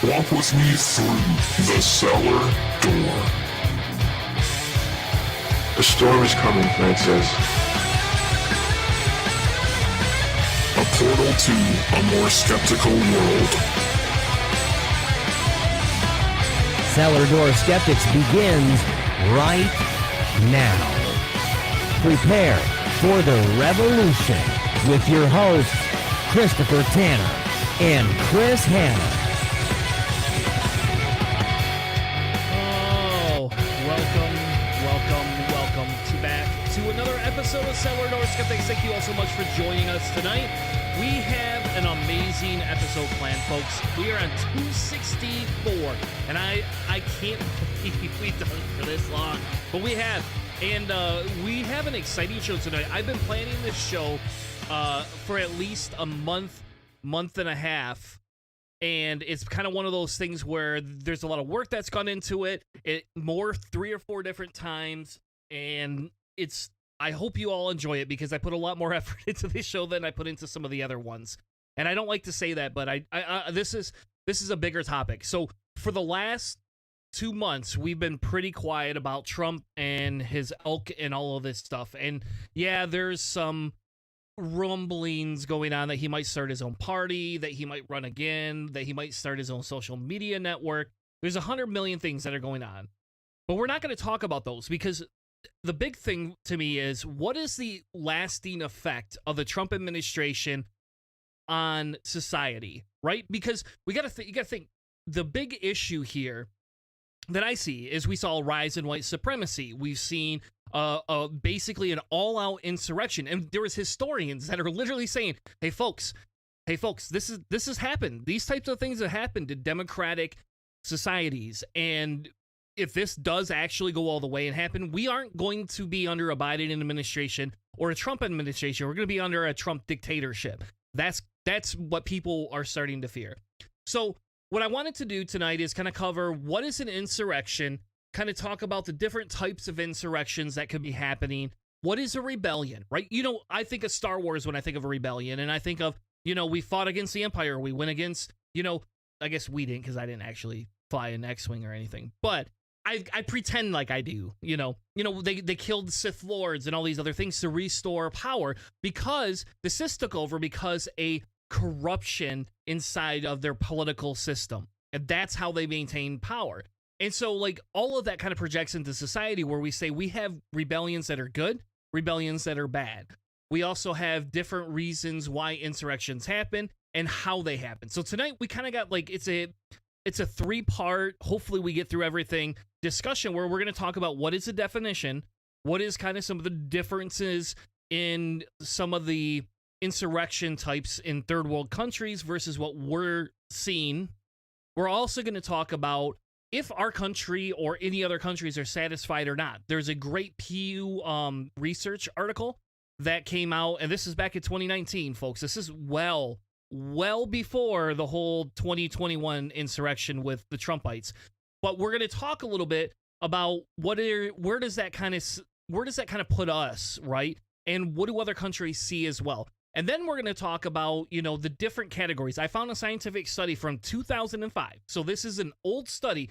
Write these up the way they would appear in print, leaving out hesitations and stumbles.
Walk with me through the cellar door. A storm is coming, Francis. A portal to a more skeptical world. Cellar Door Skeptics begins right now. Prepare for the revolution with your hosts, Christopher Tanner and Chris Hanna. Welcome back to another episode of Cellar Door Skeptics. Thank you all so much for joining us tonight. We have an amazing episode planned, folks. We are on 264, and I can't believe we've done it for this long, but we have. And we have an exciting show tonight. I've been planning this show for at least a month and a half, and it's kind of one of those things where there's a lot of work that's gone into it. More 3 or 4 different times, and I hope you all enjoy it because I put a lot more effort into this show than I put into some of the other ones. And I don't like to say that, but this is a bigger topic. So for the last 2 months, we've been pretty quiet about Trump and his ilk and all of this stuff. And yeah, there's some rumblings going on that he might start his own party, that he might run again, that he might start his own social media network. There's 100 million things that are going on. But we're not going to talk about those because the big thing to me is, what is the lasting effect of the Trump administration on society, right? Because you got to think the big issue here that I see is we saw a rise in white supremacy. We've seen basically an all-out insurrection, and there was historians that are literally saying, "Hey, folks, this has happened. These types of things have happened to democratic societies, and if this does actually go all the way and happen, we aren't going to be under a Biden administration or a Trump administration. We're going to be under a Trump dictatorship." That's what people are starting to fear. So what I wanted to do tonight is kind of cover what is an insurrection, kind of talk about the different types of insurrections that could be happening. What is a rebellion, right? You know, I think of Star Wars when I think of a rebellion, and I think of, we fought against the Empire. We went against, I guess we didn't because I didn't actually fly an X-Wing or anything, but I pretend like I do, they killed Sith Lords and all these other things to restore power because the Sith took over because a corruption inside of their political system. And that's how they maintain power. And so all of that kind of projects into society where we say we have rebellions that are good, rebellions that are bad. We also have different reasons why insurrections happen and how they happen. So tonight we kind of got it's a 3-part, hopefully we get through everything, discussion where we're going to talk about what is the definition, what is kind of some of the differences in some of the insurrection types in third world countries versus what we're seeing. We're also going to talk about if our country or any other countries are satisfied or not. There's a great Pew research article that came out, and this is back in 2019, folks. This is well before the whole 2021 insurrection with the Trumpites. But we're going to talk a little bit about where does that kind of put us, right? And what do other countries see as well? And then we're going to talk about, the different categories. I found a scientific study from 2005. So this is an old study,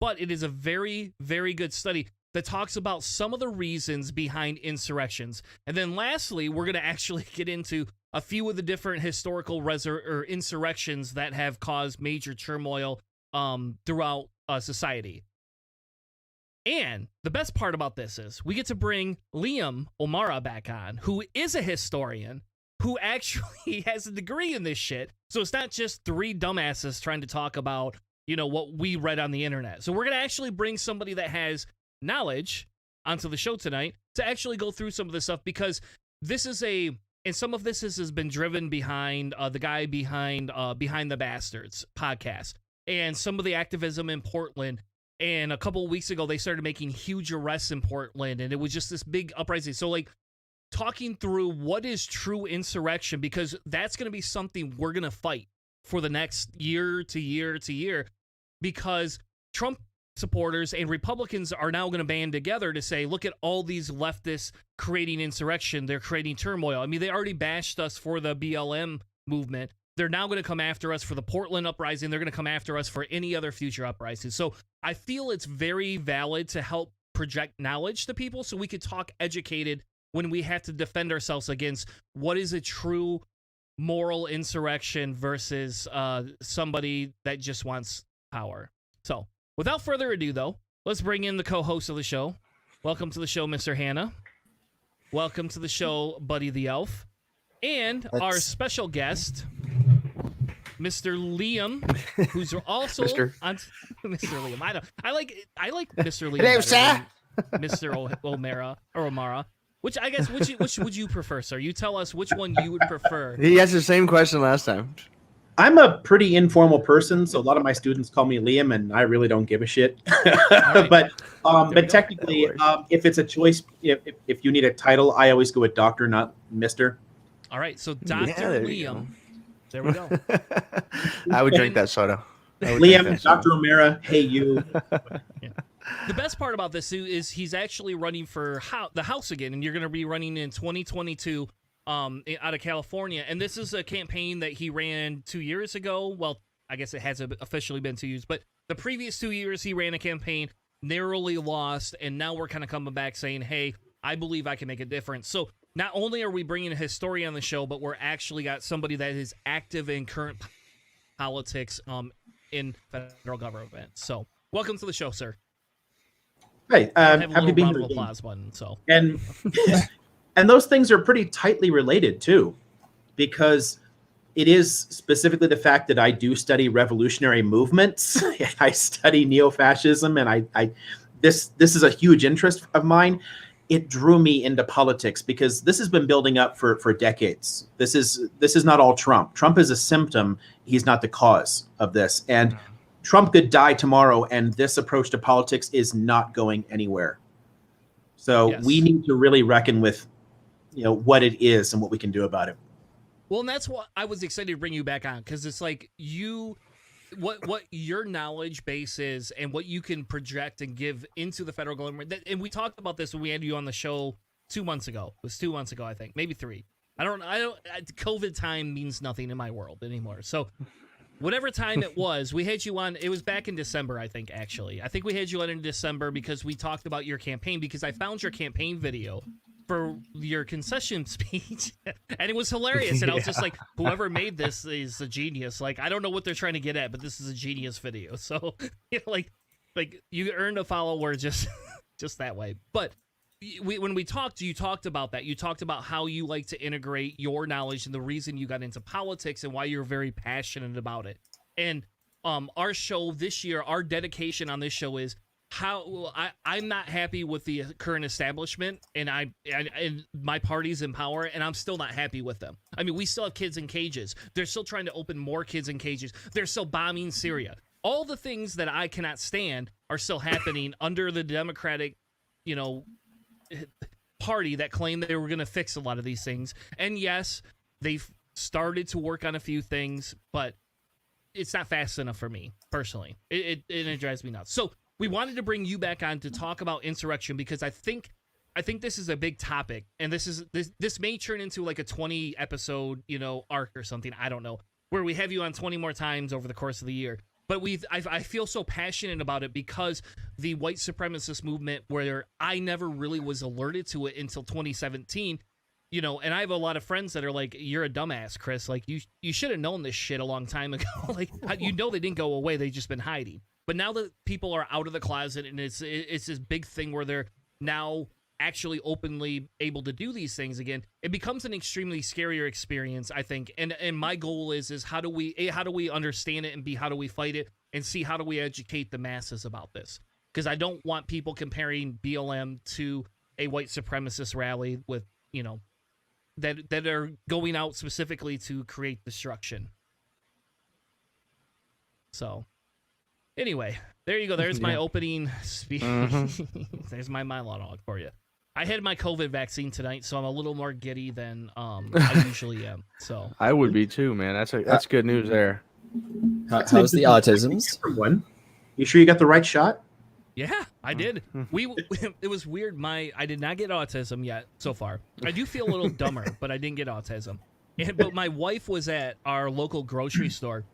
but it is a very, very good study that talks about some of the reasons behind insurrections. And then lastly, we're going to actually get into a few of the different historical insurrections that have caused major turmoil throughout society. And the best part about this is we get to bring Liam O'Mara back on, who is a historian, who actually has a degree in this shit. So it's not just 3 dumbasses trying to talk about, what we read on the internet. So we're going to actually bring somebody that has knowledge onto the show tonight to actually go through some of this stuff, because this is and some of this has been driven behind the guy behind the Bastards podcast and some of the activism in Portland. And a couple of weeks ago, they started making huge arrests in Portland, and it was just this big uprising. So talking through what is true insurrection, because that's going to be something we're going to fight for the next year to year, because Trump supporters and Republicans are now going to band together to say, look at all these leftists creating insurrection. They're creating turmoil. I mean, they already bashed us for the BLM movement. they're now going to come after us for the Portland uprising. They're going to come after us for any other future uprisings. So I feel it's very valid to help project knowledge to people so we could talk educated when we have to defend ourselves against what is a true moral insurrection versus somebody that just wants power. So without further ado, though, let's bring in the co-host of the show. Welcome to the show, Mr. Hannah. Welcome to the show, Buddy the Elf. And our special guest, Mr. Liam, who's also on Mr. Liam. I like Mr. Liam. Hello, sir. Mr. O'Mara or O'Mara. Which I guess which would you prefer, sir? You tell us which one you would prefer. He asked the same question last time. I'm a pretty informal person, so a lot of my students call me Liam, and I really don't give a shit. Right. but technically, if it's a choice, if you need a title, I always go with Doctor, not Mister. All right, so Dr. Liam. There we go. I would drink that soda. Liam, Dr. O'Mara, hey you. Yeah. The best part about this is he's actually running for the House again, and you're going to be running in 2022 out of California. And this is a campaign that he ran 2 years ago. Well, I guess it hasn't officially been 2 years, but the previous 2 years he ran a campaign, narrowly lost, and now we're kind of coming back saying, hey, I believe I can make a difference. So not only are we bringing a historian on the show, but we're actually got somebody that is active in current politics in federal government. So welcome to the show, sir. Hey, Have a happy little to be round here. of applause button. So And those things are pretty tightly related too, because it is specifically the fact that I do study revolutionary movements. I study neo-fascism, and this is a huge interest of mine. It drew me into politics because this has been building up for decades. This is not all Trump. Trump is a symptom. He's not the cause of this. And Trump could die tomorrow, and this approach to politics is not going anywhere. So we need to really reckon with, what it is and what we can do about it. Well, and that's what I was excited to bring you back on, because it's like what your knowledge base is and what you can project and give into the federal government. And we talked about this when we had you on the show 2 months ago. It was 2 months ago, I think, maybe 3. I don't. COVID time means nothing in my world anymore. So whatever time it was, we had you on. It was back in December, I think, actually. I think we had you on in December because we talked about your campaign, because I found your campaign video for your concession speech, and it was hilarious. And I was just like, whoever made this is a genius. Like, I don't know what they're trying to get at, but this is a genius video. So, like you earned a follower just that way. But when we talked, you talked about that. You talked about how you like to integrate your knowledge and the reason you got into politics and why you're very passionate about it. And our show this year, our dedication on this show is how I'm not happy with the current establishment, and my party's in power, and I'm still not happy with them. I mean, we still have kids in cages. They're still trying to open more kids in cages. They're still bombing Syria. All the things that I cannot stand are still happening under the Democratic, party that claimed they were going to fix a lot of these things. And yes, they've started to work on a few things, but it's not fast enough for me personally. It drives me nuts. So we wanted to bring you back on to talk about insurrection, because I think this is a big topic, and this may turn into like a 20 episode, arc or something. I don't know, where we have you on 20 more times over the course of the year. But I feel so passionate about it because the white supremacist movement, where I never really was alerted to it until 2017, and I have a lot of friends that are like, you're a dumbass, Chris. Like, you should have known this shit a long time ago. Like, they didn't go away. They've just been hiding. But now that people are out of the closet, and it's this big thing where they're now actually openly able to do these things again, it becomes an extremely scarier experience, I think. And my goal is how do we understand it, and B, how do we fight it, and C, how do we educate the masses about this? Because I don't want people comparing BLM to a white supremacist rally with, that are going out specifically to create destruction. So anyway, there you go. There's my opening speech. There's my monologue for you. I had my COVID vaccine tonight, so I'm a little more giddy than I usually am. So I would be too, man. That's good news there. How's the autisms? One, you sure you got the right shot? yeah, I did. It was weird. I did not get autism yet so far. I do feel a little dumber, but I didn't get autism. But my wife was at our local grocery store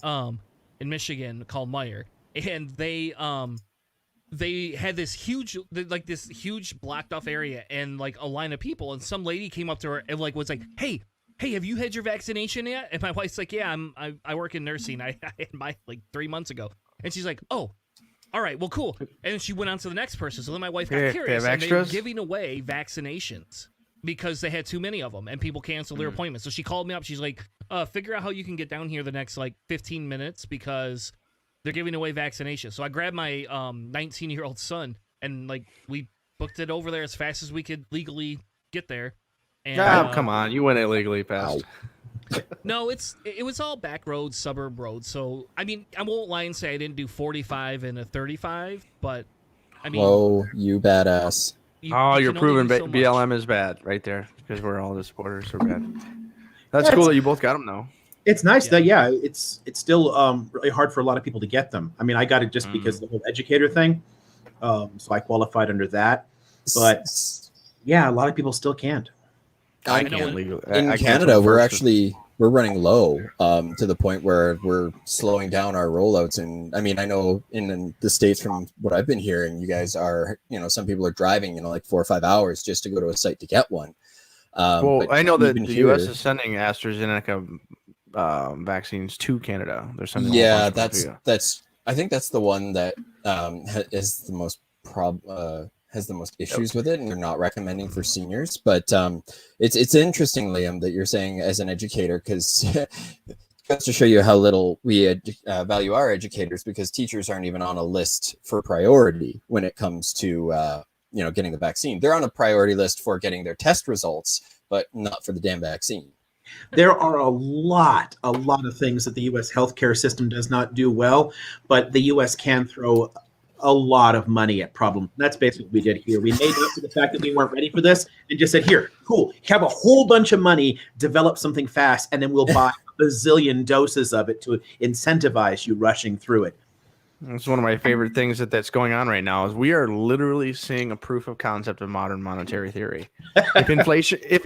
in Michigan called Meijer, and they had this huge blocked off area and like a line of people, and some lady came up to her and like was like, hey, have you had your vaccination yet? And my wife's like, yeah, I work in nursing. I had mine like 3 months ago. And she's like, oh, all right, well, cool. And then she went on to the next person. So then my wife got curious, and they were giving away vaccinations because they had too many of them, and people canceled their appointments. So she called me up. She's like, figure out how you can get down here the next like 15 minutes because they're giving away vaccinations. So I grabbed my 19-year-old son, and like we booked it over there as fast as we could legally get there. And, come on, you went illegally past. No, it was all back roads, suburb roads. So I mean, I won't lie and say I didn't do 45 and a 35, but I mean, whoa, you badass! You're proving so BLM is bad right there because we're all the supporters are bad. That's cool that you both got them though. It's nice that it's still really hard for a lot of people to get them. I mean, I got it just because of the whole educator thing, so I qualified under that. But yeah, a lot of people still can't. In Canada, we're running low to the point where we're slowing down our rollouts. And I mean, I know in the States, from what I've been hearing, you guys are, some people are driving, like 4 or 5 hours just to go to a site to get one. Well, I know that the U.S. is sending AstraZeneca vaccines to Canada. They're sending. Yeah, that's. I think that's the one that is the most has the most issues with it, and they're not recommending for seniors. But it's interesting, Liam, that you're saying as an educator, because just to show you how little we value our educators, because teachers aren't even on a list for priority when it comes to getting the vaccine. They're on a priority list for getting their test results, but not for the damn vaccine. There are a lot of things that the U.S. healthcare system does not do well, but the U.S. can throw a lot of money at problems. That's basically what we did here. We made up for the fact that we weren't ready for this and just said, here, cool, have a whole bunch of money, develop something fast, and then we'll buy a bazillion doses of it to incentivize you rushing through it. It's one of my favorite things that's going on right now is we are literally seeing a proof of concept of modern monetary theory. If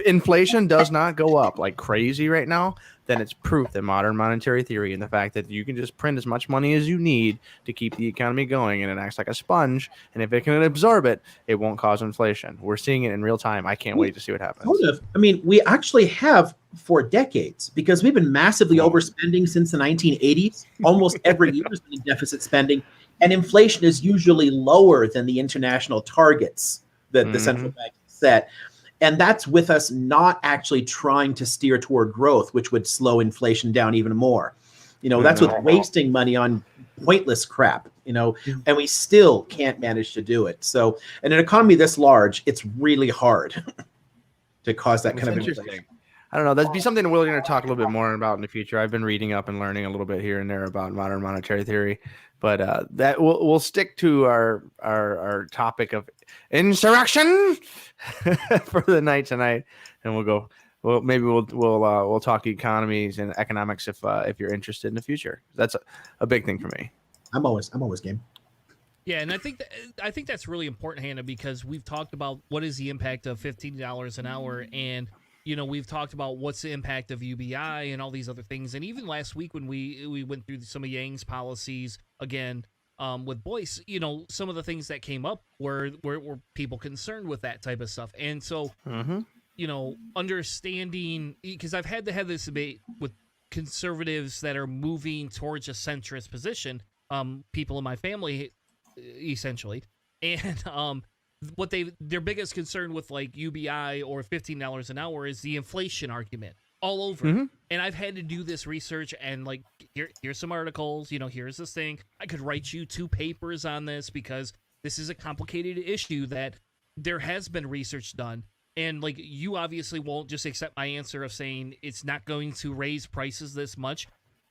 inflation does not go up like crazy right now, then it's proof that modern monetary theory and the fact that you can just print as much money as you need to keep the economy going, and it acts like a sponge, and if it can absorb it, it won't cause inflation. We're seeing it in real time. I can't wait to see what happens. Sort of. I mean, we actually have for decades, because we've been massively overspending since the 1980s. Almost every year has been in deficit spending, and inflation is usually lower than the international targets that the central bank set. And that's with us not actually trying to steer toward growth, which would slow inflation down even more. That's with wasting money on pointless crap, and we still can't manage to do it. So in an economy this large, it's really hard to cause that kind of inflation. I don't know. That'd be something we're going to talk a little bit more about in the future. I've been reading up and learning a little bit here and there about modern monetary theory, but that we'll stick to our topic of insurrection for the night tonight, and we'll go. Well, maybe we'll talk economies and economics if you're interested in the future. That's a big thing for me. I'm always game. Yeah, and I think that's really important, Hannah, because we've talked about what is the impact of $15 an hour, and we've talked about what's the impact of UBI and all these other things. And even last week when we went through some of Yang's policies again with Boyce, some of the things that came up were people concerned with that type of stuff. And so, understanding, because I've had to have this debate with conservatives that are moving towards a centrist position, people in my family, essentially. And what their biggest concern with like UBI or $15 an hour is the inflation argument all over. And I've had to do this research and like here's some articles, here's this thing. I could write you 2 papers on this because this is a complicated issue that there has been research done. And like you obviously won't just accept my answer of saying it's not going to raise prices this much,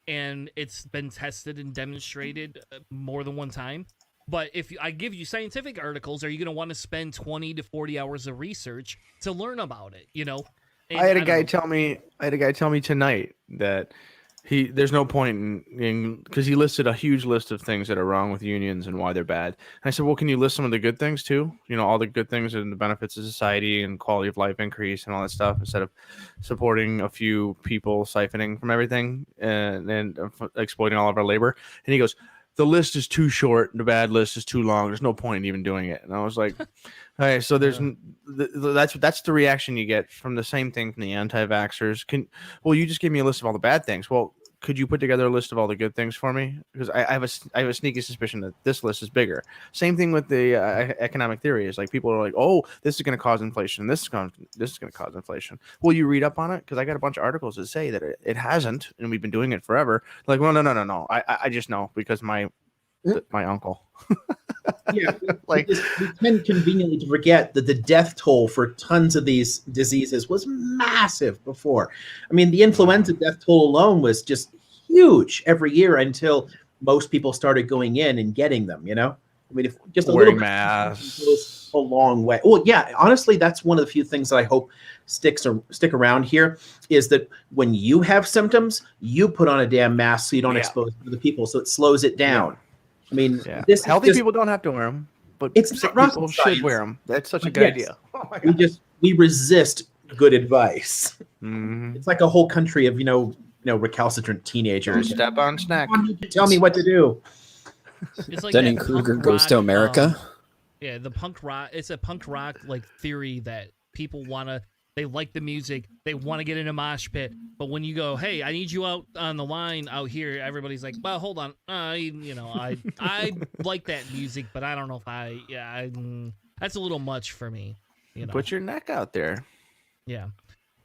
and it's been tested and demonstrated more than one time. But if I give you scientific articles, are you going to want to spend 20 to 40 hours of research to learn about it? And I had a guy tell me tonight that There's no point in because he listed a huge list of things that are wrong with unions and why they're bad. And I said, well, can you list some of the good things too? You know, all the good things and the benefits of society and quality of life increase and all that stuff, instead of supporting a few people siphoning from everything and exploiting all of our labor. And he goes, the list is too short. The bad list is too long. There's no point in even doing it. And I was like, okay, so there's that's the reaction you get from the same thing from the anti-vaxxers. Well, you just gave me a list of all the bad things. Well, could you put together a list of all the good things for me? Because I have a sneaky suspicion that this list is bigger. Same thing with the economic theory. Is like people are like, oh, this is going to cause inflation. This is going to cause inflation. Will you read up on it? Because I got a bunch of articles that say that it hasn't, and we've been doing it forever. Like, well, no. I just know because my uncle. Yeah, like we tend conveniently to forget that the death toll for tons of these diseases was massive before. I mean, the influenza death toll alone was just huge every year until most people started going in and getting them. You know, I mean, if just a wearing little masks goes a long way. Well, yeah, honestly, that's one of the few things that I hope stick around here is that when you have symptoms, you put on a damn mask so you don't expose other people, so it slows it down. Yeah. I mean, healthy people don't have to wear them, but sick people should wear them. That's such a good idea. Oh my God. We resist good advice. Mm-hmm. It's like a whole country of recalcitrant teenagers. Step on snack. Tell me what to do. It's like Dunning-Kruger goes to America. Yeah, the punk rock. It's a punk rock like theory that people they like the music, they want to get in a mosh pit, but when you go, hey, I need you out on the line out here, everybody's like, well, hold on, I like that music, but I don't know if that's a little much for me. You know, put your neck out there. Yeah,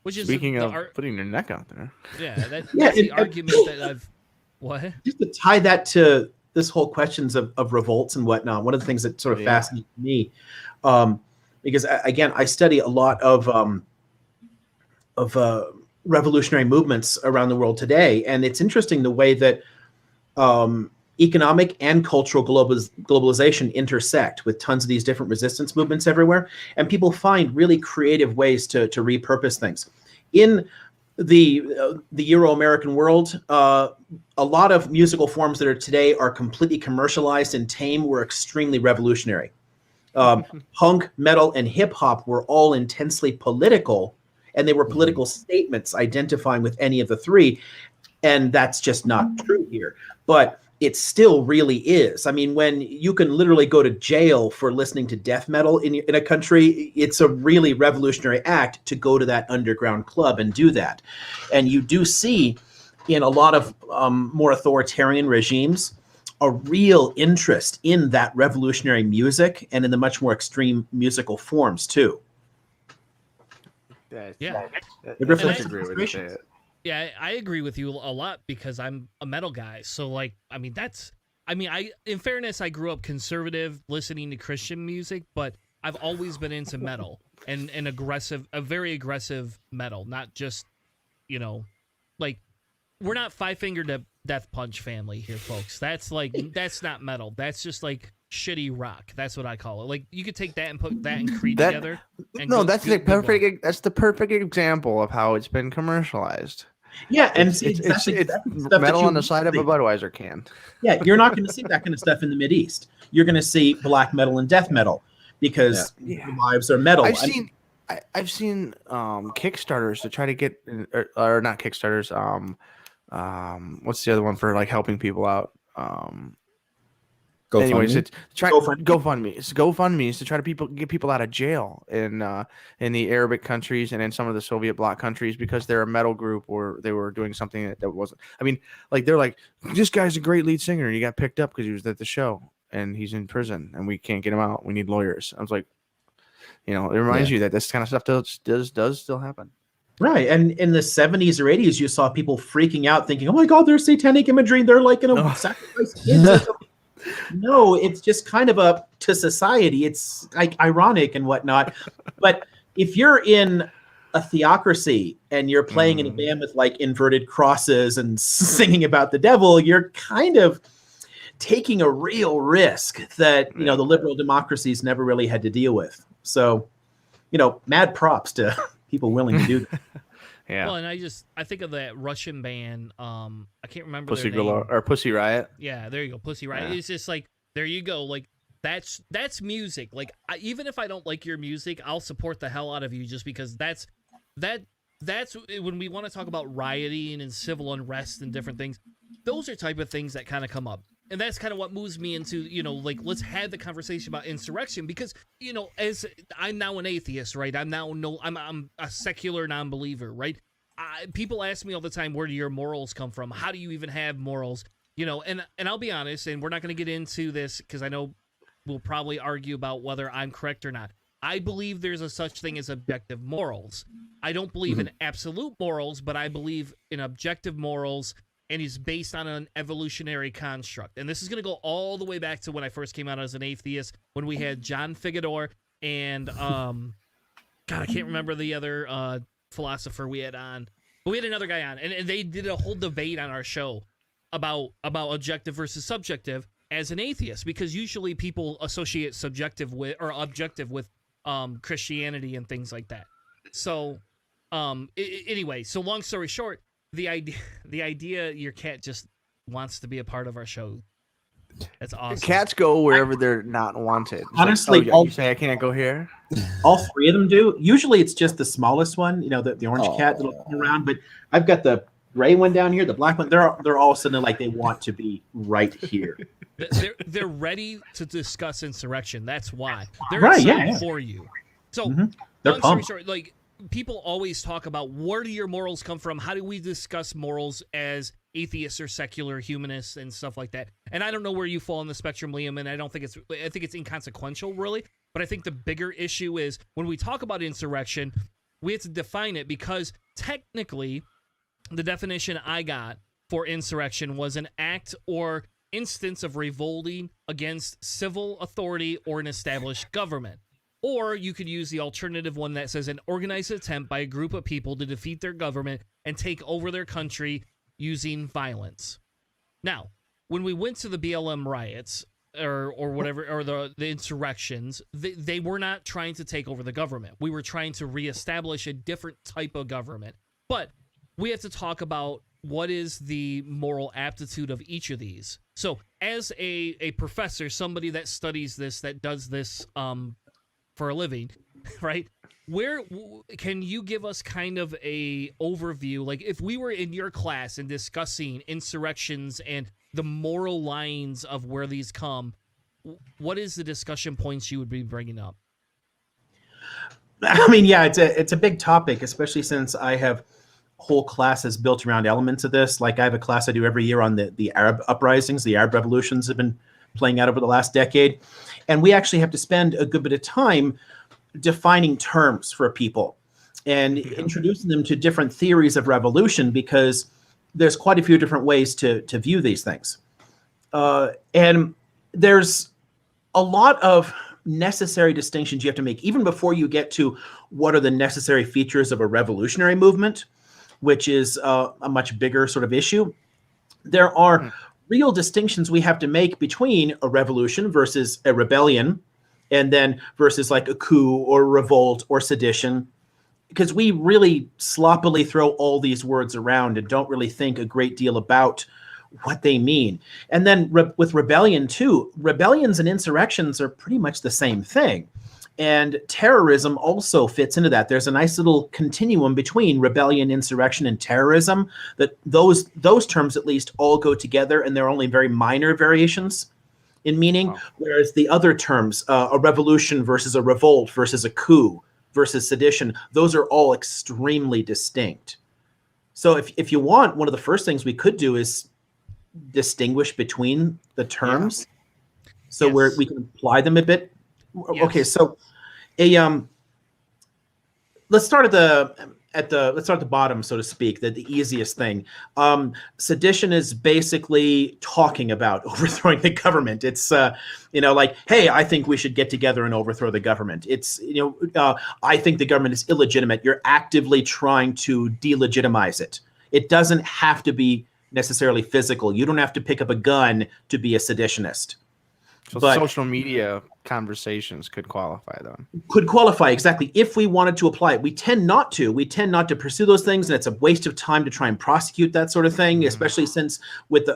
which is speaking of putting your neck out there. Yeah, that's the argument that I've. What? Just to tie that to this whole questions of revolts and whatnot. One of the things that sort of fascinates me, because again, I study a lot of revolutionary movements around the world today. And it's interesting the way that economic and cultural globalization intersect with tons of these different resistance movements everywhere. And people find really creative ways to repurpose things. In the Euro-American world, a lot of musical forms that are today are completely commercialized and tame were extremely revolutionary. Punk, metal, and hip hop were all intensely political, and they were political statements identifying with any of the three. And that's just not true here. But it still really is. I mean, when you can literally go to jail for listening to death metal in a country, it's a really revolutionary act to go to that underground club and do that. And you do see in a lot of more authoritarian regimes a real interest in that revolutionary music and in the much more extreme musical forms too. Yeah. It reflects agree with you. Yeah, I agree with you a lot because I'm a metal guy. So, like, in fairness, I grew up conservative, listening to Christian music, but I've always been into metal and a very aggressive metal, not just, like, we're not Five Finger Death Punch family here, folks. That's not metal. That's just like shitty rock. That's what I call it. Like, you could take that and put that and Creed together. And that's the perfect example of how it's been commercialized. Yeah, and it's metal on the side of a Budweiser can. Yeah, you're not going to see that kind of stuff in the Mideast. You're going to see black metal and death metal because the lives are metal. I've seen Kickstarters to try to get, or not Kickstarters. What's the other one for like helping people out? GoFundMe? Anyways, it's GoFundMe. It's GoFundMe is to try to get people out of jail in the Arabic countries and in some of the Soviet bloc countries because they're a metal group or they were doing something that wasn't. I mean, like they're like, this guy's a great lead singer and he got picked up because he was at the show and he's in prison and we can't get him out. We need lawyers. I was like, it reminds you that this kind of stuff does still happen. Right. And in the 70s or 80s, you saw people freaking out thinking, oh my God, there's satanic imagery. They're like going to sacrifice kids. No, it's just kind of up to society. It's like ironic and whatnot. But if you're in a theocracy and you're playing in a band with like inverted crosses and singing about the devil, you're kind of taking a real risk that, the liberal democracies never really had to deal with. So, mad props to people willing to do that. Yeah. Well, and I think of that Russian band. I can't remember Pussy their name. Galore or Pussy Riot. Yeah, there you go, Pussy Riot. Yeah. It's just like, there you go. Like, that's music. Like, even if I don't like your music, I'll support the hell out of you just because that's when we want to talk about rioting and civil unrest and different things. Those are type of things that kind of come up. And that's kind of what moves me into, like, let's have the conversation about insurrection because, as I'm now an atheist, right? I'm a secular non-believer, right? People ask me all the time, where do your morals come from? How do you even have morals? And I'll be honest, and we're not going to get into this because I know we'll probably argue about whether I'm correct or not. I believe there's a such thing as objective morals. I don't believe in absolute morals, but I believe in objective morals, and it's based on an evolutionary construct. And this is going to go all the way back to when I first came out as an atheist, when we had John Figador and, God, I can't remember the other philosopher we had on. But we had another guy on, and they did a whole debate on our show about objective versus subjective as an atheist, because usually people associate subjective with or objective with Christianity and things like that. So anyway, so long story short, the idea your cat just wants to be a part of our show. That's awesome. Cats go wherever they're not wanted. It's Honestly, like, you say I can't go here? all three of them do. Usually it's just the smallest one, the orange cat that'll come around. But I've got the gray one down here, the black one. They're all suddenly like they want to be right here. They're ready to discuss insurrection. That's why they're Right, excited for you. So They're long story pumped. short, like, people always talk about where do your morals come from? How do we discuss morals as atheists or secular humanists and stuff like that? And I don't know where you fall on the spectrum, Liam, and I think it's inconsequential, really. But I think the bigger issue is when we talk about insurrection, we have to define it, because technically the definition I got for insurrection was an act or instance of revolting against civil authority or an established government. Or you could use the alternative one that says an organized attempt by a group of people to defeat their government and take over their country using violence. Now, when we went to the BLM riots or whatever, or the insurrections, they were not trying to take over the government. We were trying to reestablish a different type of government. But we have to talk about what is the moral aptitude of each of these. So as a professor, somebody that studies this, that does this for a living, right? Where can you give us kind of a overview? Like, if we were in your class and discussing insurrections and the moral lines of where these come, what is the discussion points you would be bringing up? I mean, yeah, it's a big topic, especially since I have whole classes built around elements of this. Like, I have a class I do every year on the Arab uprisings, the Arab revolutions have been playing out over the last decade. And we actually have to spend a good bit of time defining terms for people and introducing them to different theories of revolution, because there's quite a few different ways to view these things. And there's a lot of necessary distinctions you have to make, even before you get to what are the necessary features of a revolutionary movement, which is a much bigger sort of issue. There are real distinctions we have to make between a revolution versus a rebellion, and then versus like a coup or revolt or sedition, because we really sloppily throw all these words around and don't really think a great deal about what they mean. And then with rebellion too, rebellions and insurrections are pretty much the same thing. And terrorism also fits into that. There's a nice little continuum between rebellion, insurrection, and terrorism, that those terms at least all go together, and there are only very minor variations in meaning. Whereas the other terms, a revolution versus a revolt versus a coup versus sedition, those are all extremely distinct. So if you want, one of the first things we could do is distinguish between the terms, so where we can apply them a bit. Yes. Okay, so let's start at the bottom, so to speak, the easiest thing. Sedition is basically talking about overthrowing the government. It's like, hey, I think we should get together and overthrow the government. It's I think the government is illegitimate. You're actively trying to delegitimize it. It doesn't have to be necessarily physical. You don't have to pick up a gun to be a seditionist. So social media conversations could qualify then. Could qualify, exactly, if we wanted to apply it. We tend not to. We tend not to pursue those things, and it's a waste of time to try and prosecute that sort of thing, especially since with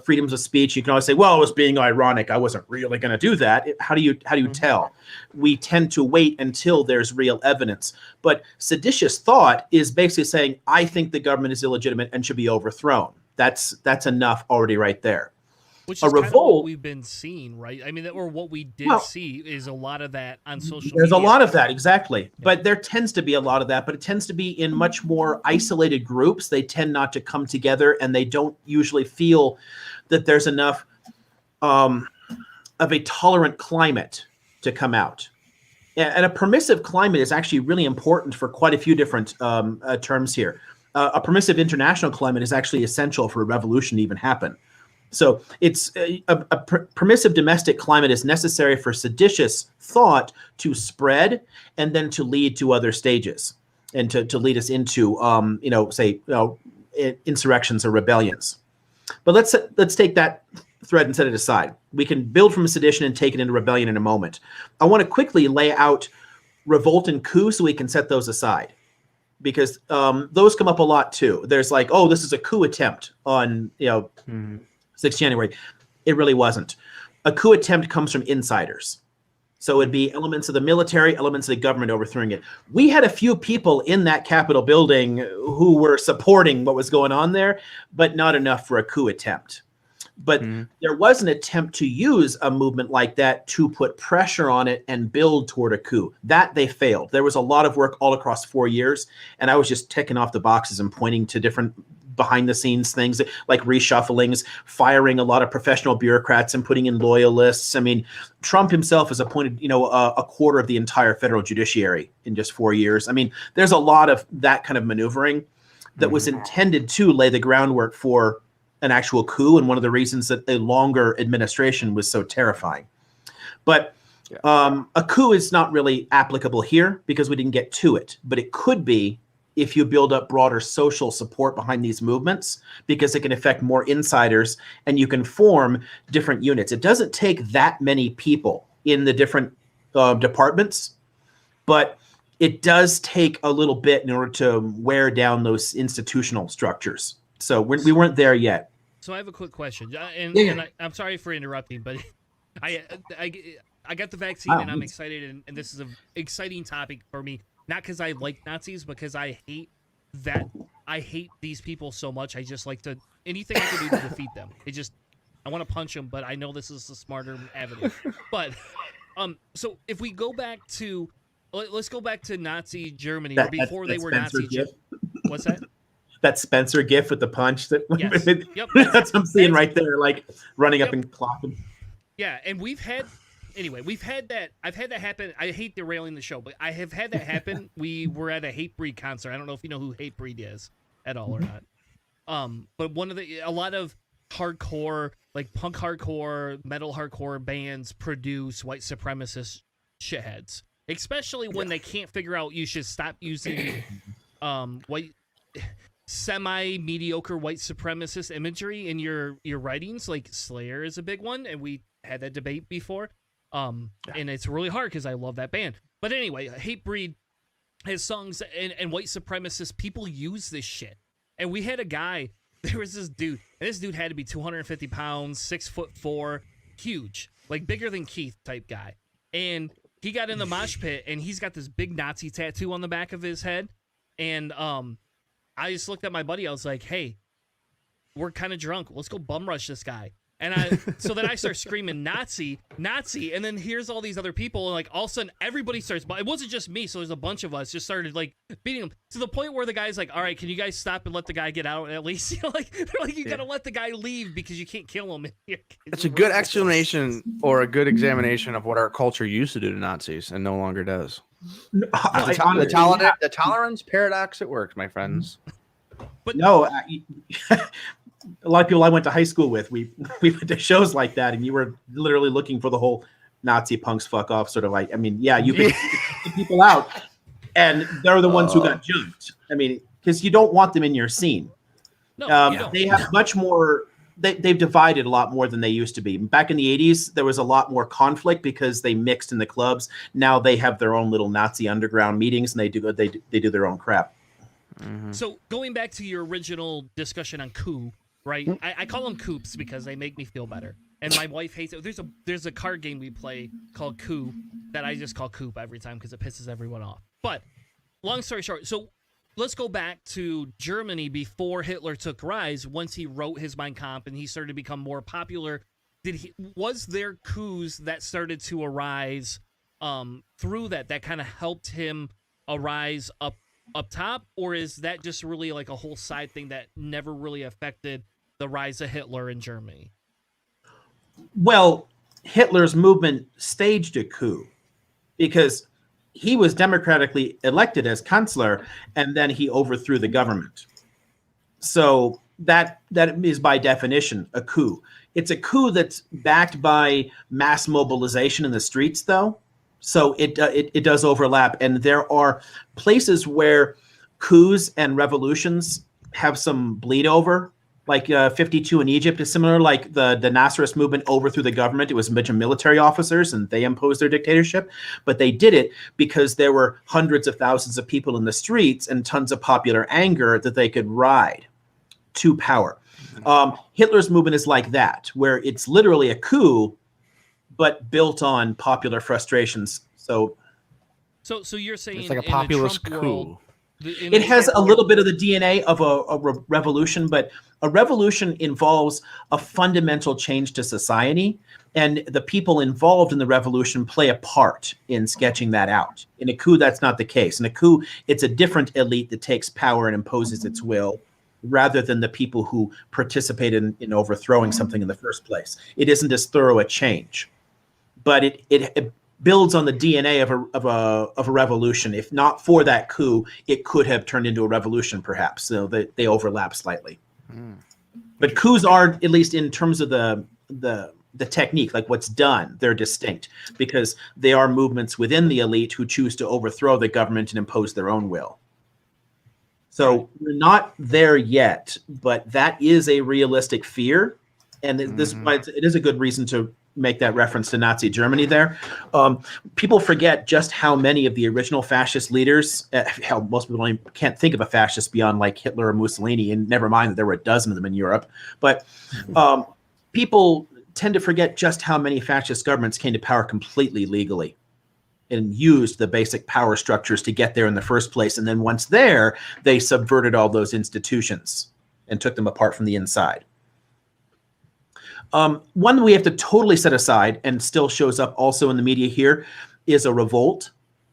freedoms of speech, you can always say, well, I was being ironic. I wasn't really going to do that. How do you tell? We tend to wait until there's real evidence. But seditious thought is basically saying, I think the government is illegitimate and should be overthrown. That's enough already right there. Which is kind of what we've been seeing, right? I mean, or what we did see is a lot of that on social media. There's a lot of that, exactly. Yeah. But there tends to be a lot of that, but it tends to be in much more isolated groups. They tend not to come together, and they don't usually feel that there's enough of a tolerant climate to come out. And a permissive climate is actually really important for quite a few different terms here. A permissive international climate is actually essential for a revolution to even happen. So it's a permissive domestic climate is necessary for seditious thought to spread and then to lead to other stages and to lead us into, insurrections or rebellions. But let's take that thread and set it aside. We can build from sedition and take it into rebellion in a moment. I want to quickly lay out revolt and coup so we can set those aside, because those come up a lot too. There's like, oh, this is a coup attempt on 6th January. It really wasn't. A coup attempt comes from insiders. So it'd be elements of the military, elements of the government overthrowing it. We had a few people in that Capitol building who were supporting what was going on there, but not enough for a coup attempt. But there was an attempt to use a movement like that to put pressure on it and build toward a coup. That they failed. There was a lot of work all across 4 years, and I was just ticking off the boxes and pointing to different behind the scenes things like reshufflings, firing a lot of professional bureaucrats and putting in loyalists. I mean, Trump himself has appointed, a quarter of the entire federal judiciary in just 4 years. I mean, there's a lot of that kind of maneuvering that was intended to lay the groundwork for an actual coup, and one of the reasons that a longer administration was so terrifying. But a coup is not really applicable here because we didn't get to it, but it could be if you build up broader social support behind these movements, because it can affect more insiders and you can form different units. It doesn't take that many people in the different departments, but it does take a little bit in order to wear down those institutional structures. So we weren't there yet. So I have a quick question, and I'm sorry for interrupting, but I got the vaccine and I'm excited, and this is an exciting topic for me. Not because I like Nazis, because I hate these people so much. I just like to anything I can do to defeat them. I want to punch them, but I know this is a smarter avenue. But so if we go back to let's go back to Nazi Germany before they were Nazi Germany. What's that? That Spencer gif with the punch that yes. Yep. That's what I'm seeing right there, like running up and clocking. Yeah, and we've had that. I've had that happen. I hate derailing the show, but I have had that happen. We were at a Hatebreed concert. I don't know if you know who Hatebreed is at all or not. But a lot of hardcore, like punk hardcore, metal hardcore bands produce white supremacist shitheads, especially when they can't figure out you should stop using semi-mediocre white supremacist imagery in your writings. Like Slayer is a big one, and we had that debate before. And it's really hard because I love that band. But anyway, Hatebreed has songs, and white supremacist people use this shit. And we had a guy, there was this dude, and this dude had to be 250 pounds, 6'4", huge, like bigger than Keith type guy. And he got in the mosh pit, and he's got this big Nazi tattoo on the back of his head. And I just looked at my buddy. I was like, hey, we're kind of drunk. Let's go bum rush this guy. And so then I start screaming Nazi, and then here's all these other people, and like all of a sudden everybody starts. It wasn't just me, so there's a bunch of us just started like beating him to the point where the guy's like, "All right, can you guys stop and let the guy get out at least?" They're like, you gotta let the guy leave because you can't kill him. It's a good explanation or a good examination of what our culture used to do to Nazis and no longer does. The tolerance paradox at work, my friends. But no. A lot of people I went to high school with, we went to shows like that, and you were literally looking for the whole Nazi punks fuck off sort of like. I mean, yeah, you can get people out, and they're the ones who got jumped. I mean, because you don't want them in your scene. No, they have much more they've divided a lot more than they used to be. Back in the 80s, there was a lot more conflict because they mixed in the clubs. Now they have their own little Nazi underground meetings, and they do their own crap. Mm-hmm. So going back to your original discussion on Coup, right? I call them Coups because they make me feel better. And my wife hates it. There's a card game we play called Coup that I just call Coup every time because it pisses everyone off. But long story short, so let's go back to Germany before Hitler took rise. Once he wrote his Mein Kampf and he started to become more popular, was there coups that started to arise through that kind of helped him arise up top, or is that just really like a whole side thing that never really affected the rise of Hitler in Germany? Well, Hitler's movement staged a coup because he was democratically elected as chancellor, and then he overthrew the government. So that is by definition a coup. It's a coup that's backed by mass mobilization in the streets, though. So it does overlap, and there are places where coups and revolutions have some bleed over. Like 52 in Egypt is similar. Like the Nasserist movement overthrew the government. It was a bunch of military officers, and they imposed their dictatorship. But they did it because there were hundreds of thousands of people in the streets and tons of popular anger that they could ride to power. Hitler's movement is like that, where it's literally a coup, but built on popular frustrations. So you're saying it's like a populist coup. World, it has a little bit of the DNA of a revolution, but a revolution involves a fundamental change to society, and the people involved in the revolution play a part in sketching that out. In a coup, that's not the case. In a coup, it's a different elite that takes power and imposes its will, rather than the people who participate in overthrowing something in the first place. It isn't as thorough a change, but it builds on the DNA of a revolution. If not for that coup, it could have turned into a revolution, perhaps. So they overlap slightly. But coups are, at least in terms of the technique, like what's done, they're distinct because they are movements within the elite who choose to overthrow the government and impose their own will. So we're not there yet, but that is a realistic fear, and this it is a good reason to make that reference to Nazi Germany there. People forget just how many of the original fascist leaders, hell, most people can't think of a fascist beyond like Hitler or Mussolini, and never mind that there were a dozen of them in Europe. But people tend to forget just how many fascist governments came to power completely legally and used the basic power structures to get there in the first place. And then once there, they subverted all those institutions and took them apart from the inside. One we have to totally set aside and still shows up also in the media here is a revolt,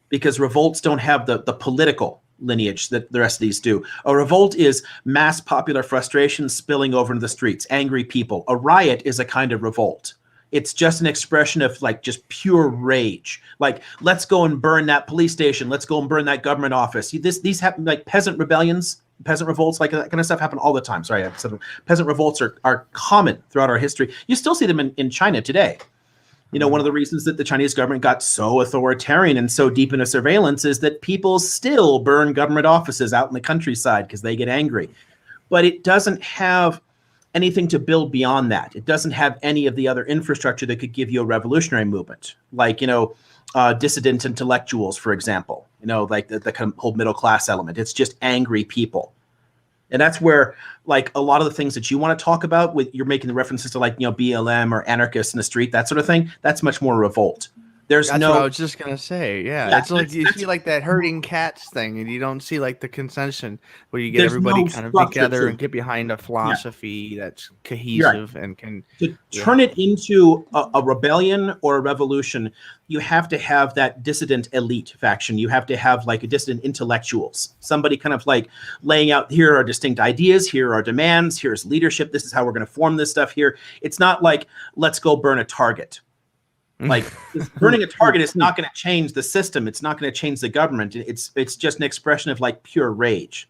because revolts don't have the political lineage that the rest of these do. A revolt is mass popular frustration spilling over into the streets, angry people. A riot is a kind of revolt. It's just an expression of like just pure rage. Like, let's go and burn that police station. Let's go and burn that government office. These happen, like peasant rebellions, peasant revolts, like that kind of stuff happen all the time. Sorry, peasant revolts are common throughout our history. You still see them in China today. You know, one of the reasons that the Chinese government got so authoritarian and so deep into surveillance is that people still burn government offices out in the countryside because they get angry. But it doesn't have anything to build beyond that. It doesn't have any of the other infrastructure that could give you a revolutionary movement, like, dissident intellectuals, for example, like the kind of whole middle class element. It's just angry people. And that's where, like, a lot of the things that you want to talk about, with you're making the references to, like, BLM or anarchists in the street, that sort of thing. That's much more revolt. That's what I was just gonna say. Yeah, it's like you see like that herding cats thing, and you don't see like the consension where you get everybody kind of together and get behind a philosophy that's cohesive and can turn it into a rebellion or a revolution. You have to have that dissident elite faction. You have to have like a dissident intellectuals, somebody kind of like laying out, here are distinct ideas, here are demands, here's leadership, this is how we're going to form this stuff here. It's not like, let's go burn a Target. Like, burning a Target is not going to change the system. It's not going to change the government. It's just an expression of like pure rage.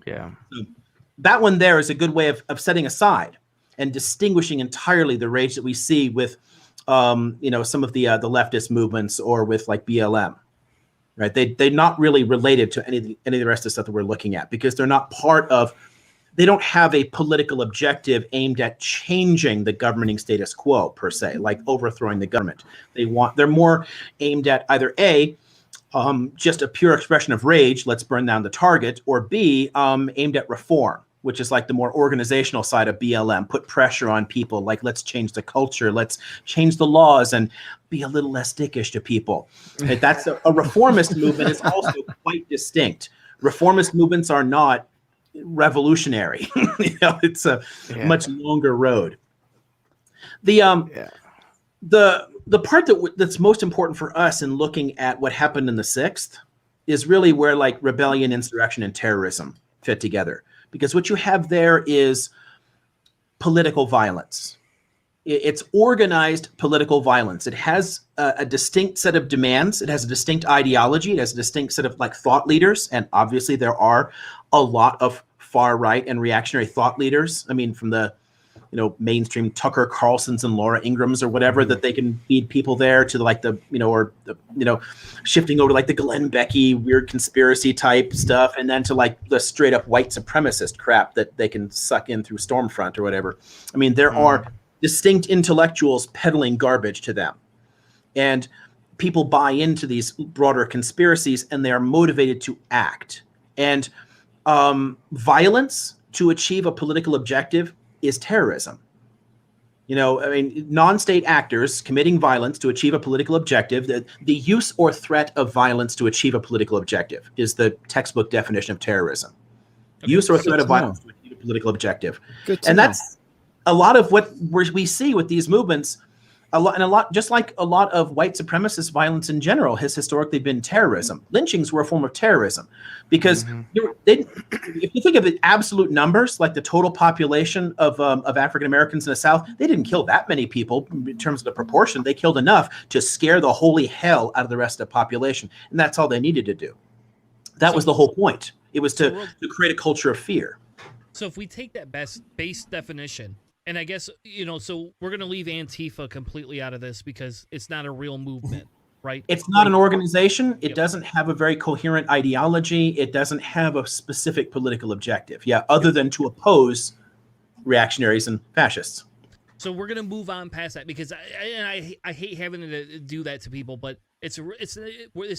Yeah. So that one there is a good way of setting aside and distinguishing entirely the rage that we see with, some of the leftist movements, or with like BLM, right? They're not really related to any of the rest of the stuff that we're looking at, because they're not part of they don't have a political objective aimed at changing the governing status quo per se, like overthrowing the government. They're more aimed at either A, just a pure expression of rage, let's burn down the target, or B, aimed at reform, which is like the more organizational side of BLM, put pressure on people, like let's change the culture, let's change the laws and be a little less dickish to people. That's a reformist movement is also quite distinct. Reformist movements are not revolutionary. It's a much longer road. The part that's most important for us in looking at what happened in the 6th is really where like rebellion, insurrection, and terrorism fit together. Because what you have there is political violence. It's organized political violence. It has a distinct set of demands. It has a distinct ideology. It has a distinct set of like thought leaders. And obviously there are a lot of far right and reactionary thought leaders. I mean, from the mainstream Tucker Carlsons and Laura Ingrams or whatever, that they can feed people there, to like shifting over to like the Glenn Becky weird conspiracy type stuff, and then to like the straight up white supremacist crap that they can suck in through Stormfront or whatever. I mean, there are distinct intellectuals peddling garbage to them, and people buy into these broader conspiracies, and they are motivated to act. And violence to achieve a political objective is terrorism. Non-state actors committing violence to achieve a political objective, the use or threat of violence to achieve a political objective is the textbook definition of terrorism. Okay. Use or threat of violence to achieve a political objective. And that's a lot of what we see with these movements. Just like a lot of white supremacist violence in general has historically been terrorism. Lynchings were a form of terrorism because if you think of the absolute numbers, like the total population of African Americans in the South, they didn't kill that many people in terms of the proportion. They killed enough to scare the holy hell out of the rest of the population. And that's all they needed to do. That was the whole point. It was to create a culture of fear. So if we take that base definition, and I guess, so we're going to leave Antifa completely out of this because it's not a real movement, right? It's not an organization. It doesn't have a very coherent ideology. It doesn't have a specific political objective, other than to oppose reactionaries and fascists. So we're going to move on past that because I hate having to do that to people, but it's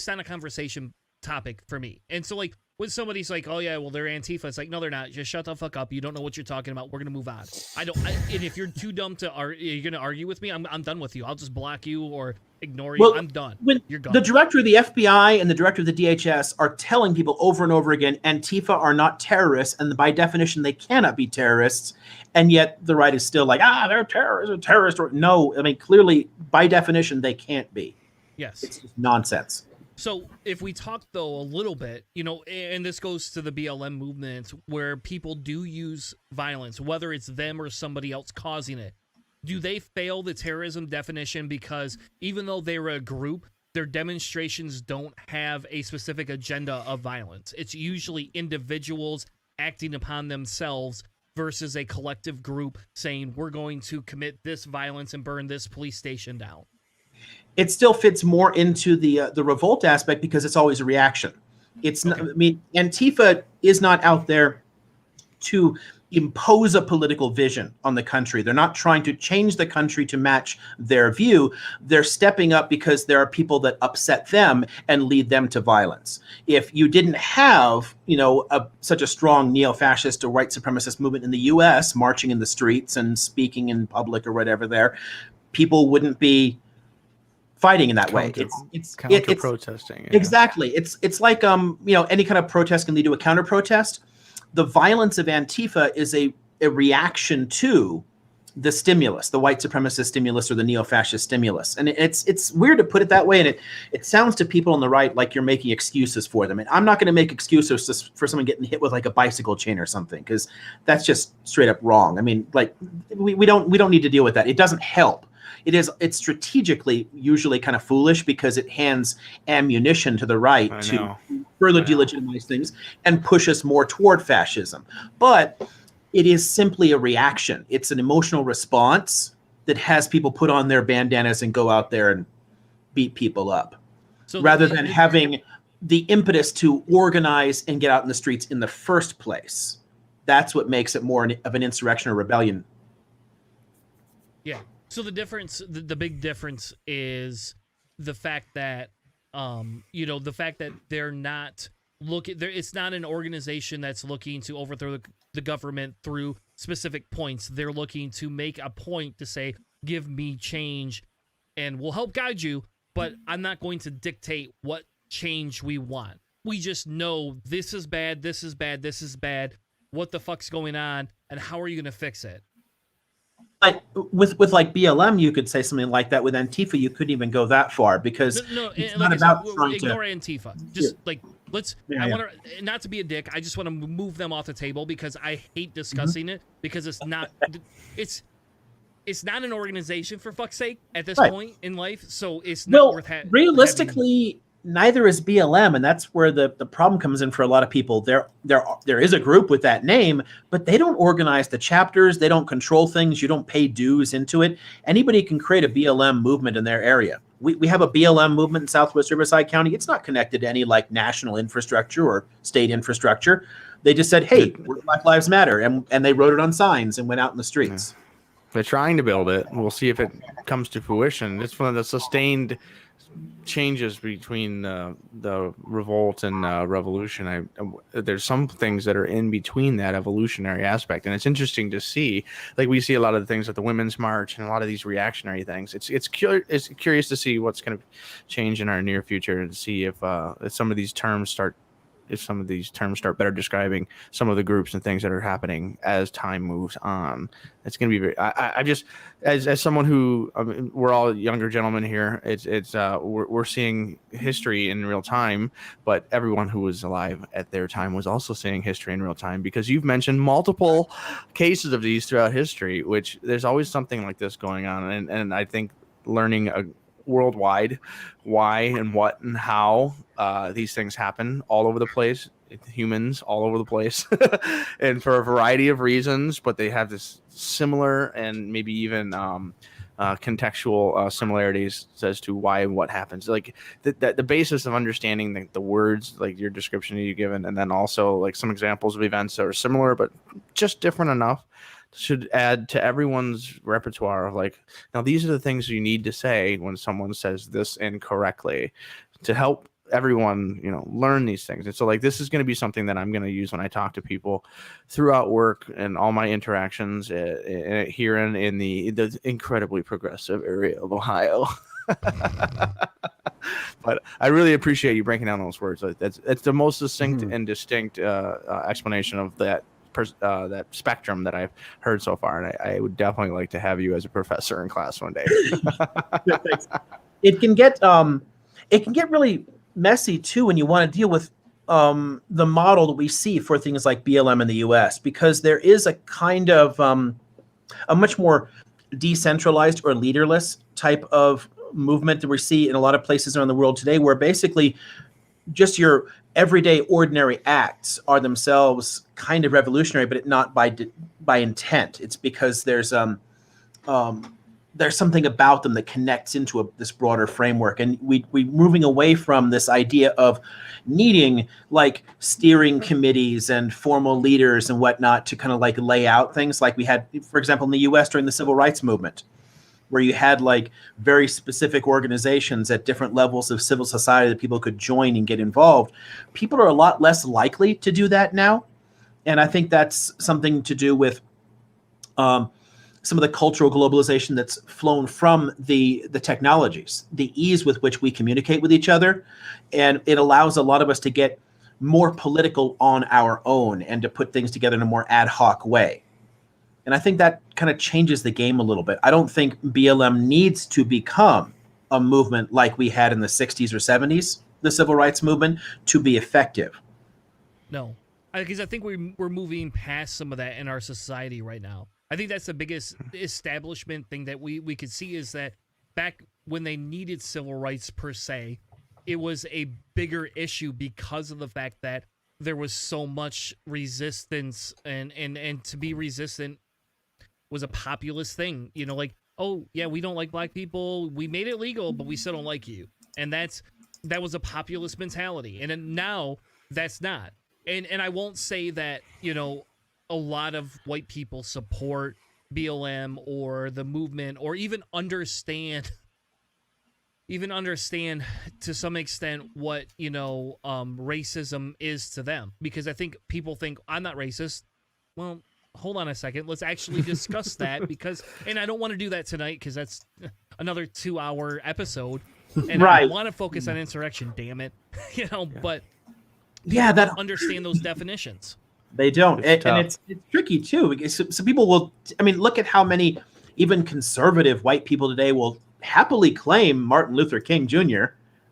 not a conversation topic for me. And so like when somebody's like, oh yeah, well they're Antifa, it's like, no, they're not. Just shut the fuck up. You don't know what you're talking about. We're gonna move on. And if you're too dumb to you're gonna argue with me, I'm done with you. I'll just block you or ignore you. I'm done. You're gone. The director of the FBI and the director of the DHS are telling people over and over again, Antifa are not terrorists, and by definition they cannot be terrorists. And yet the right is still like, they're terrorists. No, I mean, clearly by definition they can't be. Yes, it's just nonsense. So if we talk, though, a little bit, and this goes to the BLM movement where people do use violence, whether it's them or somebody else causing it, do they fail the terrorism definition because even though they're a group, their demonstrations don't have a specific agenda of violence? It's usually individuals acting upon themselves versus a collective group saying, we're going to commit this violence and burn this police station down. It still fits more into the revolt aspect because it's always a reaction. It's not, I mean, Antifa is not out there to impose a political vision on the country. They're not trying to change the country to match their view. They're stepping up because there are people that upset them and lead them to violence. If you didn't have, such a strong neo-fascist or white supremacist movement in the U.S. marching in the streets and speaking in public or whatever there, people wouldn't be fighting in that way. It's counter-protesting. Yeah. Exactly. It's like any kind of protest can lead to a counter-protest. The violence of Antifa is a reaction to the stimulus, the white supremacist stimulus or the neo-fascist stimulus. And it's weird to put it that way, and it sounds to people on the right like you're making excuses for them. And I'm not going to make excuses for someone getting hit with like a bicycle chain or something, because that's just straight up wrong. I mean, like we don't need to deal with that. It doesn't help. It's strategically usually kind of foolish because it hands ammunition to the right to further delegitimize things and push us more toward fascism. But it is simply a reaction. It's an emotional response that has people put on their bandanas and go out there and beat people up, rather than having the impetus to organize and get out in the streets in the first place. that's what makes it more of an insurrection or rebellion. Yeah. So the difference, the big difference is the fact that, the fact that they're not looking, it's not an organization that's looking to overthrow the government through specific points. They're looking to make a point to say, give me change and we'll help guide you, but I'm not going to dictate what change we want. We just know this is bad, this is bad, this is bad. What the fuck's going on, and how are you going to fix it? With like BLM, you could say something like that. With Antifa, you couldn't even go that far because it's not about trying ignore to Antifa. Just let's. I want to not to be a dick. I just want to move them off the table because I hate discussing it because it's not. It's not an organization, for fuck's sake, at this point in life. So it's not worth having. Realistically, neither is BLM, and that's where the problem comes in for a lot of people. There is a group with that name, but they don't organize the chapters. They don't control things. You don't pay dues into it. Anybody can create a BLM movement in their area. We have a BLM movement in Southwest Riverside County. It's not connected to any like national infrastructure or state infrastructure. They just said, hey, we're Black Lives Matter, and they wrote it on signs and went out in the streets. Yeah. They're trying to build it. We'll see if it comes to fruition. It's one of the sustained changes between the revolt and revolution. There's some things that are in between that evolutionary aspect, and it's interesting to see. Like we see a lot of the things with the Women's March and a lot of these reactionary things. It's curious to see what's going to change in our near future and see if some of these terms start better describing some of the groups and things that are happening as time moves on. It's going to be very. I just, as someone who, we're all younger gentlemen here. We're seeing history in real time, but everyone who was alive at their time was also seeing history in real time, because you've mentioned multiple cases of these throughout history, which there's always something like this going on, and I think learning worldwide why and what and how these things happen all over the place, humans all over the place, and for a variety of reasons, but they have this similar and maybe even contextual similarities as to why and what happens. Like the basis of understanding the words, like your description you've given, and then also like some examples of events that are similar but just different enough, should add to everyone's repertoire of like, now these are the things you need to say when someone says this incorrectly, to help everyone, learn these things. And so like, this is going to be something that I'm going to use when I talk to people throughout work and all my interactions here in the incredibly progressive area of Ohio. But I really appreciate you breaking down those words. It's the most succinct and distinct explanation of that spectrum that I've heard so far, and I would definitely like to have you as a professor in class one day. It can get really messy too when you want to deal with the model that we see for things like BLM in the U.S., because there is a kind of a much more decentralized or leaderless type of movement that we see in a lot of places around the world today, where basically just your everyday ordinary acts are themselves kind of revolutionary, but not by intent. It's because there's something about them that connects into this broader framework. And we're moving away from this idea of needing like steering committees and formal leaders and whatnot to kind of like lay out things like we had, for example, in the US during the civil rights movement, where you had like very specific organizations at different levels of civil society that people could join and get involved. People are a lot less likely to do that now. And I think that's something to do with some of the cultural globalization that's flown from the technologies, the ease with which we communicate with each other. And it allows a lot of us to get more political on our own and to put things together in a more ad hoc way. And I think that kind of changes the game a little bit. I don't think BLM needs to become a movement like we had in the 60s or 70s, the civil rights movement, to be effective. No, because I think we're moving past some of that in our society right now. I think that's the biggest establishment thing that we could see, is that back when they needed civil rights per se, it was a bigger issue because of the fact that there was so much resistance, and to be resistant was a populist thing, like, oh yeah, we don't like black people, we made it legal, but we still don't like you. And that was a populist mentality. And then now that's not. And I won't say that, a lot of white people support BLM or the movement, or even understand to some extent what, racism is to them. Because I think people think, I'm not racist. Well, hold on a second. Let's actually discuss that, and I don't want to do that tonight because that's another 2-hour episode. And I want to focus on insurrection, damn it. But yeah, that understand those definitions. They don't. And it's tricky too, because some people will, look at how many even conservative white people today will happily claim Martin Luther King Jr.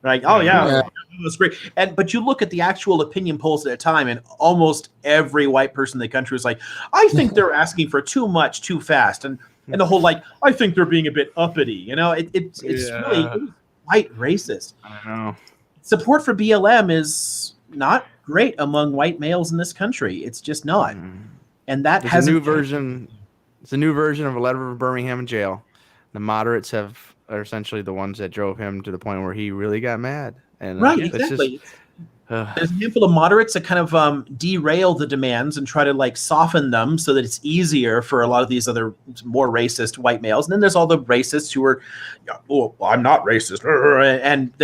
Like, oh yeah, that was great. But you look at the actual opinion polls at a time, and almost every white person in the country is like, I think they're asking for too much, too fast, and the whole I think they're being a bit uppity. It's really white racist. I know. Support for BLM is not great among white males in this country. It's just not. And that has a new version. It's a new version of a letter of Birmingham jail. The moderates are essentially the ones that drove him to the point where he really got mad. And exactly. There's a handful of moderates that kind of derail the demands and try to soften them so that it's easier for a lot of these other more racist white males. And then there's all the racists who are, I'm not racist,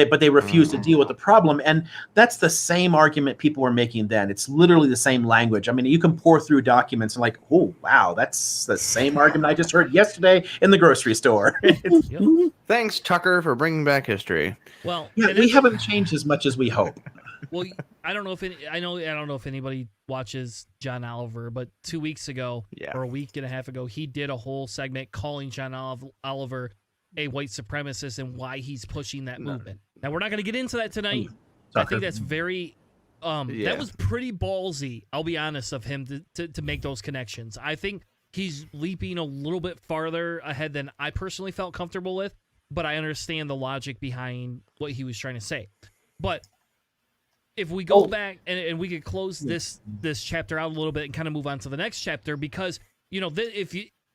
but they refuse to deal with the problem. And that's the same argument people were making then. It's literally the same language. You can pour through documents and oh wow, that's the same argument I just heard yesterday in the grocery store. Thanks, Tucker, for bringing back history. Well, we haven't changed as much as we hope. Well, I don't know if anybody watches John Oliver, but 2 weeks ago or a week and a half ago, he did a whole segment calling John Oliver a white supremacist and why he's pushing that movement. Now, we're not going to get into that tonight. I think that's very that was pretty ballsy, I'll be honest, of him to make those connections. I think he's leaping a little bit farther ahead than I personally felt comfortable with, but I understand the logic behind what he was trying to say. But if we go back and we could close this chapter out a little bit and kind of move on to the next chapter, because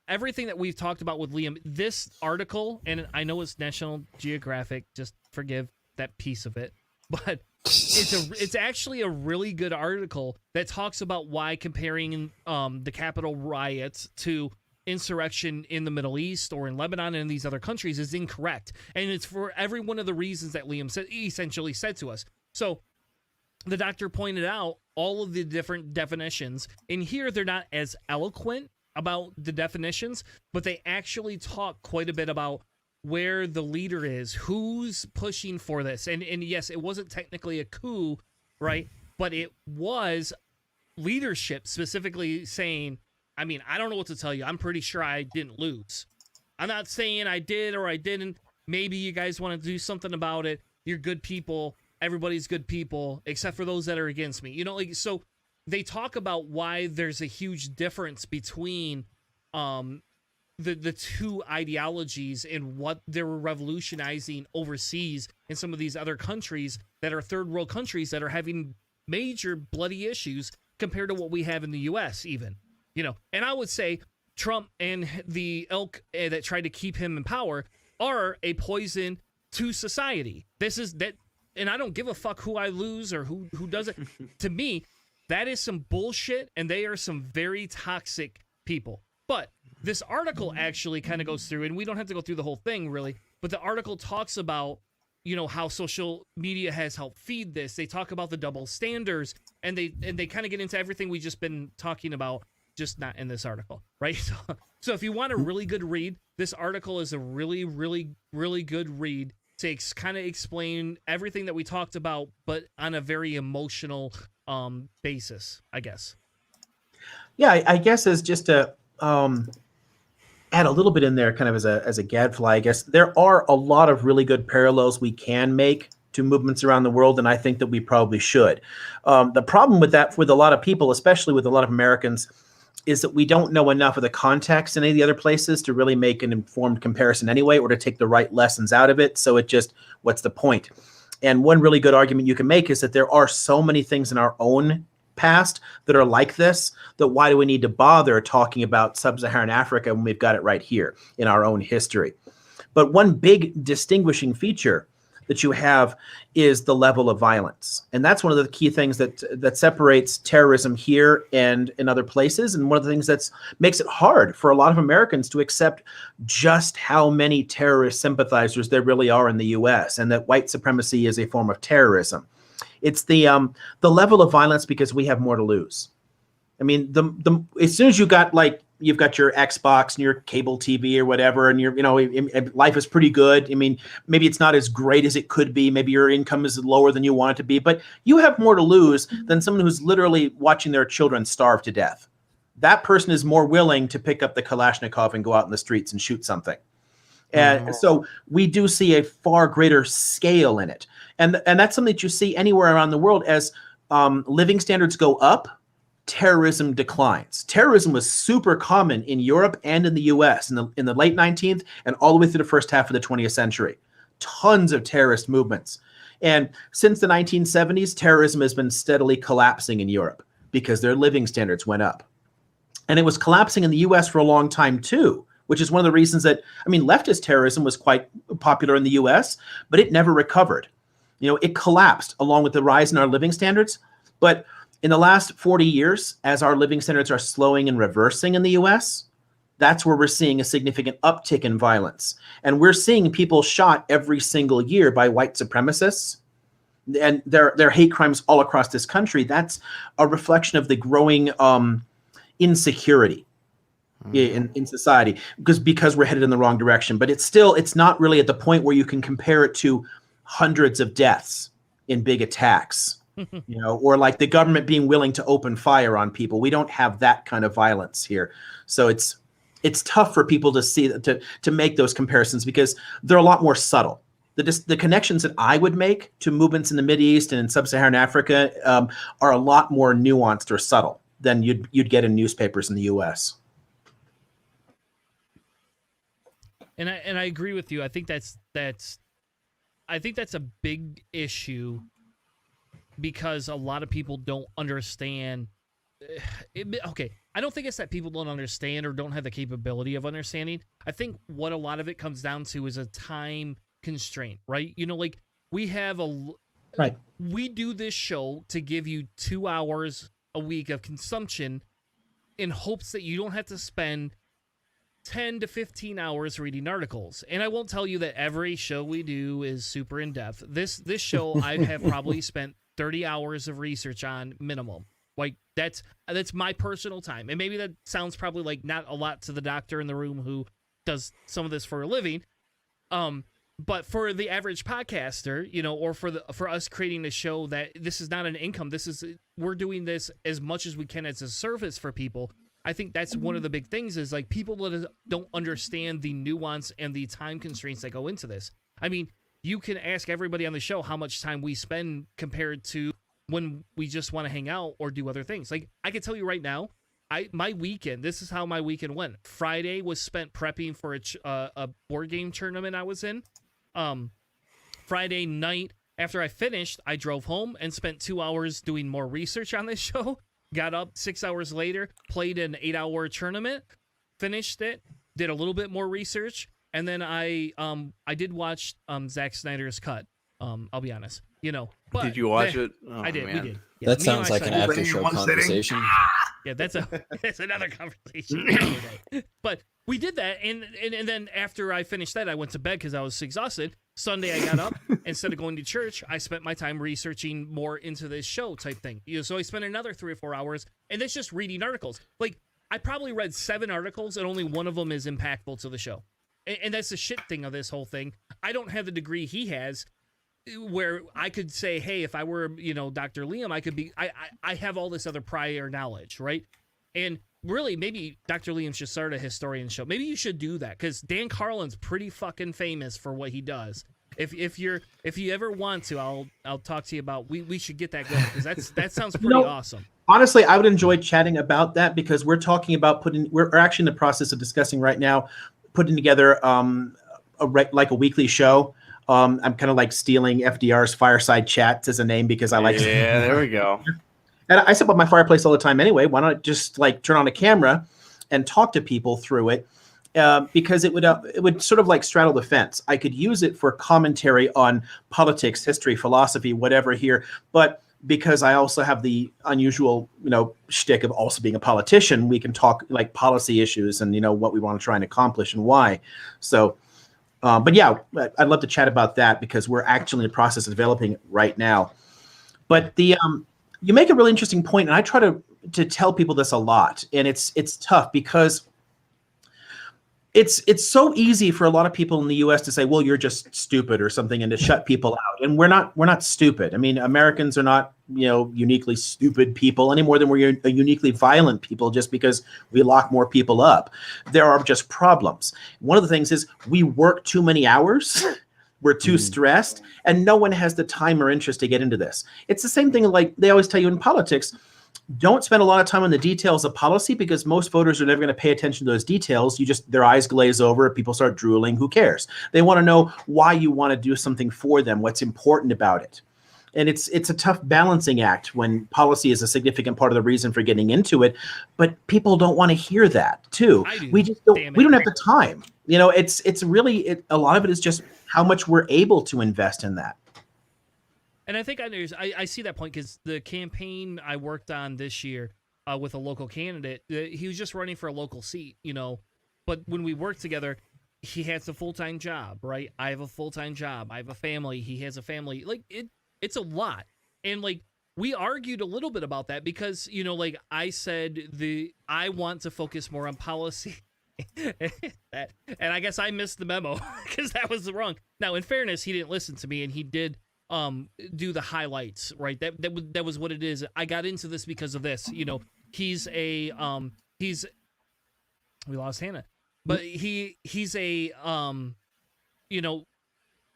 everything that we've talked about with Liam, this article, and I know it's National Geographic, just forgive that piece of it, but it's actually a really good article that talks about why comparing the Capitol riots to insurrection in the Middle East or in Lebanon and in these other countries is incorrect, and it's for every one of the reasons that Liam essentially said to us. So the doctor pointed out all of the different definitions. In here, they're not as eloquent about the definitions, but they actually talk quite a bit about where the leader is, who's pushing for this. And yes, it wasn't technically a coup, right? But it was leadership specifically saying, I don't know what to tell you. I'm pretty sure I didn't lose. I'm not saying I did or I didn't. Maybe you guys want to do something about it. You're good people. Everybody's good people, except for those that are against me. So they talk about why there's a huge difference between the two ideologies and what they were revolutionizing overseas in some of these other countries that are third world countries that are having major bloody issues compared to what we have in the U.S. even. And I would say Trump and the ilk that tried to keep him in power are a poison to society. And I don't give a fuck who I lose or who doesn't. To me, that is some bullshit, and they are some very toxic people. But this article actually kind of goes through, and we don't have to go through the whole thing, really, but the article talks about, how social media has helped feed this. They talk about the double standards, and they kind of get into everything we've just been talking about, just not in this article, right? So if you want a really good read, this article is a really, really, really good read to kind of explain everything that we talked about, but on a very emotional basis, I guess. Yeah, I guess as just to add a little bit in there, kind of as a gadfly, I guess there are a lot of really good parallels we can make to movements around the world, and I think that we probably should. The problem with that, with a lot of people, especially with a lot of Americans, is that we don't know enough of the context in any of the other places to really make an informed comparison anyway, or to take the right lessons out of it. So what's the point? And one really good argument you can make is that there are so many things in our own past that are like this, that why do we need to bother talking about sub-Saharan Africa when we've got it right here in our own history? But one big distinguishing feature that you have is the level of violence. And that's one of the key things that separates terrorism here and in other places. And one of the things that makes it hard for a lot of Americans to accept just how many terrorist sympathizers there really are in the US, and that white supremacy is a form of terrorism. It's the level of violence because we have more to lose. I mean, as soon as you've got your Xbox and your cable TV or whatever, and life is pretty good. I mean, maybe it's not as great as it could be. Maybe your income is lower than you want it to be, but you have more to lose than someone who's literally watching their children starve to death. That person is more willing to pick up the Kalashnikov and go out in the streets and shoot something. And so we do see a far greater scale in it. And that's something that you see anywhere around the world. As living standards go up, terrorism declines. Terrorism was super common in Europe and in the US in the late 19th and all the way through the first half of the 20th century. Tons of terrorist movements. And since the 1970s, terrorism has been steadily collapsing in Europe because their living standards went up. And it was collapsing in the US for a long time too, which is one of the reasons that, leftist terrorism was quite popular in the US, but it never recovered. It collapsed along with the rise in our living standards. But in the last 40 years, as our living standards are slowing and reversing in the US, that's where we're seeing a significant uptick in violence. And we're seeing people shot every single year by white supremacists. And their hate crimes all across this country. That's a reflection of the growing insecurity in society because we're headed in the wrong direction. But it's not really at the point where you can compare it to hundreds of deaths in big attacks. Or like the government being willing to open fire on people. We don't have that kind of violence here. So it's tough for people to see to make those comparisons because they're a lot more subtle. The connections that I would make to movements in the Mideast and in sub-Saharan Africa are a lot more nuanced or subtle than you'd get in newspapers in the US. And I agree with you. I think that's a big issue. Because a lot of people don't understand. Okay, I don't think it's that people don't understand or don't have the capability of understanding. I think what a lot of it comes down to is a time constraint, right? We have right. We do this show to give you 2 hours a week of consumption in hopes that you don't have to spend 10 to 15 hours reading articles. And I won't tell you that every show we do is super in-depth. This show I have probably spent 30 hours of research on minimum. That's my personal time. And maybe that sounds probably not a lot to the doctor in the room who does some of this for a living. But for the average podcaster, or for us creating a show that this is not an income, we're doing this as much as we can as a service for people. I think that's one of the big things is people that don't understand the nuance and the time constraints that go into this. You can ask everybody on the show how much time we spend compared to when we just want to hang out or do other things. I can tell you right now, my weekend, this is how my weekend went. Friday was spent prepping for a board game tournament I was in. Friday night, after I finished, I drove home and spent 2 hours doing more research on this show. Got up 6 hours later, played an 8-hour tournament, finished it, did a little bit more research, and then I did watch Zack Snyder's cut. I'll be honest, But did you watch it? Oh, I did. man. We did. Yeah, That sounds like an after-show conversation. Yeah, that's another conversation. But we did that, and then after I finished that, I went to bed because I was exhausted. Sunday, I got up. Instead of going to church, I spent my time researching more into this show type thing. So I spent another 3 or 4 hours, and that's just reading articles. I probably read 7 articles, and only one of them is impactful to the show. And that's the shit thing of this whole thing. I don't have the degree he has where I could say, hey, if I were, Dr. Liam, I could be, I have all this other prior knowledge, right? And really, maybe Dr. Liam should start a historian show. Maybe you should do that because Dan Carlin's pretty fucking famous for what he does. If you ever want to, I'll talk to you about, we should get that going because that sounds pretty awesome. Honestly, I would enjoy chatting about that because we're talking about we're actually in the process of discussing right now, putting together a weekly show. I'm kind of stealing FDR's Fireside Chats as a name because I like. Yeah, there we go. And I sit by my fireplace all the time anyway. Why not just turn on a camera and talk to people through it? because it would sort of like straddle the fence. I could use it for commentary on politics, history, philosophy, whatever here, but because I also have the unusual, shtick of also being a politician, we can talk like policy issues and, what we want to try and accomplish and why. So, but yeah, I'd love to chat about that because we're actually in the process of developing it right now. But you make a really interesting point, and I try to tell people this a lot, and it's tough because it's so easy for a lot of people in the U.S. to say, well, you're just stupid or something, and to shut people out. And we're not stupid. I mean, Americans are not, uniquely stupid people any more than we're a uniquely violent people just because we lock more people up. There are just problems. One of the things is we work too many hours. We're too stressed, and no one has the time or interest to get into this. It's the same thing like they always tell you in politics. Don't spend a lot of time on the details of policy because most voters are never going to pay attention to those details. Their eyes glaze over, people start drooling. Who cares? They want to know why you want to do something for them, what's important about it. And it's a tough balancing act when policy is a significant part of the reason for getting into it. But people don't want to hear that too. We just don't. We don't have the time. It's really a lot of it is just how much we're able to invest in that. And I think I see that point because the campaign I worked on this year with a local candidate, he was just running for a local seat, But when we worked together, he has a full-time job, right? I have a full-time job. I have a family. He has a family. Like, it's a lot. And, like, we argued a little bit about that because, like I said, I want to focus more on policy. And I guess I missed the memo because that was wrong. Now, in fairness, he didn't listen to me, and he did do the highlights, right? That was what it is. I got into this because of this. He's we lost Hannah, but he's a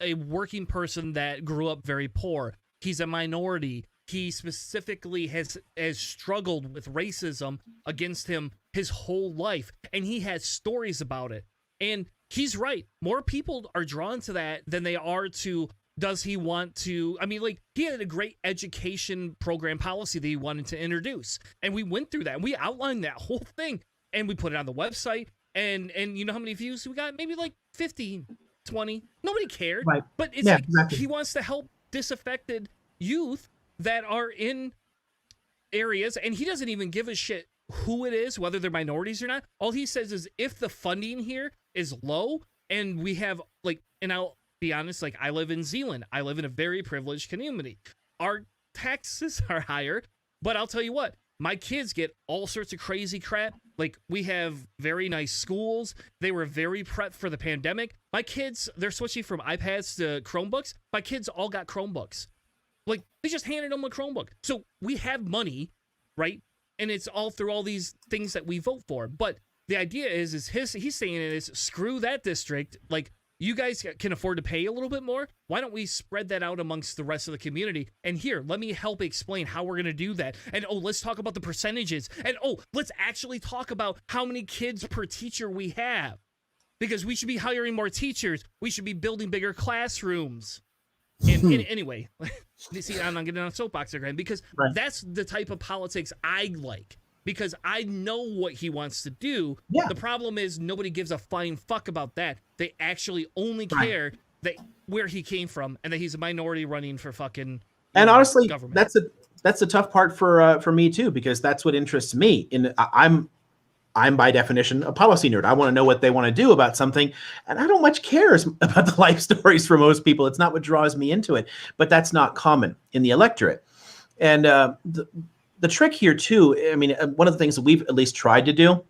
a working person that grew up very poor. He's a minority. He specifically has struggled with racism against him his whole life, and he has stories about it. And he's right. More people are drawn to that than they are to, does he want to, I mean, like, he had a great education program policy that he wanted to introduce. And we went through that, and we outlined that whole thing, and we put it on the website. And you know how many views we got? Maybe like 15, 20. Nobody cared. Right. But it's exactly. He wants to help disaffected youth that are in areas, and he doesn't even give a shit who it is, whether they're minorities or not. All he says is if the funding here is low and we have, like, and I'll be honest, like, I live in Zealand. I live in a very privileged community. Our taxes are higher, but I'll tell you what, my kids get all sorts of crazy crap. Like, we have very nice schools. They were very prepped for the pandemic. My kids, they're switching from iPads to Chromebooks. My kids all got Chromebooks. Like, they just handed them a Chromebook. So we have money, right? And it's all through all these things that we vote for. But the idea is he's saying it is, screw that district. Like, you guys can afford to pay a little bit more. Why don't we spread that out amongst the rest of the community? And here, let me help explain how we're going to do that. And, let's talk about the percentages. And, let's actually talk about how many kids per teacher we have. Because we should be hiring more teachers. We should be building bigger classrooms. And anyway, see, I'm not getting on a soapbox again, because that's the type of politics I like. Because I know what he wants to do. Yeah. The problem is nobody gives a flying fuck about that. They actually only care that where he came from and that he's a minority running for fucking honestly, government. That's the tough part for me too, because that's what interests me. I'm by definition a policy nerd. I want to know what they want to do about something, and I don't much care about the life stories for most people. It's not what draws me into it, but that's not common in the electorate. And the trick here too, I mean, one of the things that we've at least tried to do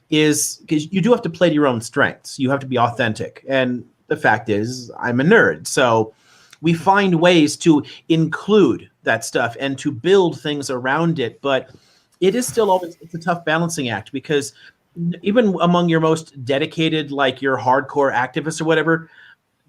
is, because you do have to play to your own strengths. You have to be authentic. And the fact is, I'm a nerd. So we find ways to include that stuff and to build things around it. But it is still always, it's a tough balancing act, because even among your most dedicated, like your hardcore activists or whatever,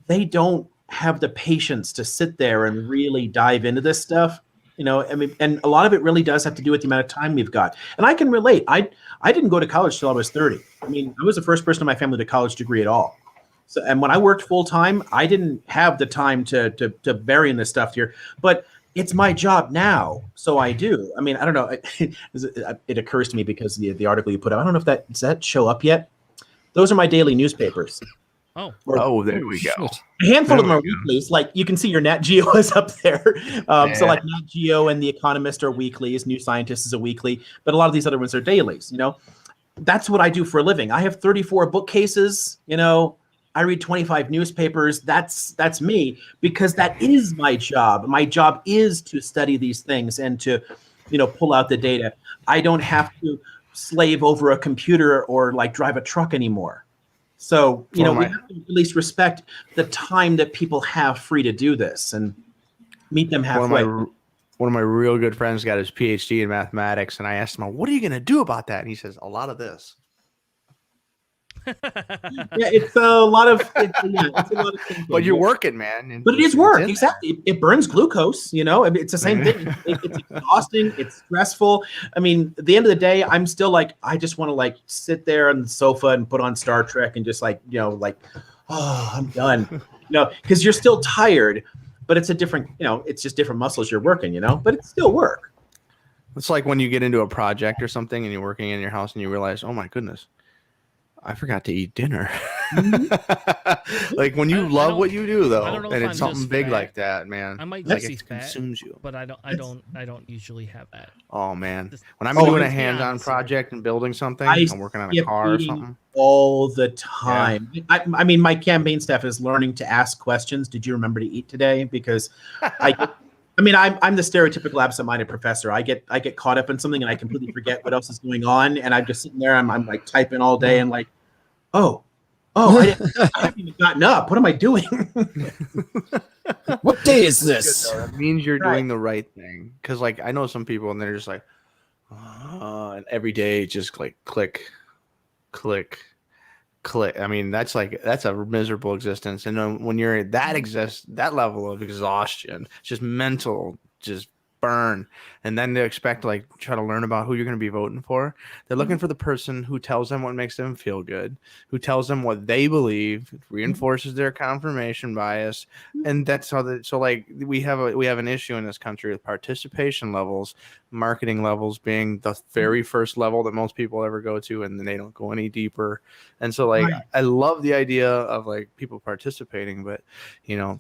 they don't have the patience to sit there and really dive into this stuff. I mean, and a lot of it really does have to do with the amount of time we've got. And I can relate. I didn't go to college till I was 30. I mean, I was the first person in my family to college degree at all. So, and when I worked full time, I didn't have the time to bury in this stuff here. But it's my job now, so I do. I mean, I don't know. It occurs to me because the article you put out, I don't know if does that show up yet? Those are my daily newspapers. Oh, There we go. A handful of them There are we go. weeklies. Like you can see your Nat Geo is up there. So like Nat Geo and The Economist are weeklies. New Scientist is a weekly, but a lot of these other ones are dailies. That's what I do for a living. I have 34 bookcases. I read 25 newspapers. That's me, because that is my job. My job is to study these things and to, pull out the data. I don't have to slave over a computer or like drive a truck anymore. So, we have to at least respect the time that people have free to do this and meet them halfway. One of my real good friends got his PhD in mathematics, and I asked him, what are you going to do about that? And he says, a lot of this. It's a lot of things. But you're working, man. But it is work, exactly. It burns glucose, it's the same thing. It's exhausting, it's stressful. I mean, at the end of the day, I'm still like, I just want to like sit there on the sofa and put on Star Trek and just like, oh, I'm done. Because you're still tired, but it's a different, it's just different muscles you're working, but it's still work. It's like when you get into a project or something and you're working in your house and you realize, oh my goodness, I forgot to eat dinner. Like when you love what you do, though, and it's something big like that, man. I might like just it fat, consumes you. but I don't usually have that. Oh man, when I'm doing a hands-on project and building something, I'm working on a car or something all the time. Yeah. I mean, my campaign staff is learning to ask questions. Did you remember to eat today? Because I'm the stereotypical absent-minded professor. I get caught up in something and I completely forget what else is going on, and I'm just sitting there. I'm like typing all day and like, oh, I haven't even gotten up. What am I doing? What day is this? It means you're doing the right thing. Because like I know some people and they're just like, and every day just like click. I mean, that's a miserable existence. And when you're at that level of exhaustion, just mental, just burn, and then they expect to like try to learn about who you're going to be voting for. They're looking for the person who tells them what makes them feel good, who tells them what they believe, reinforces their confirmation bias, and that's how we have an issue in this country with participation levels, marketing levels being the very first level that most people ever go to, and then they don't go any deeper. And so I love the idea of like people participating, but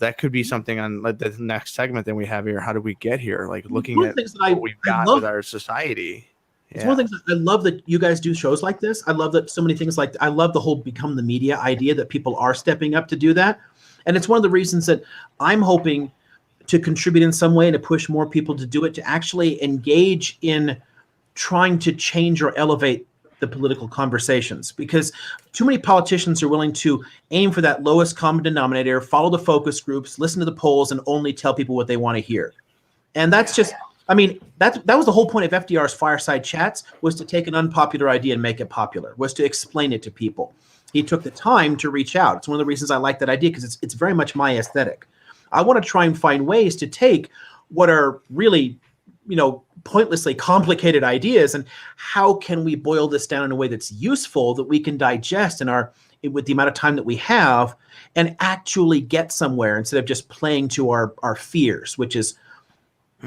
that could be something on the next segment that we have here. How did we get here? Like looking at what we've got with our society. It's one of the things I love that you guys do shows like this. I love that so many things I love the whole become the media idea that people are stepping up to do that. And it's one of the reasons that I'm hoping to contribute in some way and to push more people to do it, to actually engage in trying to change or elevate the political conversations, because too many politicians are willing to aim for that lowest common denominator, follow the focus groups, listen to the polls, and only tell people what they want to hear. And that's just, that was the whole point of FDR's fireside chats, was to take an unpopular idea and make it popular, was to explain it to people. He took the time to reach out. It's one of the reasons I like that idea, because it's very much my aesthetic. I want to try and find ways to take what are really, pointlessly complicated ideas, and how can we boil this down in a way that's useful, that we can digest with the amount of time that we have, and actually get somewhere instead of just playing to our fears, which is,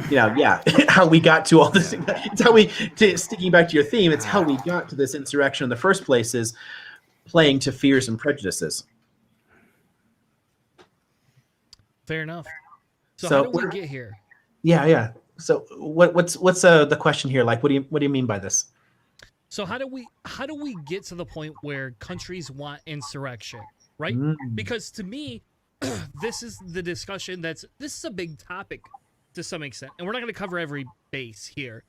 how we got to all this. It's how sticking back to your theme, it's how we got to this insurrection in the first place, is playing to fears and prejudices. Fair enough. So how did we get here? Yeah. So what's the question here? Like, what do you mean by this? So how do we get to the point where countries want insurrection, right? Because to me, this is the discussion this is a big topic to some extent, and we're not going to cover every base here.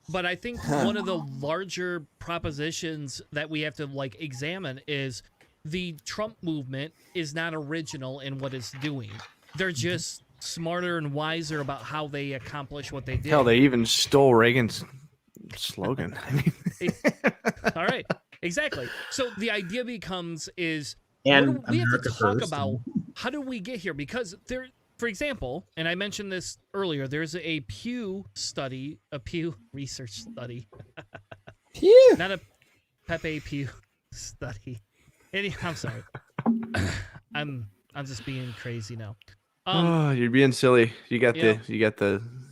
But I think one of the larger propositions that we have to examine is the Trump movement is not original in what it's doing. They're just smarter and wiser about how they accomplish what they did. Hell, they even stole Reagan's slogan. All right, exactly. So the idea becomes we have to talk about how do we get here, because there, for example, and I mentioned this earlier, there's a Pew research study. Pew, not a Pepe Pew study. I'm sorry. I'm just being crazy now. You're being silly. You got the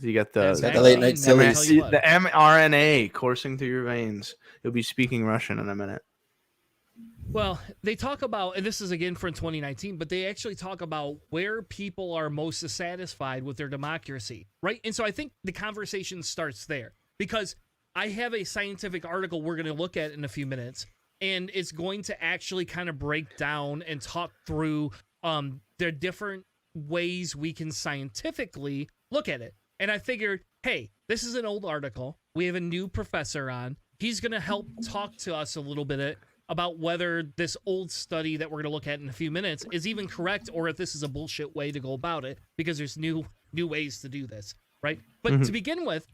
late night silly. The mRNA coursing through your veins. You'll be speaking Russian in a minute. Well, they talk about, and this is again from 2019, but they actually talk about where people are most dissatisfied with their democracy, right? And so I think the conversation starts there, because I have a scientific article we're going to look at in a few minutes, and it's going to actually kind of break down and talk through the different ways we can scientifically look at it. And I figured, hey, this is an old article. We have a new professor on. He's going to help talk to us a little bit about whether this old study that we're going to look at in a few minutes is even correct, or if this is a bullshit way to go about it, because there's new ways to do this, right? But to begin with,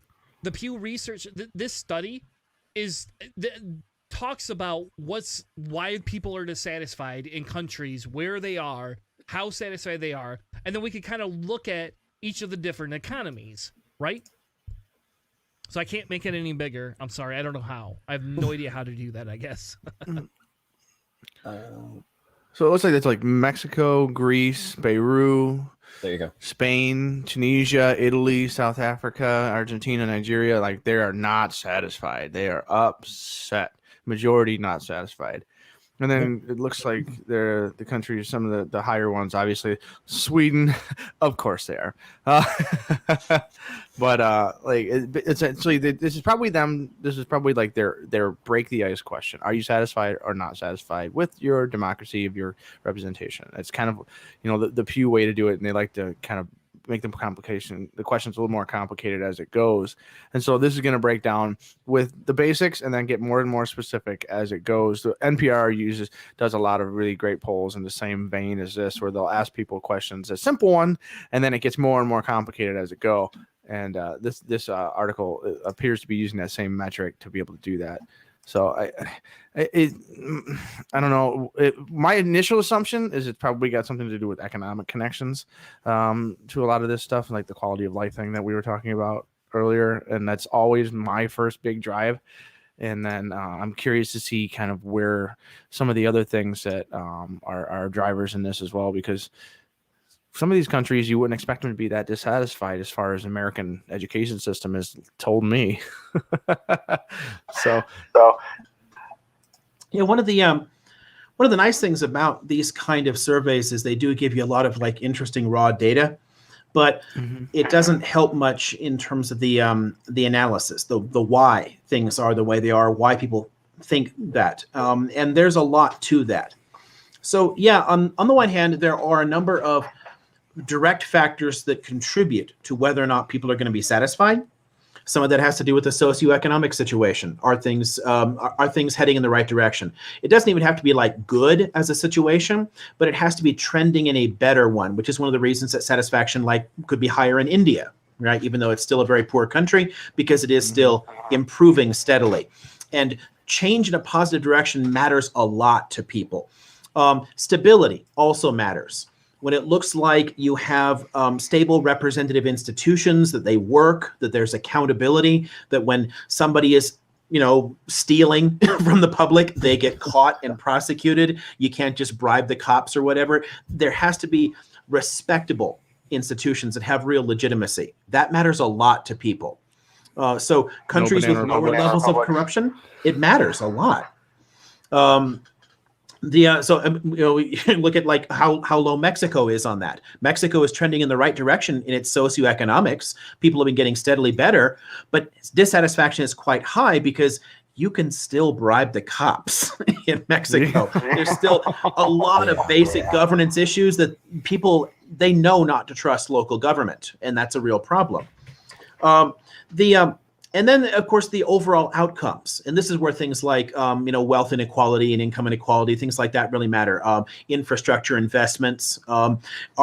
the Pew Research, this study talks about why people are dissatisfied in countries, where they are, how satisfied they are, and then we could kind of look at each of the different economies, right? So I can't make it any bigger. I'm sorry. I don't know how. I have no idea how to do that, I guess. So it looks like it's like Mexico, Greece, Beirut, There you go. Spain, Tunisia, Italy, South Africa, Argentina, Nigeria. Like, they are not satisfied. They are upset. Majority not satisfied. And then it looks like the countries, some of the higher ones, obviously Sweden, of course they are. But it's actually, this is probably them. This is probably like their break the ice question. Are you satisfied or not satisfied with your democracy, of your representation? It's kind of, the Pew way to do it. And they like to kind of make the questions a little more complicated as it goes. And so this is going to break down with the basics and then get more and more specific as it goes. The NPR does a lot of really great polls in the same vein as this, where they'll ask people questions, a simple one, and then it gets more and more complicated as it go. And this article appears to be using that same metric to be able to do that. So I don't know. My initial assumption is it's probably got something to do with economic connections to a lot of this stuff, like the quality of life thing that we were talking about earlier. And that's always my first big drive. And then I'm curious to see kind of where some of the other things that are drivers in this as well, because some of these countries, you wouldn't expect them to be that dissatisfied as far as American education system has told me. So yeah, one of the nice things about these kind of surveys is they do give you a lot of like interesting raw data, but it doesn't help much in terms of the analysis, the why things are the way they are, why people think that, and there's a lot to that. So yeah, on the one hand, there are a number of direct factors that contribute to whether or not people are going to be satisfied. Some of that has to do with the socioeconomic situation. Are things heading in the right direction? It doesn't even have to be like good as a situation, but it has to be trending in a better one, which is one of the reasons that satisfaction could be higher in India, right? Even though it's still a very poor country, because it is still improving steadily. And change in a positive direction matters a lot to people. Stability also matters. When it looks like you have stable representative institutions, that they work, that there's accountability, that when somebody is, stealing from the public, they get caught and prosecuted. You can't just bribe the cops or whatever. There has to be respectable institutions that have real legitimacy. That matters a lot to people. So countries with lower levels of corruption, it matters a lot. Look at like how low Mexico is on that. Mexico is trending in the right direction in its socioeconomics. People have been getting steadily better, but dissatisfaction is quite high because you can still bribe the cops in Mexico. There's still a lot of basic governance issues that people, they know not to trust local government, and that's a real problem. And then, of course, the overall outcomes. And this is where things like, wealth inequality and income inequality, things like that really matter. Infrastructure investments. Are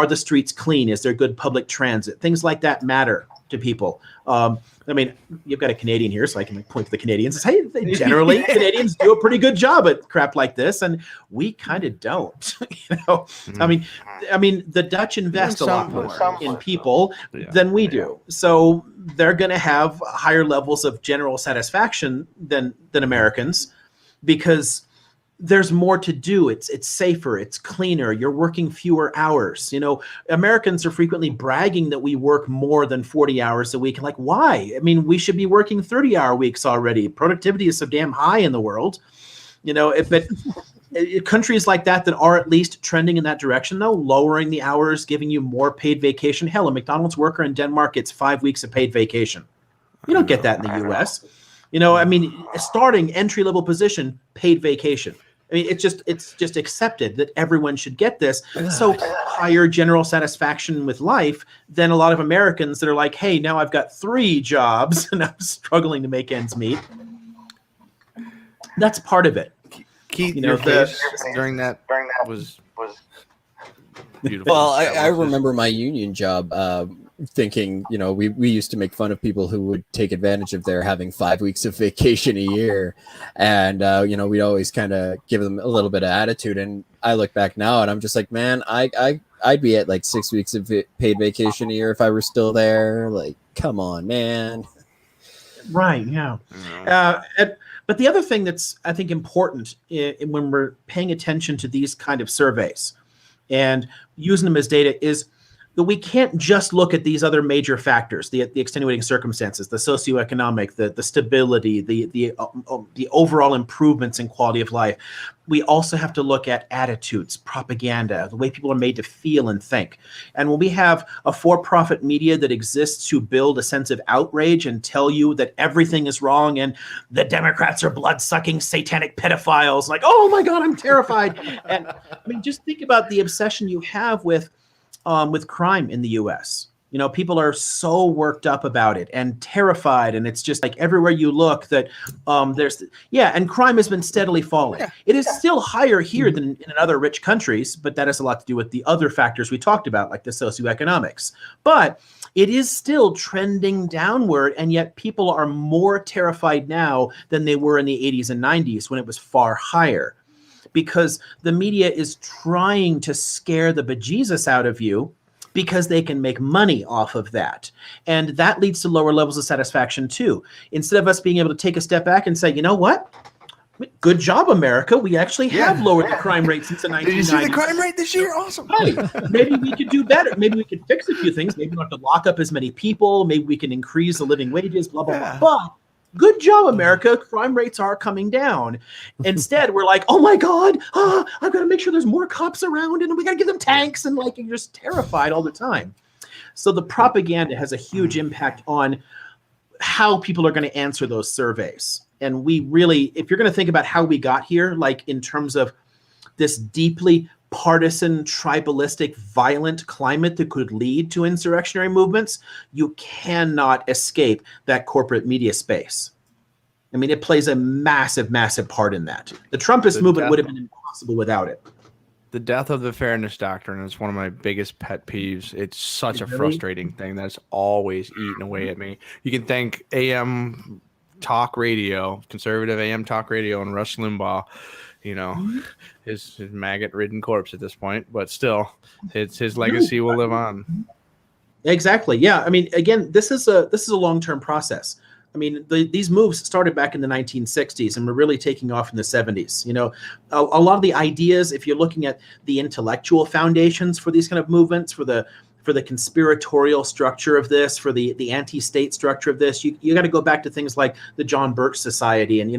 the streets clean? Is there good public transit? Things like that matter to people. You've got a Canadian here, so I can point to the Canadians and say, hey, generally, Canadians do a pretty good job at crap like this, and we kind of don't. The Dutch invest a lot more in people than we do. So they're going to have higher levels of general satisfaction than Americans, because there's more to do. It's safer, it's cleaner, you're working fewer hours. Americans are frequently bragging that we work more than 40 hours a week. Like, why? We should be working 30-hour weeks already. Productivity is so damn high in the world, but countries like that are at least trending in that direction, though, lowering the hours, giving you more paid vacation. Hell, a McDonald's worker in Denmark gets 5 weeks of paid vacation. You don't get that in the U.S. I mean, starting entry-level position, paid vacation. I mean, it's just accepted that everyone should get this. So higher general satisfaction with life than a lot of Americans that are like, hey, now I've got 3 jobs and I'm struggling to make ends meet. That's part of it. Keith, your face during that was beautiful. Well, I remember my union job thinking, we used to make fun of people who would take advantage of their having 5 weeks of vacation a year. And, we'd always kind of give them a little bit of attitude. And I look back now and I'm just like, man, I'd be at like 6 weeks of paid vacation a year if I were still there. Like, come on, man. Right. Yeah. But the other thing that's, I think, important when we're paying attention to these kind of surveys and using them as data is that we can't just look at these other major factors, the extenuating circumstances, the socioeconomic, the stability, the overall improvements in quality of life. We also have to look at attitudes, propaganda, the way people are made to feel and think. And when we have a for-profit media that exists to build a sense of outrage and tell you that everything is wrong and the Democrats are blood-sucking satanic pedophiles, like, oh my God, I'm terrified. And I mean, just think about the obsession you have with crime in the U.S. People are so worked up about it and terrified, and it's just like everywhere you look that and crime has been steadily falling. It is still higher here than in other rich countries, but that has a lot to do with the other factors we talked about, like the socioeconomics. But it is still trending downward, and yet people are more terrified now than they were in the 80s and 90s when it was far higher. Because the media is trying to scare the bejesus out of you because they can make money off of that. And that leads to lower levels of satisfaction too. Instead of us being able to take a step back and say, you know what? Good job, America. We actually have lowered the crime rate since the 1990s. Did you see the crime rate this year? Awesome. Right. Maybe we could do better. Maybe we could fix a few things. Maybe we don't have to lock up as many people. Maybe we can increase the living wages, blah, blah, blah. But good job, America. Crime rates are coming down. Instead, we're like, oh my God, I've got to make sure there's more cops around and we got to give them tanks. And like, you're just terrified all the time. So the propaganda has a huge impact on how people are going to answer those surveys. And we really, if you're going to think about how we got here, like in terms of this deeply partisan, tribalistic, violent climate that could lead to insurrectionary movements, you cannot escape that corporate media space. I mean, it plays a massive, massive part in that. The Trumpist movement would have been impossible without it. The death of the fairness doctrine is one of my biggest pet peeves. It's such a frustrating thing that's always eaten away at me. You can thank AM talk radio, conservative AM talk radio, and Rush Limbaugh, his maggot-ridden corpse at this point, but still, his legacy will live on. Exactly. Yeah. I mean, again, this is a long-term process. I mean, these moves started back in the 1960s and were really taking off in the 70s. A lot of the ideas, if you're looking at the intellectual foundations for these kind of movements, for the conspiratorial structure of this, for the anti-state structure of this, you got to go back to things like the John Birch Society, and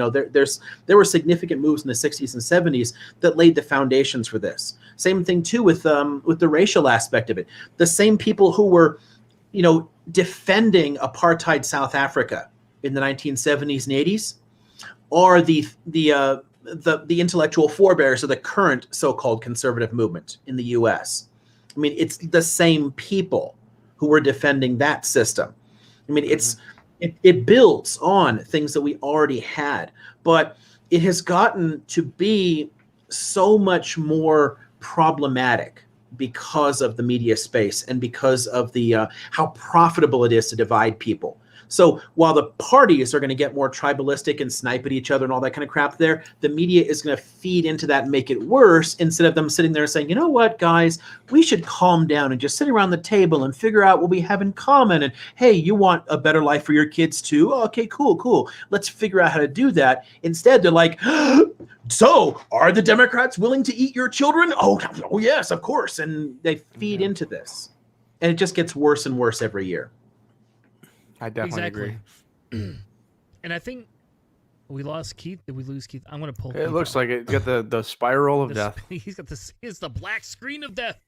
there were significant moves in the 60s and 70s that laid the foundations for this. Same thing too with the racial aspect of it. The same people who were, defending apartheid South Africa in the 1970s and 80s are the intellectual forebears of the current so-called conservative movement in the U.S. I mean, it's the same people who were defending that system. I mean, it builds on things that we already had, but it has gotten to be so much more problematic because of the media space and because of the how profitable it is to divide people. So while the parties are going to get more tribalistic and snipe at each other and all that kind of crap there, the media is going to feed into that and make it worse instead of them sitting there saying, you know what, guys, we should calm down and just sit around the table and figure out what we have in common. And hey, you want a better life for your kids too? Okay, cool. Let's figure out how to do that. Instead, they're like, so are the Democrats willing to eat your children? Oh yes, of course. And they feed into this. And it just gets worse and worse every year. I definitely agree. And I think We lost Keith. Did we lose Keith? I'm gonna pull. It Keith looks off. like it got the spiral of death. He's got this. It's the black screen of death,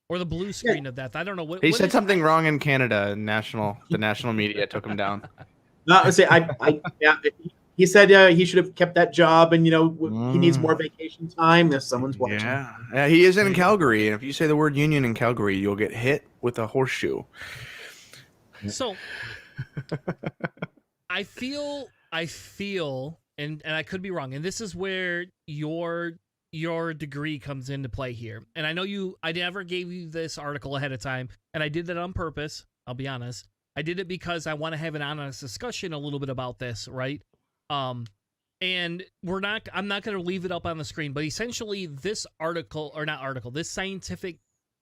or the blue screen of death. I don't know what. He what said is- something wrong in Canada. The national media took him down. No, I say yeah. He said he should have kept that job, and he needs more vacation time. If someone's watching, Yeah, he is in Calgary, and if you say the word union in Calgary, you'll get hit with a horseshoe. So, I feel, and I could be wrong, and this is where your degree comes into play here. And I know I never gave you this article ahead of time, and I did that on purpose. I'll be honest. I did it because I want to have an honest discussion a little bit about this, right? And I'm not going to leave it up on the screen, but essentially this this scientific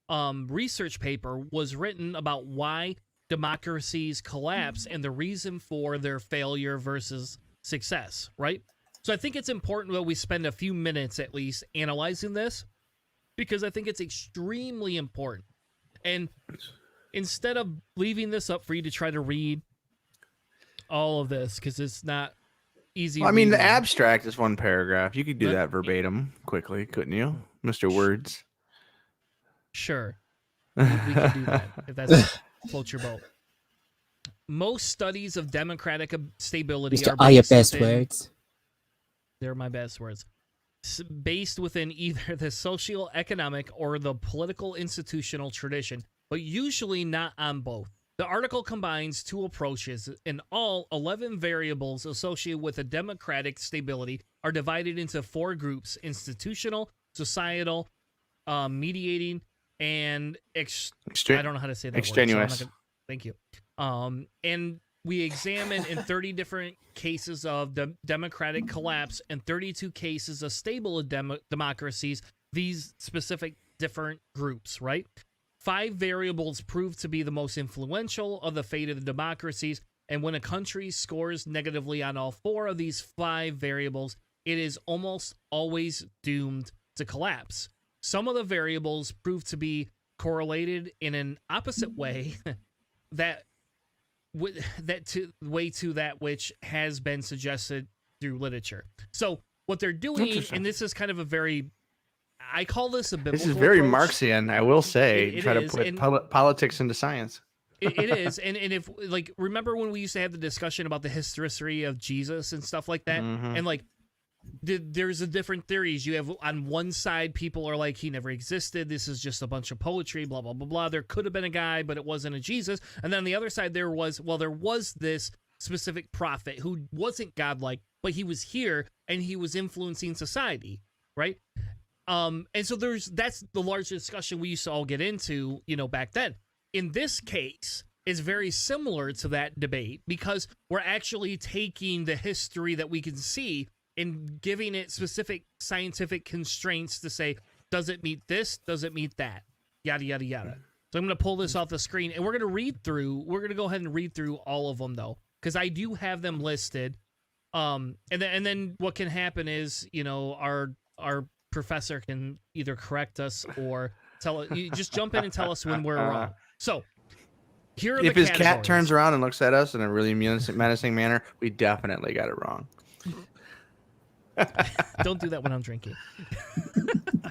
research paper was written about why democracies collapse and the reason for their failure versus success, right? So I think it's important that we spend a few minutes at least analyzing this, because I think it's extremely important. And instead of leaving this up for you to try to read all of this, because it's not easy. Well, I mean, the reading. abstract is one paragraph. You could do But- that verbatim quickly, couldn't you, Mr. Words? Sure. We can do that if that's floats your boat. Most studies of democratic stability Mr. are Are your based best within- words? They're my best words. Based within either the socio-economic or the political institutional tradition, but usually not on both. The article combines two approaches, and all 11 variables associated with a democratic stability are divided into 4 groups: institutional, societal, mediating, and I don't know how to say that word, so I'm not extraneous. thank you. And we examine in 30 different cases of democratic collapse and 32 cases of stable democracies, these specific different groups, right? 5 variables prove to be the most influential of the fate of the democracies, and when a country scores negatively on all 4 of these 5 variables, it is almost always doomed to collapse. Some of the variables prove to be correlated in an opposite way that which has been suggested through literature. So what they're doing, and this is kind of a very, I call this a biblical This is very approach. Marxian, I will say. It Try to is, put and- politics into science. It is, and if like remember when we used to have the discussion about the history of Jesus and stuff like that, and like there's a different theories. You have on one side people are like he never existed. This is just a bunch of poetry. Blah blah blah blah. There could have been a guy, but it wasn't a Jesus. And then on the other side there was this specific prophet who wasn't godlike, but he was here and he was influencing society, right? And so that's the large discussion we used to all get into, back then. In this case, is very similar to that debate because we're actually taking the history that we can see and giving it specific scientific constraints to say, does it meet this? Does it meet that? Yada, yada, yada. So I'm going to pull this off the screen and we're going to go ahead and read through all of them though, because I do have them listed. And then what can happen is, our professor can either correct us or you just jump in and tell us when we're wrong. So here are If the his cat categories. turns around and looks at us in a really menacing manner, we definitely got it wrong. Don't do that when I'm drinking.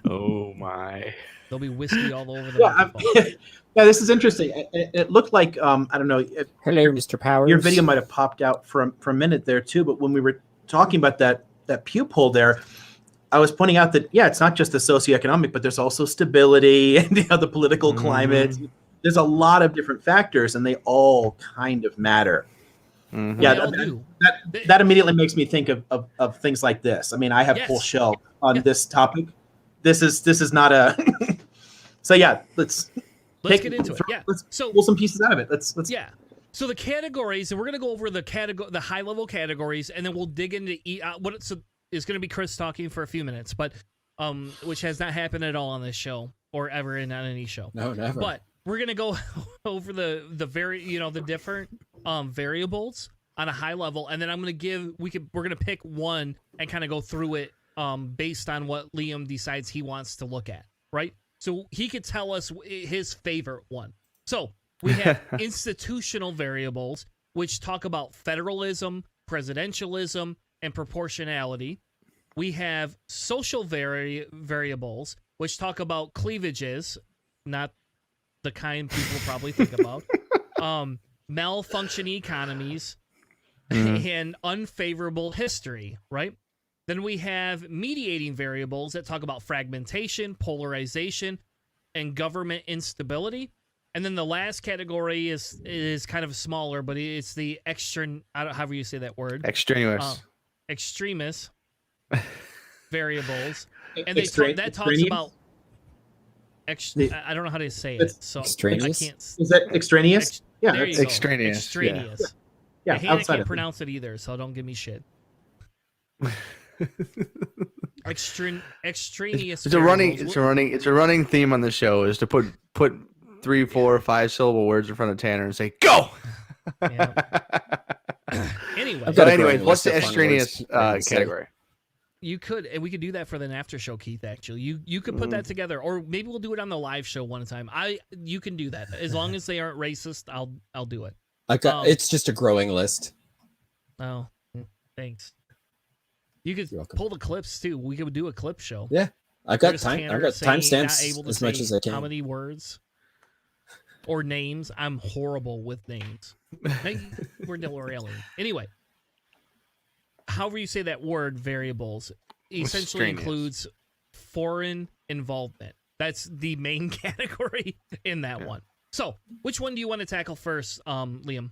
Oh my! There'll be whiskey all over the Yeah, microphone. yeah, this is interesting. It looked like I don't know. Hello, Mr. Powers. Your video might have popped out for a minute there too, but when we were talking about that Pew poll there, I was pointing out that it's not just the socioeconomic, but there's also stability and the political climate. There's a lot of different factors, and they all kind of matter. Mhm. Yeah, They all do. that immediately makes me think of things like this. I mean, I have Yes. whole shelf on this topic. This is not a. So yeah, let's Let's get into it. Yeah. Let's So pull some pieces out of it. Let's yeah. So the categories, and we're gonna go over the high level categories, and then we'll dig into so it's gonna be Chris talking for a few minutes, but which has not happened at all on this show or ever on any show. No, never. But we're gonna go over the different variables on a high level, and then I'm gonna we're gonna pick one and kind of go through it based on what Liam decides he wants to look at, right? So he could tell us his favorite one. So we have institutional variables, which talk about federalism, presidentialism, and proportionality. We have social variables, which talk about cleavages, not the kind people probably think about, malfunctioning economies, and unfavorable history, right? Then we have mediating variables that talk about fragmentation, polarization, and government instability. And then the last category is kind of smaller, but it's the however you say that word. Extraneous. Extremist variables. And that talks extraneous? about I don't know how to say it. So extraneous? I can't. Is that extraneous? There Yeah, you go. extraneous. Extraneous. yeah. Hannah Outside can't of pronounce it either, so don't give me shit. Extraneous. It's a running theme on the show is to put 3, 4, 5 syllable words in front of Tanner and say go. Yeah. Anyway, I've got But a growing anyways, what's list the of fun extraneous words to say. category? you could, and we could do that for the after show, Keith. Actually, you could put that together, or maybe we'll do it on the live show one time. You can do that as long as they aren't racist. I'll do it. It's just a growing list. Oh, thanks. You could You're welcome. pull the clips too. We could do a clip show. Yeah, I've got There's time. Tanner I've got saying he's not timestamps able to as much say as I can. How many words or names? I'm horrible with names. We're Delaware alien. Anyway, however you say that word, variables essentially Extraneous. includes foreign involvement. That's the main category in that one. So, which one do you want to tackle first, Liam?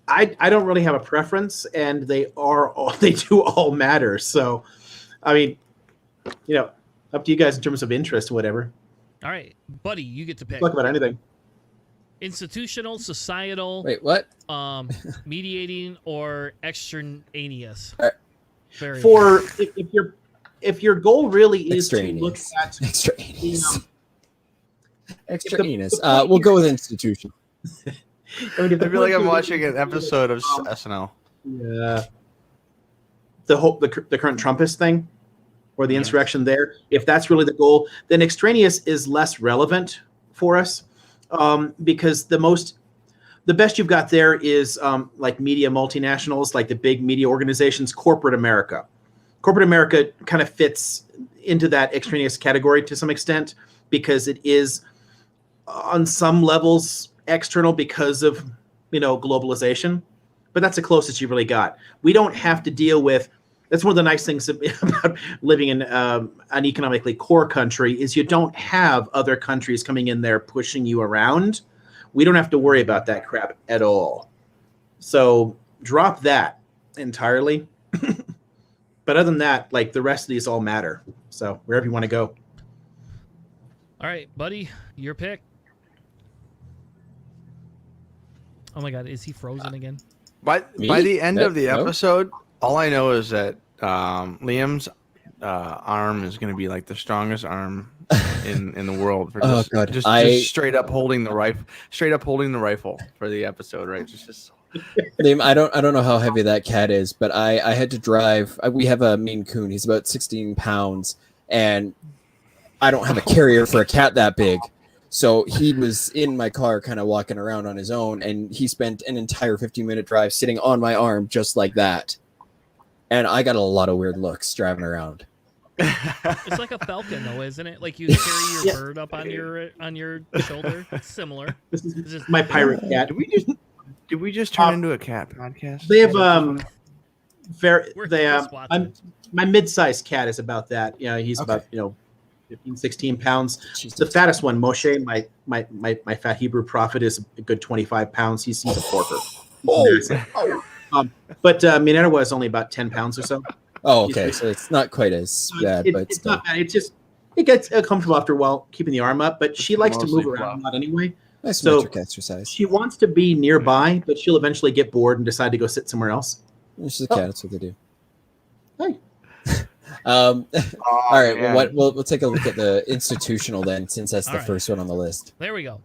I don't really have a preference, and they do all matter. So, I mean, up to you guys in terms of interest, whatever. All right, buddy, you get to pick. Talk about anything. Institutional, societal, Wait, what? mediating, or extraneous. Very For if your goal really is to look Extraneous. at Extraneous. Extraneous. the We'll go with institution. I feel like I'm watching an episode of SNL. the current Trumpist thing, or the insurrection there. If that's really the goal, then extraneous is less relevant for us, because the best you've got there is like media multinationals, like the big media organizations, corporate America. Corporate America kind of fits into that extraneous category to some extent, because it is on some levels external because of globalization, but that's the closest you really got. We don't have to deal with. That's one of the nice things about living in an economically core country is you don't have other countries coming in there pushing you around. We don't have to worry about that crap at all. So drop that entirely. But other than that, like the rest of these all matter. So wherever you want to go. All right, buddy, your pick. Oh my God, is he frozen again? By the end of the Nope. episode, all I know is that Liam's arm is going to be like the strongest arm in the world for Oh, just, God. just straight up holding the rifle for the episode, right? Just Liam, I don't know how heavy that cat is, but I had to drive. We have a Maine Coon. He's about 16 pounds, and I don't have a carrier for a cat that big. So he was in my car kind of walking around on his own, and he spent an entire 15-minute drive sitting on my arm just like that. And I got a lot of weird looks driving around. It's like a falcon, though, isn't it? Like you carry your bird up on your shoulder. It's similar. This is It's just my pirate cat. did we just turn into a cat podcast? They have We're I'm my mid-sized cat is about that. He's about 15, 16 pounds. Jesus. The fattest one, Moshe, my fat Hebrew prophet, is a good 25 pounds. He's a porker. But Mineta is only about 10 pounds or so. Oh, okay. So it's not quite as bad, but It's still. not bad. It's just it gets comfortable after a while keeping the arm up. But she likes to mostly move around a lot anyway. Nice So- metric exercise. She wants to be nearby, but she'll eventually get bored and decide to go sit somewhere else. It's just a cat. That's what they do. Hey. All right. man. Well, we'll take a look at the institutional then, since that's the All right. first one on the list. there we go.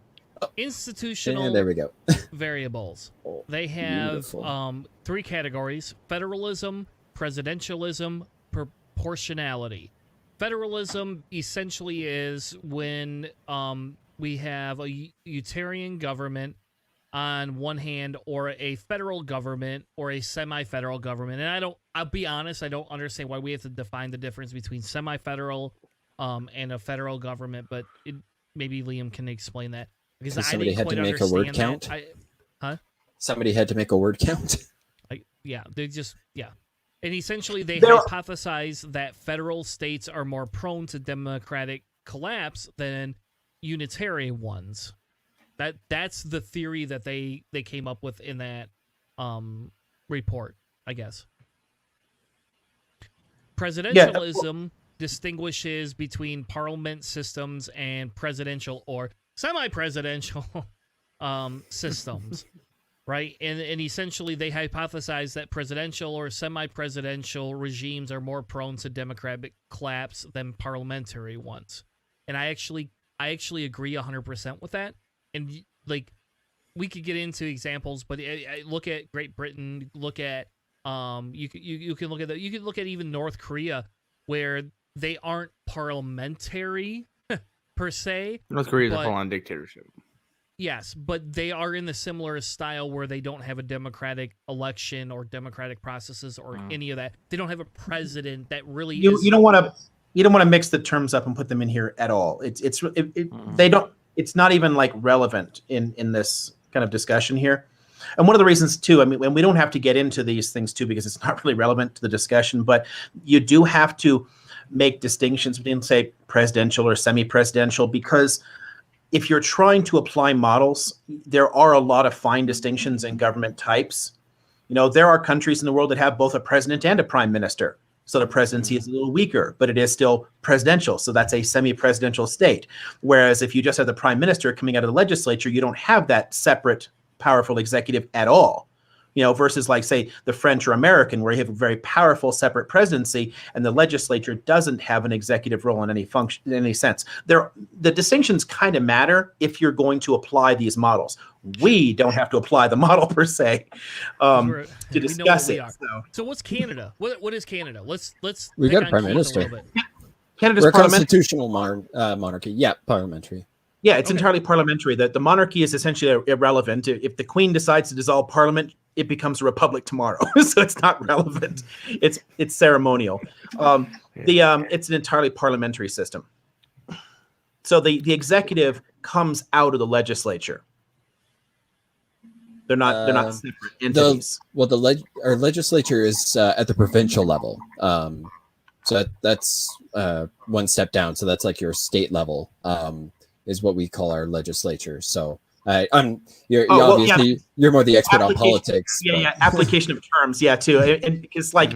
Institutional And there we go. variables. They have Beautiful. 3 categories: federalism, presidentialism, proportionality. Federalism essentially is when we have a utilitarian government on one hand, or a federal government or a semi-federal government. And I'll be honest, I don't understand why we have to define the difference between semi-federal and a federal government, but maybe Liam can explain that. Because somebody had to make a word count. Somebody had to make a word count. And essentially they hypothesize that federal states are more prone to democratic collapse than unitary ones. That's the theory that they came up with in that report, I guess. Presidentialism distinguishes between parliament systems and presidential or semi-presidential systems, right? And essentially they hypothesize that presidential or semi-presidential regimes are more prone to democratic collapse than parliamentary ones. And I actually agree 100% with that. And like, we could get into examples, but look at Great Britain. Look at you can look at that. You can look at even North Korea, where they aren't parliamentary per se. North Korea is a full-on dictatorship. Yes, but they are in the similar style where they don't have a democratic election or democratic processes or any of that. They don't have a president that really. You don't want to mix the terms up and put them in here at all. They don't. It's not even like relevant in this kind of discussion here. And one of the reasons too, I mean, and we don't have to get into these things too, because it's not really relevant to the discussion, but you do have to make distinctions between, say, presidential or semi-presidential, because if you're trying to apply models, there are a lot of fine distinctions in government types. You know, there are countries in the world that have both a president and a prime minister. So the presidency is a little weaker, but it is still presidential. So that's a semi-presidential state. Whereas if you just have the prime minister coming out of the legislature, you don't have that separate, powerful executive at all. You know, versus like, say, the French or American, where you have a very powerful separate presidency and the legislature doesn't have an executive role in any function, in any sense. The distinctions kind of matter if you're going to apply these models. We don't have to apply the model per se to discuss it. So what's Canada? What is Canada? Let's. We got a prime minister. Canada's We're constitutional monarchy. Yeah, parliamentary. Yeah, it's entirely parliamentary. The monarchy is essentially irrelevant. If the Queen decides to dissolve Parliament, it becomes a republic tomorrow. So it's not relevant. It's ceremonial. It's an entirely parliamentary system. So the executive comes out of the legislature. They're not separate entities. Our legislature is at the provincial level. So that's one step down. So that's like your state level. Is what we call our legislature. So you're more the expert on politics. Yeah, application of terms, too. And because like,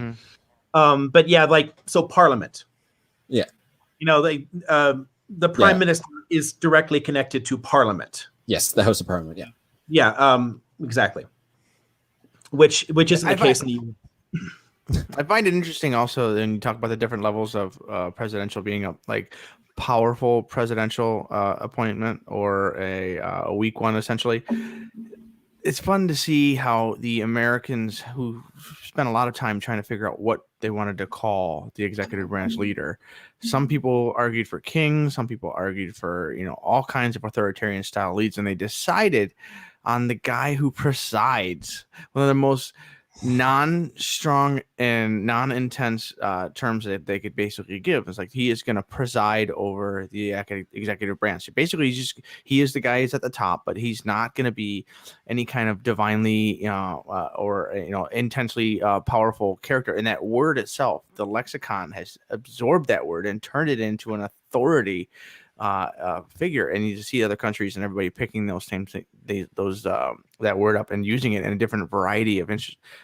but yeah, like, so Parliament. Yeah. You know, the Prime Minister is directly connected to Parliament. Yes, the House of Parliament. Yeah. Yeah. Exactly. Which isn't the case in the U.S. I find it interesting also when you talk about the different levels of presidential being a powerful presidential appointment or a weak one, essentially. It's fun to see how the Americans who spent a lot of time trying to figure out what they wanted to call the executive branch leader. Some people argued for king, some people argued for, all kinds of authoritarian style leads, and they decided on the guy who presides, one of the most non-strong and non-intense terms that they could basically give. It's like he is going to preside over the executive branch. Basically, he is the guy who's at the top, but he's not going to be any kind of divinely or intensely powerful character. And that word itself, the lexicon has absorbed that word and turned it into an authority figure. And you see other countries and everybody picking those same that word up and using it in a different variety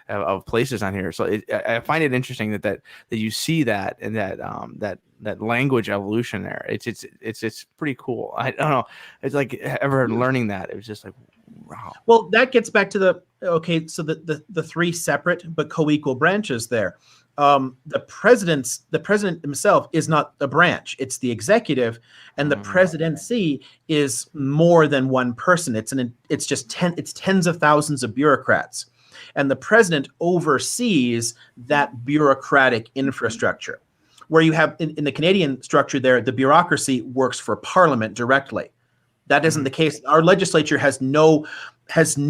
of places on here. So I find it interesting that you see that and that language evolution there. It's pretty cool. I don't know. It's like ever learning that. It was just like, wow. Well, that gets back to the three separate but co-equal branches there. The president himself is not the branch, it's the executive, and the presidency is more than one person. It's tens of thousands of bureaucrats, and the president oversees that bureaucratic infrastructure. Where you have in the Canadian structure there, the bureaucracy works for Parliament directly. That isn't the case. Our legislature has no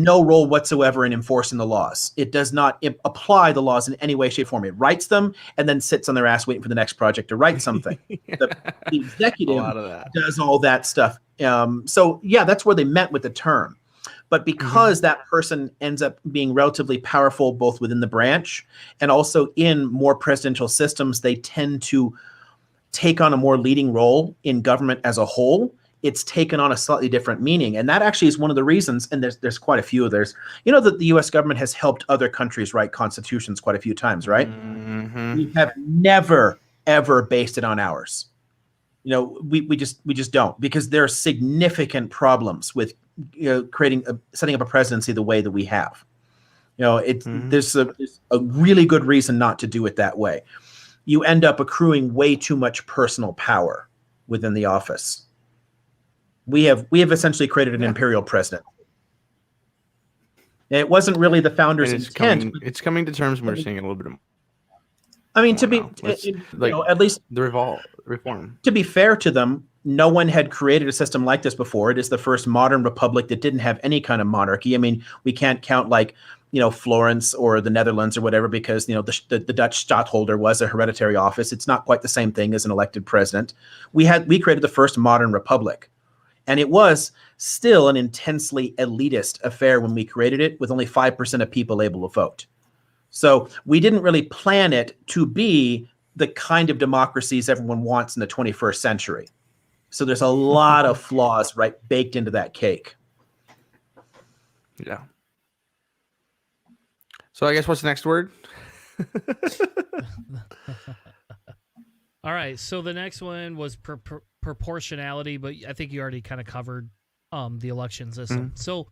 role whatsoever in enforcing the laws. It does not apply the laws in any way, shape, form. It writes them and then sits on their ass waiting for the next project to write something. The executive does all that stuff. So yeah, that's where they meant with the term. But because that person ends up being relatively powerful both within the branch and also in more presidential systems, they tend to take on a more leading role in government as a whole. It's taken on a slightly different meaning. And that actually is one of the reasons, and there's quite a few of theirs, that the US government has helped other countries write constitutions quite a few times, right? We have never, ever based it on ours. We just don't, because there are significant problems with setting up a presidency the way that we have. There's a really good reason not to do it that way. You end up accruing way too much personal power within the office. We have essentially created an imperial president. And it wasn't really the founders' intent. It's coming to terms. We're seeing a little bit of. I mean, at least the reform. To be fair to them, no one had created a system like this before. It is the first modern republic that didn't have any kind of monarchy. I mean, we can't count Florence or the Netherlands or whatever, because the Dutch stadtholder was a hereditary office. It's not quite the same thing as an elected president. We created the first modern republic. And it was still an intensely elitist affair when we created it, with only 5% of people able to vote. So we didn't really plan it to be the kind of democracies everyone wants in the 21st century. So there's a lot of flaws baked into that cake. Yeah. So I guess what's the next word? All right, so the next one was proportionality, but I think you already kind of covered the election system. So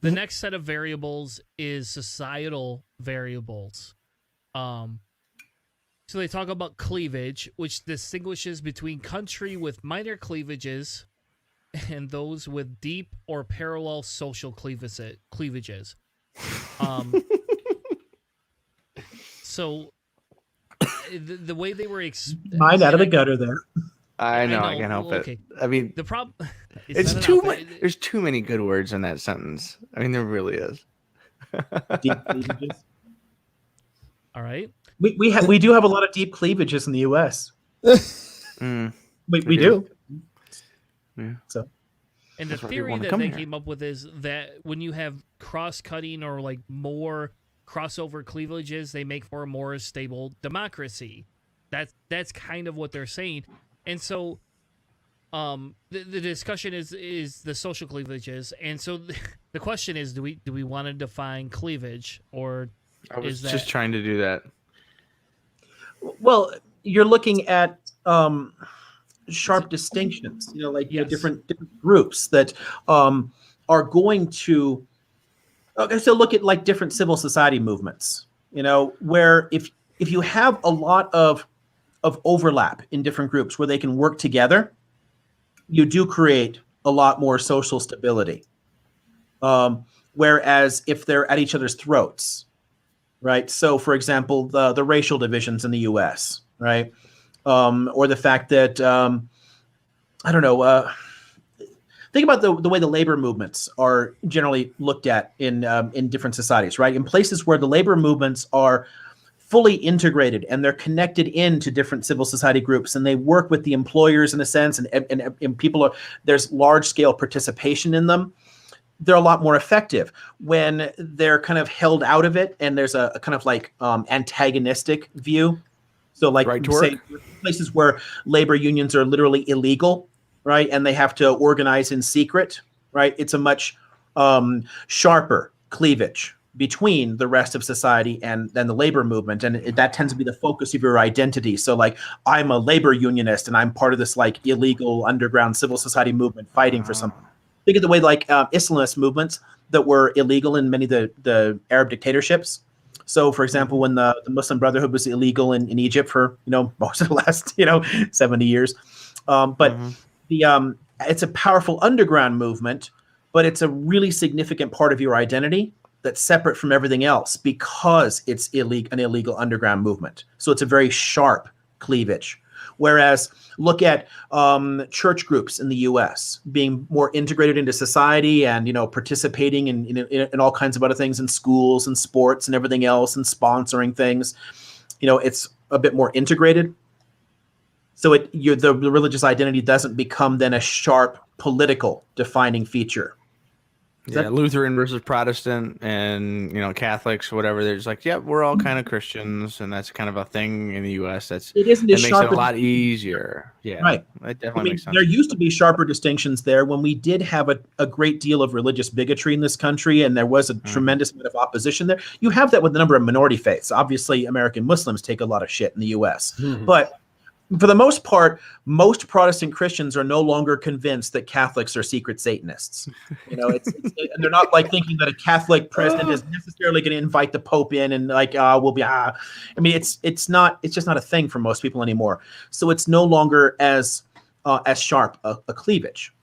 the next set of variables is societal variables. So they talk about cleavage, which distinguishes between country with minor cleavages and those with deep or parallel social cleavages. So the way they were mine out of the gutter there. I know, I can't help it. I mean, the problem it's too much. There's too many good words in that sentence. I mean, there really is. Deep cleavages. All right. We do have a lot of deep cleavages in the U.S. We do. Yeah. So. And the theory that they came up with is that when you have cross-cutting or more crossover cleavages, they make for a more stable democracy. That's kind of what they're saying. And so the discussion is the social cleavages. And so the question is, do we want to define cleavage, or I was just trying to do that. Well, you're looking at sharp distinctions, different groups that are going to. Okay, so look at different civil society movements, where if you have a lot of overlap in different groups where they can work together, you do create a lot more social stability. Whereas if they're at each other's throats, right? So, for example, the racial divisions in the U.S., right? Or the fact that, I don't know, think about the way the labor movements are generally looked at in different societies, right? In places where the labor movements are fully integrated and they're connected into different civil society groups, and they work with the employers in a sense, and there's large scale participation in them, they're a lot more effective. When they're kind of held out of it and there's a kind of antagonistic view, so say places where labor unions are literally illegal, right, and they have to organize in secret, right, it's a much sharper cleavage between the rest of society and then the labor movement, and that tends to be the focus of your identity. So I'm a labor unionist and I'm part of this illegal underground civil society movement fighting for something. Think of the way Islamist movements that were illegal in many of the Arab dictatorships. So, for example, when the Muslim Brotherhood was illegal in Egypt for most of the last 70 years, but it's a powerful underground movement, but it's a really significant part of your identity that's separate from everything else because it's an illegal underground movement. So it's a very sharp cleavage. Whereas look at church groups in the U.S. being more integrated into society and, you know, participating in all kinds of other things in schools and sports and everything else and sponsoring things. You know, it's a bit more integrated. So the religious identity doesn't become then a sharp political defining feature. Lutheran versus Protestant and, you know, Catholics, whatever. They're just like, yeah, we're all kind of Christians, and that's kind of a thing in the U.S. It makes it a lot easier. Yeah, right. It definitely makes sense. There used to be sharper distinctions there when we did have a great deal of religious bigotry in this country, and there was a tremendous amount of opposition there. You have that with a number of minority faiths. Obviously, American Muslims take a lot of shit in the U.S., but for the most part, most Protestant Christians are no longer convinced that Catholics are secret Satanists. You know, and they're not like thinking that a Catholic president is necessarily going to invite the Pope in and like, we'll be. I mean, it's just not a thing for most people anymore. So it's no longer as sharp a cleavage.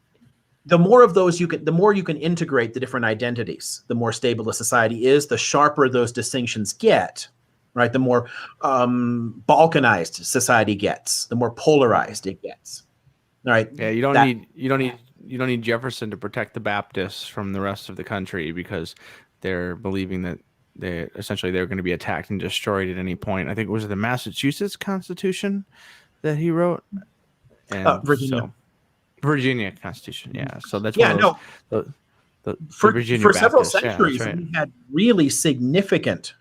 The more of those the more you can integrate the different identities, the more stable a society is. The sharper those distinctions get. Right, the more balkanized society gets, the more polarized it gets. All right. Yeah, you don't need Jefferson to protect the Baptists from the rest of the country because they're believing that they're going to be attacked and destroyed at any point. I think it was the Massachusetts Constitution that he wrote. And Virginia Constitution. Yeah. So that's the Virginia for Baptists. Several centuries right. we had really significant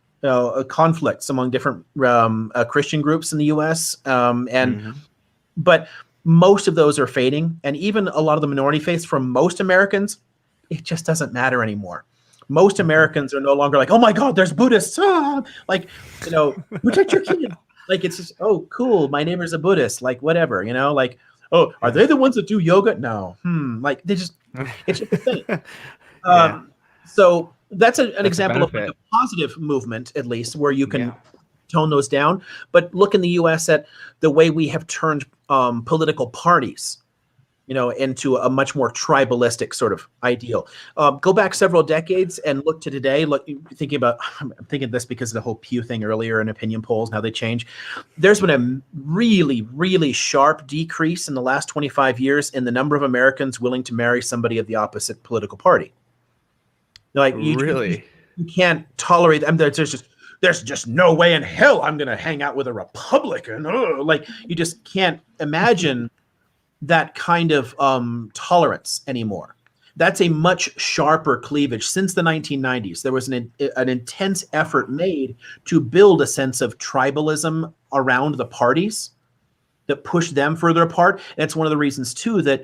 conflicts among different Christian groups in the U.S. But most of those are fading, and even a lot of the minority faiths for most Americans, it just doesn't matter anymore. Most Americans are no longer like, oh my God, there's Buddhists, like, you know, protect your kid. Like it's just, oh cool, my neighbor's a Buddhist, like whatever, you know, like, oh, are they the ones that do yoga? No, like they just, it's just a thing. So. That's an example of like a positive movement, at least, where you can tone those down. But look in the U.S. at the way we have turned political parties, you know, into a much more tribalistic sort of ideal. Go back several decades and look to today. I'm thinking this because of the whole Pew thing earlier and opinion polls and how they change. There's been a really, really sharp decrease in the last 25 years in the number of Americans willing to marry somebody of the opposite political party. Like you can't tolerate them. There's just no way in hell I'm going to hang out with a Republican. Like you just can't imagine that kind of tolerance anymore. That's a much sharper cleavage. Since the 1990s, there was an intense effort made to build a sense of tribalism around the parties that pushed them further apart. And it's one of the reasons too that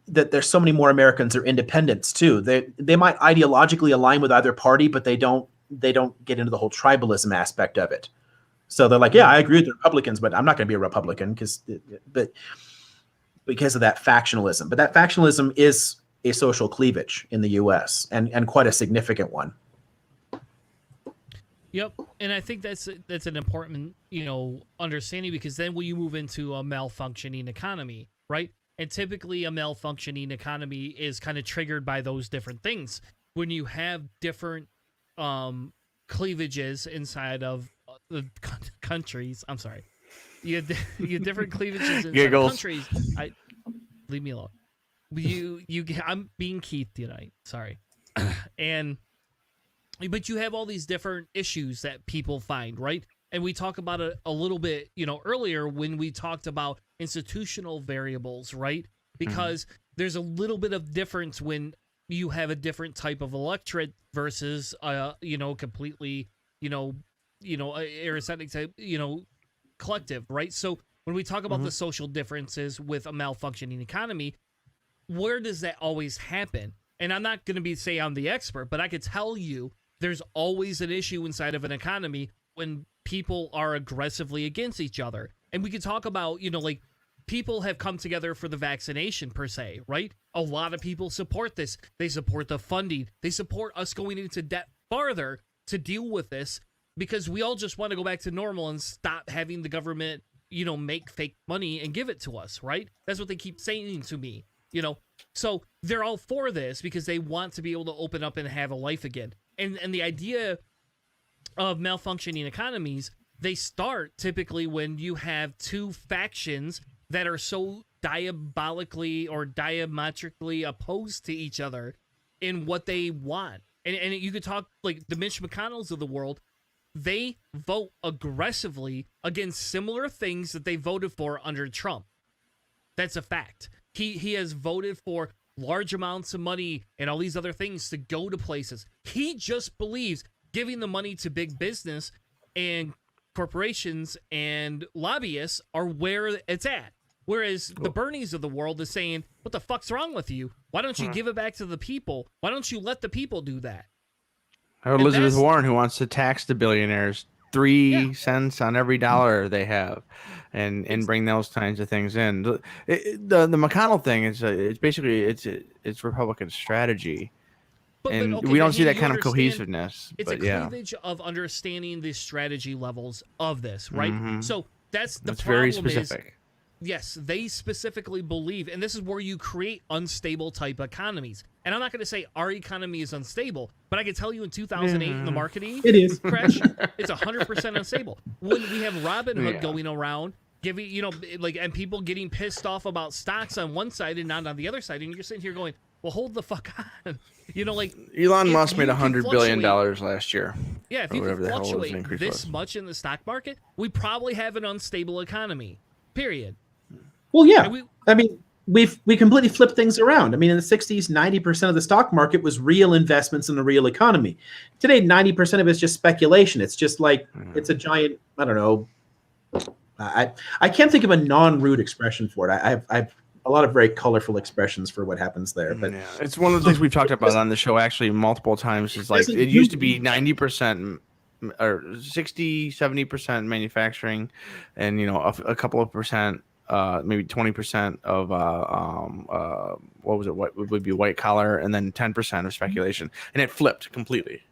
there's so many more Americans are independents too. They might ideologically align with either party, but they don't get into the whole tribalism aspect of it. So they're like, yeah, I agree with the Republicans, but I'm not going to be a Republican because of that factionalism. But that factionalism is a social cleavage in the U.S. and quite a significant one. Yep, and I think that's an important, you know, understanding, because then when you move into a malfunctioning economy, right? And typically a malfunctioning economy is kind of triggered by those different things. When you have different cleavages inside of the countries, I'm sorry, you have different cleavages inside of countries. Leave me alone. I'm being Keith tonight. Sorry. But you have all these different issues that people find, right? And we talk about it a little bit, you know, earlier when we talked about institutional variables, right? Because there's a little bit of difference when you have a different type of electorate versus, you know, completely, you know, aristocratic type, you know, collective, right? So when we talk about the social differences with a malfunctioning economy, where does that always happen? And I'm not going to say I'm the expert, but I could tell you there's always an issue inside of an economy when people are aggressively against each other. And we could talk about, you know, like people have come together for the vaccination per se, right? A lot of people support this. They support the funding. They support us going into debt farther to deal with this because we all just want to go back to normal and stop having the government, you know, make fake money and give it to us, right? That's what they keep saying to me, you know? So they're all for this because they want to be able to open up and have a life again. And the idea of malfunctioning economies they start typically when you have two factions that are so diabolically or diametrically opposed to each other in what they want. And you could talk like the Mitch McConnells of the world. They vote aggressively against similar things that they voted for under Trump. That's a fact. He has voted for large amounts of money and all these other things to go to places. He just believes giving the money to big business and corporations and lobbyists are where it's at. Whereas the Bernies of the world is saying, what the fuck's wrong with you? Why don't you give it back to the people? Why don't you let the people do that? Or Elizabeth Warren, who wants to tax the billionaires 3 cents on every dollar they have, and bring those kinds of things in. The McConnell thing is it's basically it's Republican strategy, and we don't see that kind of cohesiveness. It's a cleavage of understanding the strategy levels of this, right? Mm-hmm. So that's the problem. Very specific. Yes, they specifically believe, and this is where you create unstable type economies. And I'm not going to say our economy is unstable, but I can tell you in 2008 in the marketing crash, it's 100% unstable. When we have Robinhood going around, giving, and people getting pissed off about stocks on one side and not on the other side, and you're sitting here going, well, hold the fuck on. Elon Musk made $100 billion last year. Yeah, if you can fluctuate this much in the stock market, we probably have an unstable economy, period. Well, yeah. We completely flipped things around. I mean, in the 60s, 90% of the stock market was real investments in the real economy. Today, 90% of it is just speculation. It's just like, it's a giant, I don't know. I can't think of a non-rude expression for it. I have a lot of very colorful expressions for what happens there. But it's one of the things we've talked about on the show actually multiple times. Is like it used to be 90% or 60, 70% manufacturing, and a couple of percent. Maybe 20% of what was it? What would be white collar, and then 10% of speculation, and it flipped completely.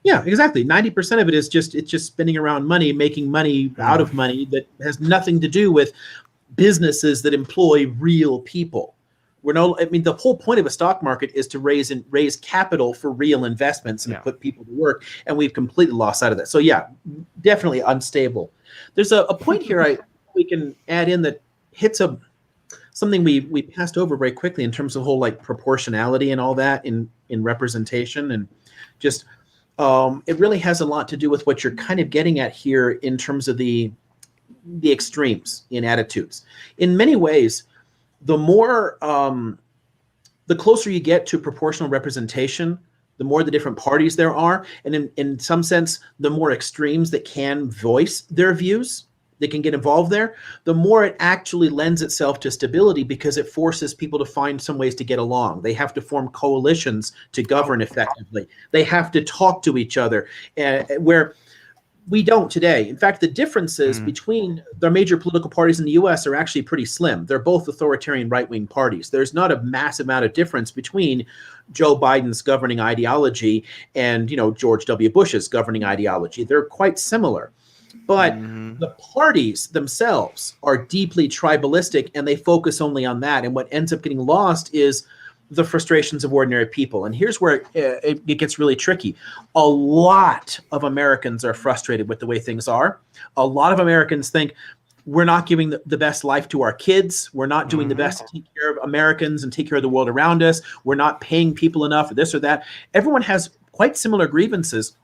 Yeah, exactly. 90% of it is just spinning around money, making money out of money that has nothing to do with businesses that employ real people. The whole point of a stock market is to raise capital for real investments and to put people to work, and we've completely lost sight of that. So yeah, definitely unstable. There's a point here we can add in that hits something we passed over very quickly in terms of whole like proportionality and all that in representation, and just it really has a lot to do with what you're kind of getting at here in terms of the extremes in attitudes. In many ways, the more the closer you get to proportional representation, the more the different parties there are, and in some sense, the more extremes that can voice their views, they can get involved there, the more it actually lends itself to stability, because it forces people to find some ways to get along. They have to form coalitions to govern effectively. They have to talk to each other, where we don't today. In fact, the differences between the major political parties in the U.S. are actually pretty slim. They're both authoritarian right-wing parties. There's not a massive amount of difference between Joe Biden's governing ideology and George W. Bush's governing ideology. They're quite similar. But the parties themselves are deeply tribalistic, and they focus only on that. And what ends up getting lost is the frustrations of ordinary people. And here's where it gets really tricky. A lot of Americans are frustrated with the way things are. A lot of Americans think we're not giving the best life to our kids. We're not doing the best to take care of Americans and take care of the world around us. We're not paying people enough, or this or that. Everyone has quite similar grievances,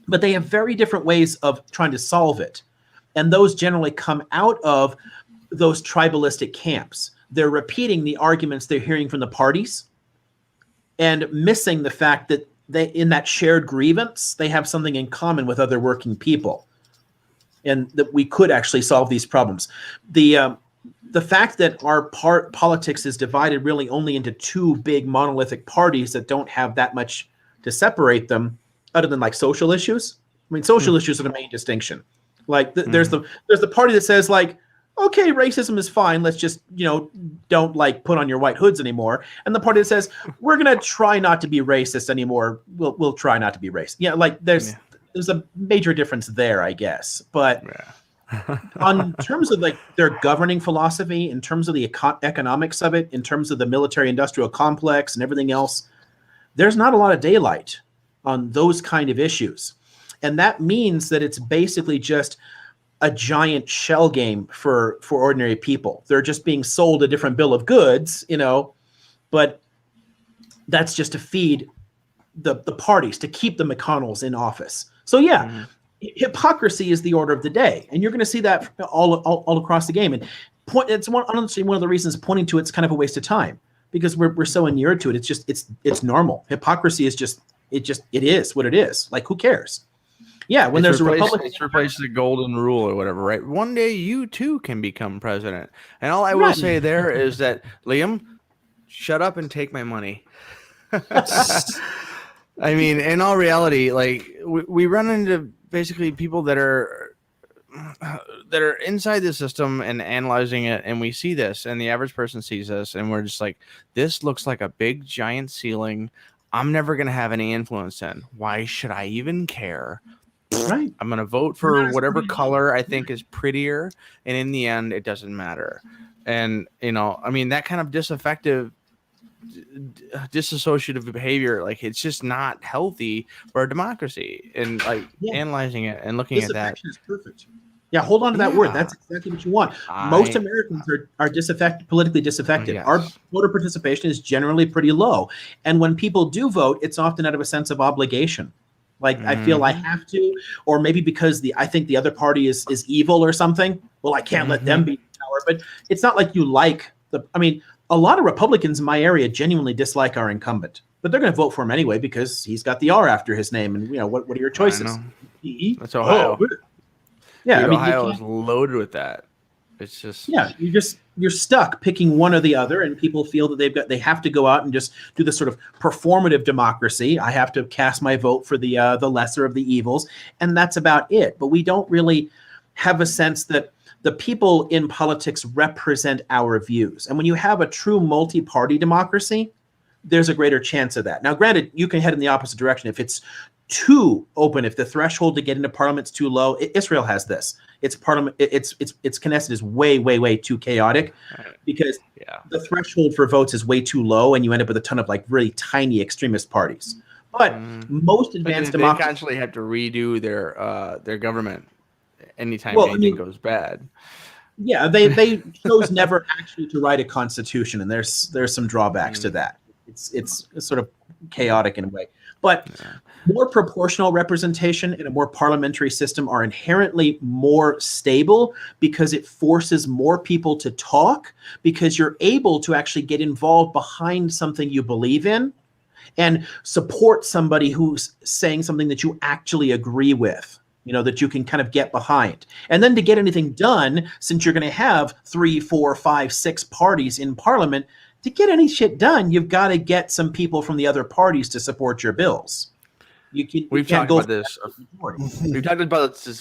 but they have very different ways of trying to solve it. And those generally come out of those tribalistic camps. They're repeating the arguments they're hearing from the parties and missing the fact that in that shared grievance, they have something in common with other working people, and that we could actually solve these problems. The fact that our politics is divided really only into two big monolithic parties that don't have that much to separate them, other than like social issues. I mean, social issues are the main distinction. Like there's the party that says like, okay, racism is fine. Let's just, don't like put on your white hoods anymore. And the party that says, we're going to try not to be racist anymore. We'll try not to be racist. Yeah. Like there's a major difference there, I guess. But on terms of like their governing philosophy, in terms of the economics of it, in terms of the military industrial complex and everything else, there's not a lot of daylight on those kind of issues. And that means that it's basically just a giant shell game for ordinary people. They're just being sold a different bill of goods, but that's just to feed the parties, to keep the McConnells in office. So yeah, hypocrisy is the order of the day, and you're going to see that all across the game. And it's honestly one of the reasons pointing to it's kind of a waste of time, because we're so inured to it. It's just it's normal. Hypocrisy is it is what it is. Like, who cares? Yeah, when there's a Republican, it's replaced the golden rule or whatever, right? One day you too can become president. And all I will say there is that, Liam, shut up and take my money. I mean, in all reality, like we run into basically people that are inside the system and analyzing it, and we see this, and the average person sees this, and we're just like, this looks like a big giant ceiling I'm never going to have any influence in. Why should I even care? Right. I'm going to vote for whatever color I think is prettier, and in the end, it doesn't matter. And, I mean, that kind of disassociative behavior, like, it's just not healthy for a democracy. And, like, analyzing it and looking at that. Is perfect. Yeah, hold on to that word. That's exactly what you want. Most Americans are politically disaffected. Yes. Our voter participation is generally pretty low. And when people do vote, it's often out of a sense of obligation. Like, I feel I have to, or maybe because I think the other party is evil or something. Well, I can't let them be in power. But it's not like you like a lot of Republicans in my area genuinely dislike our incumbent, but they're going to vote for him anyway because he's got the R after his name. And what are your choices? That's Ohio. Yeah, dude, Ohio is loaded with that. It's just you're stuck picking one or the other, and people feel that they have to go out and just do this sort of performative democracy. I have to cast my vote for the lesser of the evils, and that's about it. But we don't really have a sense that the people in politics represent our views. And when you have a true multi-party democracy, there's a greater chance of that. Now, granted, you can head in the opposite direction if it's too open, if the threshold to get into parliament's too low. Israel has this. Its parliament, its Knesset is way, way, way too chaotic because the threshold for votes is way too low, and you end up with a ton of like really tiny extremist parties. But most advanced democracies constantly have to redo their government anytime anything goes bad. Yeah, they chose never actually to write a constitution, and there's some drawbacks to that. It's sort of chaotic in a way. But more proportional representation in a more parliamentary system are inherently more stable because it forces more people to talk, because you're able to actually get involved behind something you believe in and support somebody who's saying something that you actually agree with, that you can kind of get behind. And then to get anything done, since you're going to have 3, 4, 5, 6 parties in parliament, to get any shit done, you've got to get some people from the other parties to support your bills. We've talked about this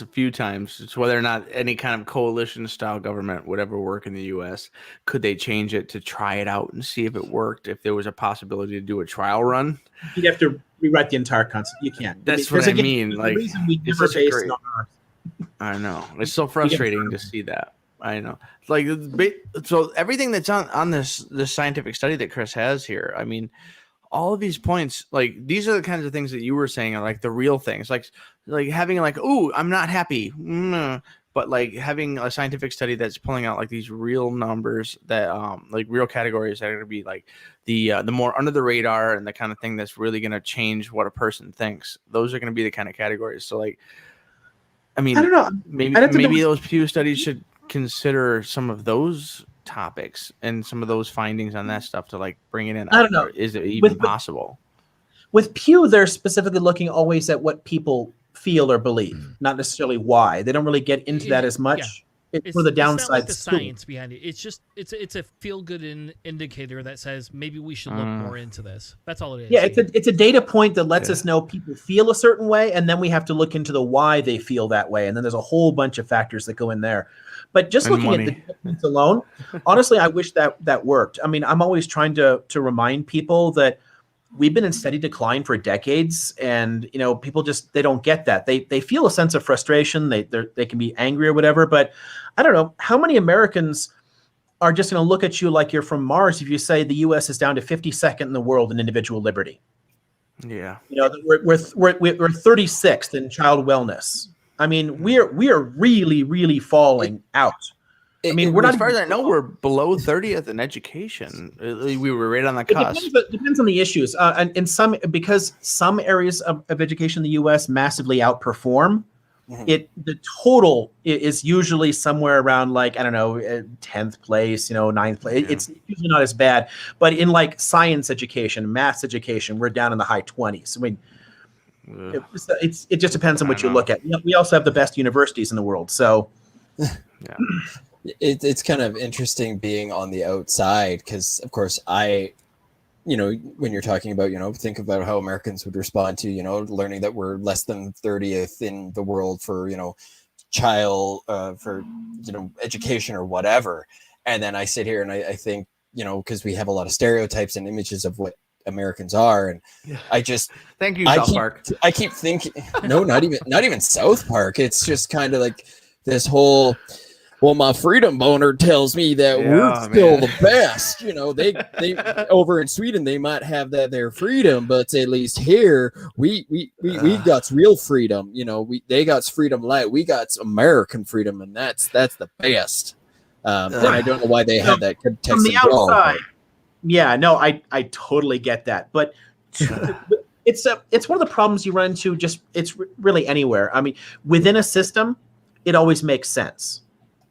a few times. It's whether or not any kind of coalition-style government would ever work in the U.S. Could they change it to try it out and see if it worked? If there was a possibility to do a trial run, you'd have to rewrite the entire concept. You can't. That's what I mean. Like, the reason we never based on our... I know, it's so frustrating to see that. I know. Like, so everything that's on this scientific study that Chris has here, I mean, all of these points, like, these are the kinds of things that you were saying are like the real things, like having like, oh, I'm not happy, but like having a scientific study that's pulling out like these real numbers that like real categories that are going to be like the more under the radar and the kind of thing that's really going to change what a person thinks. Those are going to be the kind of categories. So like, I mean, I don't know. Maybe those Pew studies should consider some of those topics and some of those findings on that stuff to like bring it in. I don't know. Is it even possible? With Pew, they're specifically looking always at what people feel or believe, not necessarily why. They don't really get into that as much. Yeah. It's for the downside. It's not like the science behind it. It's just it's a feel good indicator that says maybe we should look more into this. That's all it is. Yeah, it's a data point that lets us know people feel a certain way, and then we have to look into the why they feel that way, and then there's a whole bunch of factors that go in there. But just looking at the difference alone, honestly, I wish that worked. I mean, I'm always trying to remind people that we've been in steady decline for decades, and people just they don't get that. They feel a sense of frustration. They can be angry or whatever. But I don't know how many Americans are just going to look at you like you're from Mars if you say the U.S. is down to 52nd in the world in individual liberty. Yeah, we're 36th in child wellness. I mean, we are really, really falling out. I mean, we're as not far as I know, we're below 30th in education. We were right on the cusp. It depends on the issues. And in because some areas of education in the U.S. massively outperform. The total is usually somewhere around like, I don't know, 10th place, 9th place. Yeah. It's usually not as bad. But in like science education, maths education, we're down in the high 20s. I mean, it just depends on what you look at. We also have the best universities in the world. So yeah. It's kind of interesting being on the outside because, of course, when you're talking about, think about how Americans would respond to, learning that we're less than 30th in the world for, child, for, education or whatever. And then I sit here and I think, because we have a lot of stereotypes and images of what Americans are. And I just, thank you, South Park. I keep thinking, no, not even South Park. It's just kind of like this whole, well, my freedom boner tells me that we're still the best. They over in Sweden, they might have their freedom, but at least here we got real freedom. They got freedom light. We got American freedom, and that's the best. And I don't know why they had that context from the outside. Yeah, no, I totally get that, but it's one of the problems you run into. It's really anywhere. I mean, within a system, it always makes sense.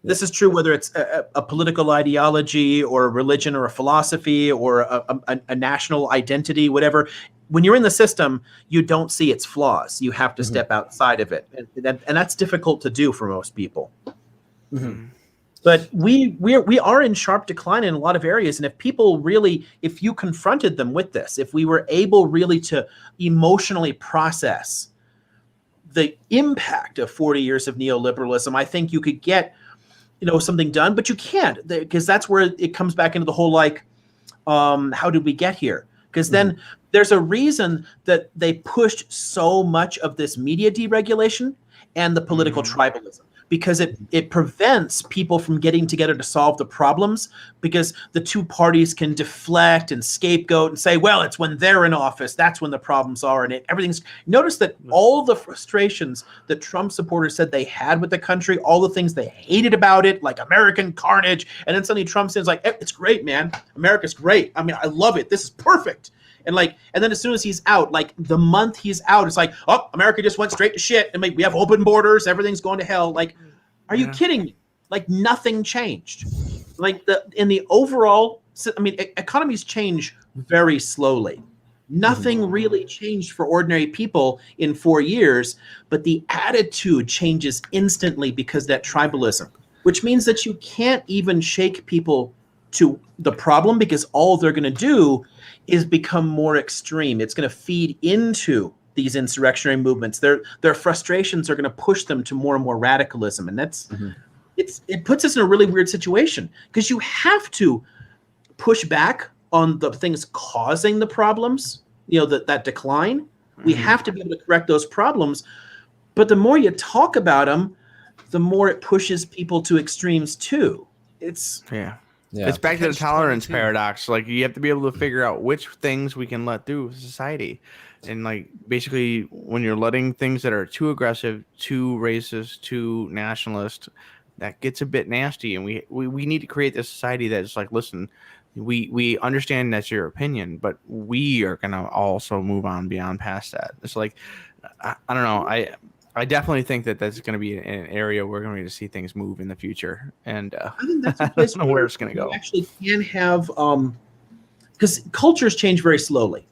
This is true whether it's a political ideology or a religion or a philosophy or a national identity, whatever. When you're in the system, you don't see its flaws. You have to step outside of it. And that's difficult to do for most people. Mm-hmm. But we are in sharp decline in a lot of areas. And if people really, if you confronted them with this, if we were able really to emotionally process the impact of 40 years of neoliberalism, I think you could get something done, but you can't, because that's where it comes back into the whole, like, how did we get here? Because then there's a reason that they pushed so much of this media deregulation and the political tribalism, because it prevents people from getting together to solve the problems, because the two parties can deflect and scapegoat and say, well, it's when they're in office, that's when the problems are. And everything's, notice that all the frustrations that Trump supporters said they had with the country, all the things they hated about it, like American carnage. And then suddenly Trump says, like, it's great, man. America's great. I mean, I love it. This is perfect. And then as soon as he's out, like the month he's out, it's like, oh, America just went straight to shit. And we have open borders. Everything's going to hell. Like, are you kidding me? Like, nothing changed. Like, in the overall, I mean, economies change very slowly. Nothing really changed for ordinary people in 4 years, but the attitude changes instantly because that tribalism, which means that you can't even shake people to the problem, because all they're going to do is become more extreme. It's going to feed into these insurrectionary movements. Their frustrations are going to push them to more and more radicalism. And that's it puts us in a really weird situation, because you have to push back on the things causing the problems, that decline. We have to be able to correct those problems. But the more you talk about them, the more it pushes people to extremes too. It's back to the tolerance paradox. Like, you have to be able to figure out which things we can let through society. And like, basically, when you're letting things that are too aggressive, too racist, too nationalist, that gets a bit nasty. And we need to create this society that's like, listen, we understand that's your opinion, but we are going to also move on beyond past that. It's like, I don't know. I definitely think that that's going to be an area where we're going to see things move in the future. And I think that's a place I don't know where it's going to go. You actually can have, because cultures change very slowly.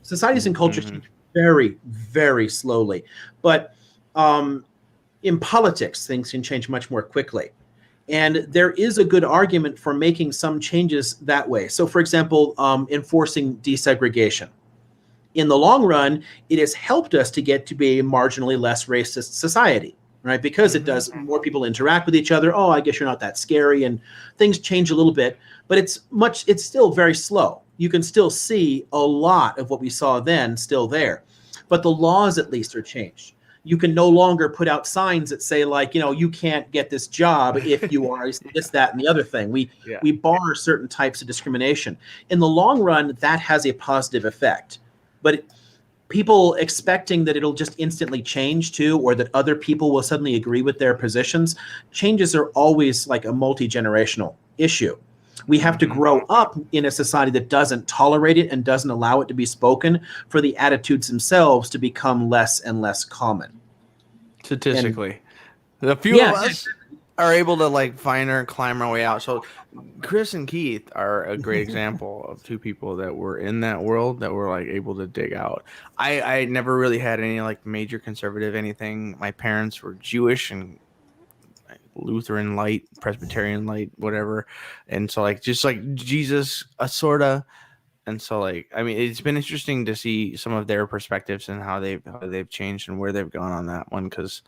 Societies and cultures change very, very slowly. But in politics, things can change much more quickly. And there is a good argument for making some changes that way. So, for example, enforcing desegregation. In the long run, it has helped us to get to be a marginally less racist society, right? Because it does, more people interact with each other. Oh, I guess you're not that scary, and things change a little bit, but it's still very slow. You can still see a lot of what we saw then still there, but the laws at least are changed. You can no longer put out signs that say, like, you can't get this job if you are this, that, and the other thing. We bar certain types of discrimination. In the long run, that has a positive effect. But people expecting that it'll just instantly change too, or that other people will suddenly agree with their positions. Changes are always like a multi-generational issue. We have to grow up in a society that doesn't tolerate it and doesn't allow it to be spoken for the attitudes themselves to become less and less common. Statistically, the few of us are able to like climb our way out. So Chris and Keith are a great example of two people that were in that world that were like able to dig out. I never really had any like major conservative anything. My parents were Jewish and Lutheran light, Presbyterian light, whatever. And so like just like Jesus sorta. And so like I mean it's been interesting to see some of their perspectives and how they've changed and where they've gone on that one, because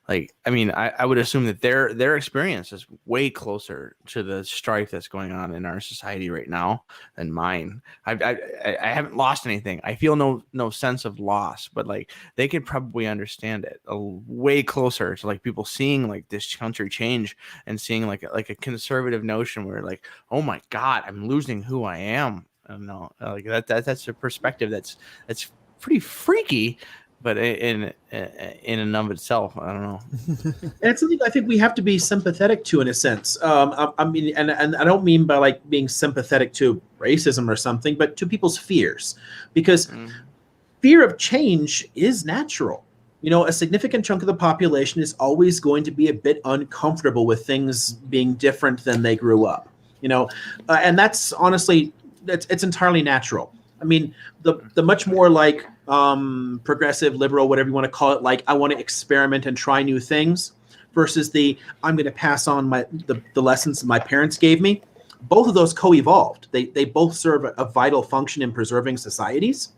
like I mean I would assume that their experience is way closer to the strife that's going on in our society right now than mine. I haven't lost anything. I feel no sense of loss, but like they could probably understand it way closer to like people seeing like this country change and seeing like a conservative notion where like, oh my God, I'm losing who I am. I don't know, like that's a perspective that's pretty freaky, but in and of itself, I don't know. And it's something I think we have to be sympathetic to in a sense. I mean, and I don't mean by like being sympathetic to racism or something, but to people's fears, because fear of change is natural. You know, a significant chunk of the population is always going to be a bit uncomfortable with things being different than they grew up. You know, and that's honestly. It's entirely natural. I mean, the much more like progressive, liberal, whatever you want to call it, like I want to experiment and try new things versus I'm going to pass on the lessons my parents gave me. Both of those co-evolved. They both serve a vital function in preserving societies.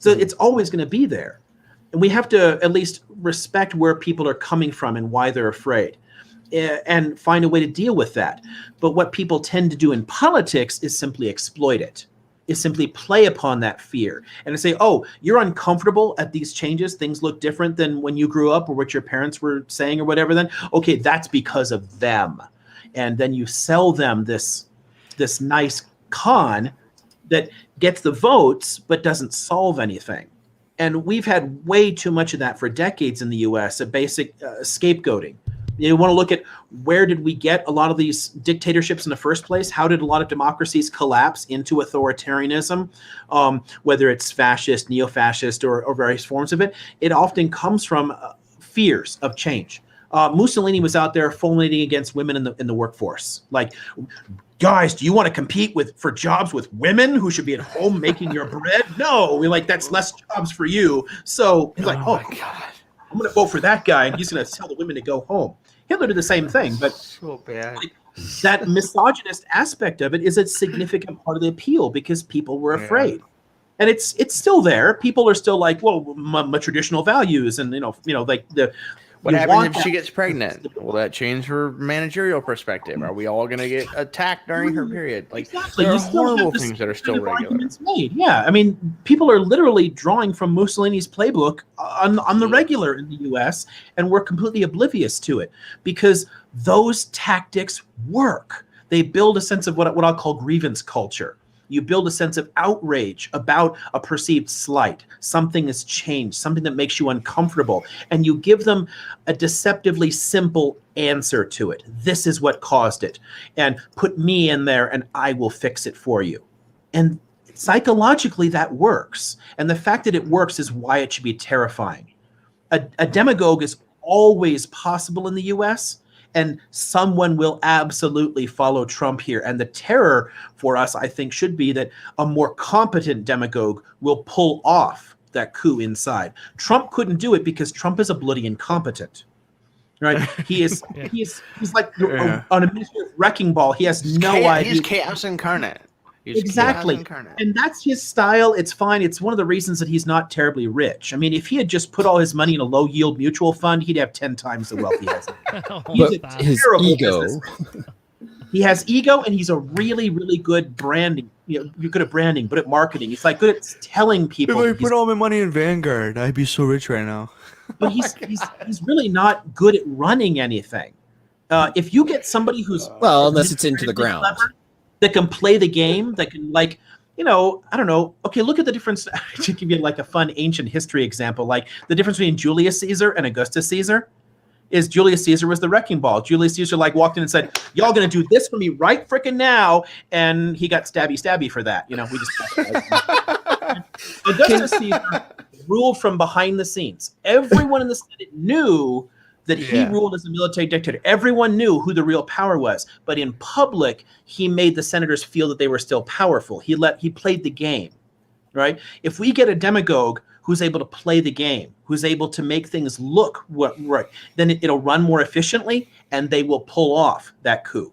So it's always going to be there. And we have to at least respect where people are coming from and why they're afraid. And find a way to deal with that. But what people tend to do in politics is simply exploit it, is simply play upon that fear and to say, oh, you're uncomfortable at these changes. Things look different than when you grew up or what your parents were saying or whatever. Then, okay, that's because of them. And then you sell them this nice con that gets the votes but doesn't solve anything. And we've had way too much of that for decades in the U.S., a basic scapegoating. You want to look at where did we get a lot of these dictatorships in the first place? How did a lot of democracies collapse into authoritarianism, whether it's fascist, neo-fascist, or various forms of it? It often comes from fears of change. Mussolini was out there fulminating against women in the workforce. Like, guys, do you want to compete for jobs with women who should be at home making your bread? No, that's less jobs for you. So he's like, oh my God, I'm going to vote for that guy, and he's going to tell the women to go home. Hitler did the same thing, but so bad. That misogynist aspect of it is a significant part of the appeal because people were afraid. And it's still there. People are still like, well, my traditional values, and like the. What happens if she gets pregnant? Will that change her managerial perspective? Are we all going to get attacked during her period? Like, exactly. There are horrible things that are still regular. Made. Yeah, I mean, people are literally drawing from Mussolini's playbook on the regular in the U.S., and we're completely oblivious to it because those tactics work. They build a sense of what I'll call grievance culture. You build a sense of outrage about a perceived slight. Something has changed, something that makes you uncomfortable. And you give them a deceptively simple answer to it. This is what caused it. And put me in there and I will fix it for you. And psychologically, that works. And the fact that it works is why it should be terrifying. A demagogue is always possible in the US, and someone will absolutely follow Trump here. And the terror for us, I think, should be that a more competent demagogue will pull off that coup inside. Trump couldn't do it because Trump is a bloody incompetent. Right? He is he's like an administrative wrecking ball. He has no idea. He's chaos incarnate. Exactly. And that's his style. It's fine. It's one of the reasons that he's not terribly rich. I mean, if he had just put all his money in a low yield mutual fund, he'd have 10 times the wealth he has. But his ego. He has ego, and he's a really, really good branding. You're good at branding, good at marketing. He's like good at telling people. If I put all my money in Vanguard, I'd be so rich right now. But he's really not good at running anything. If you get somebody who's unless it's into the ground. That can play the game, that can I don't know. Okay, look at the difference. To give you like a fun ancient history example, like the difference between Julius Caesar and Augustus Caesar is Julius Caesar was the wrecking ball. Julius Caesar like walked in and said, "Y'all gonna do this for me right frickin' now," and he got stabby for that. We just Augustus Caesar ruled from behind the scenes. Everyone in the Senate knew that he ruled as a military dictator. Everyone knew who the real power was, but in public, he made the senators feel that they were still powerful. He played the game, right? If we get a demagogue who's able to play the game, who's able to make things look right, then it'll run more efficiently, and they will pull off that coup,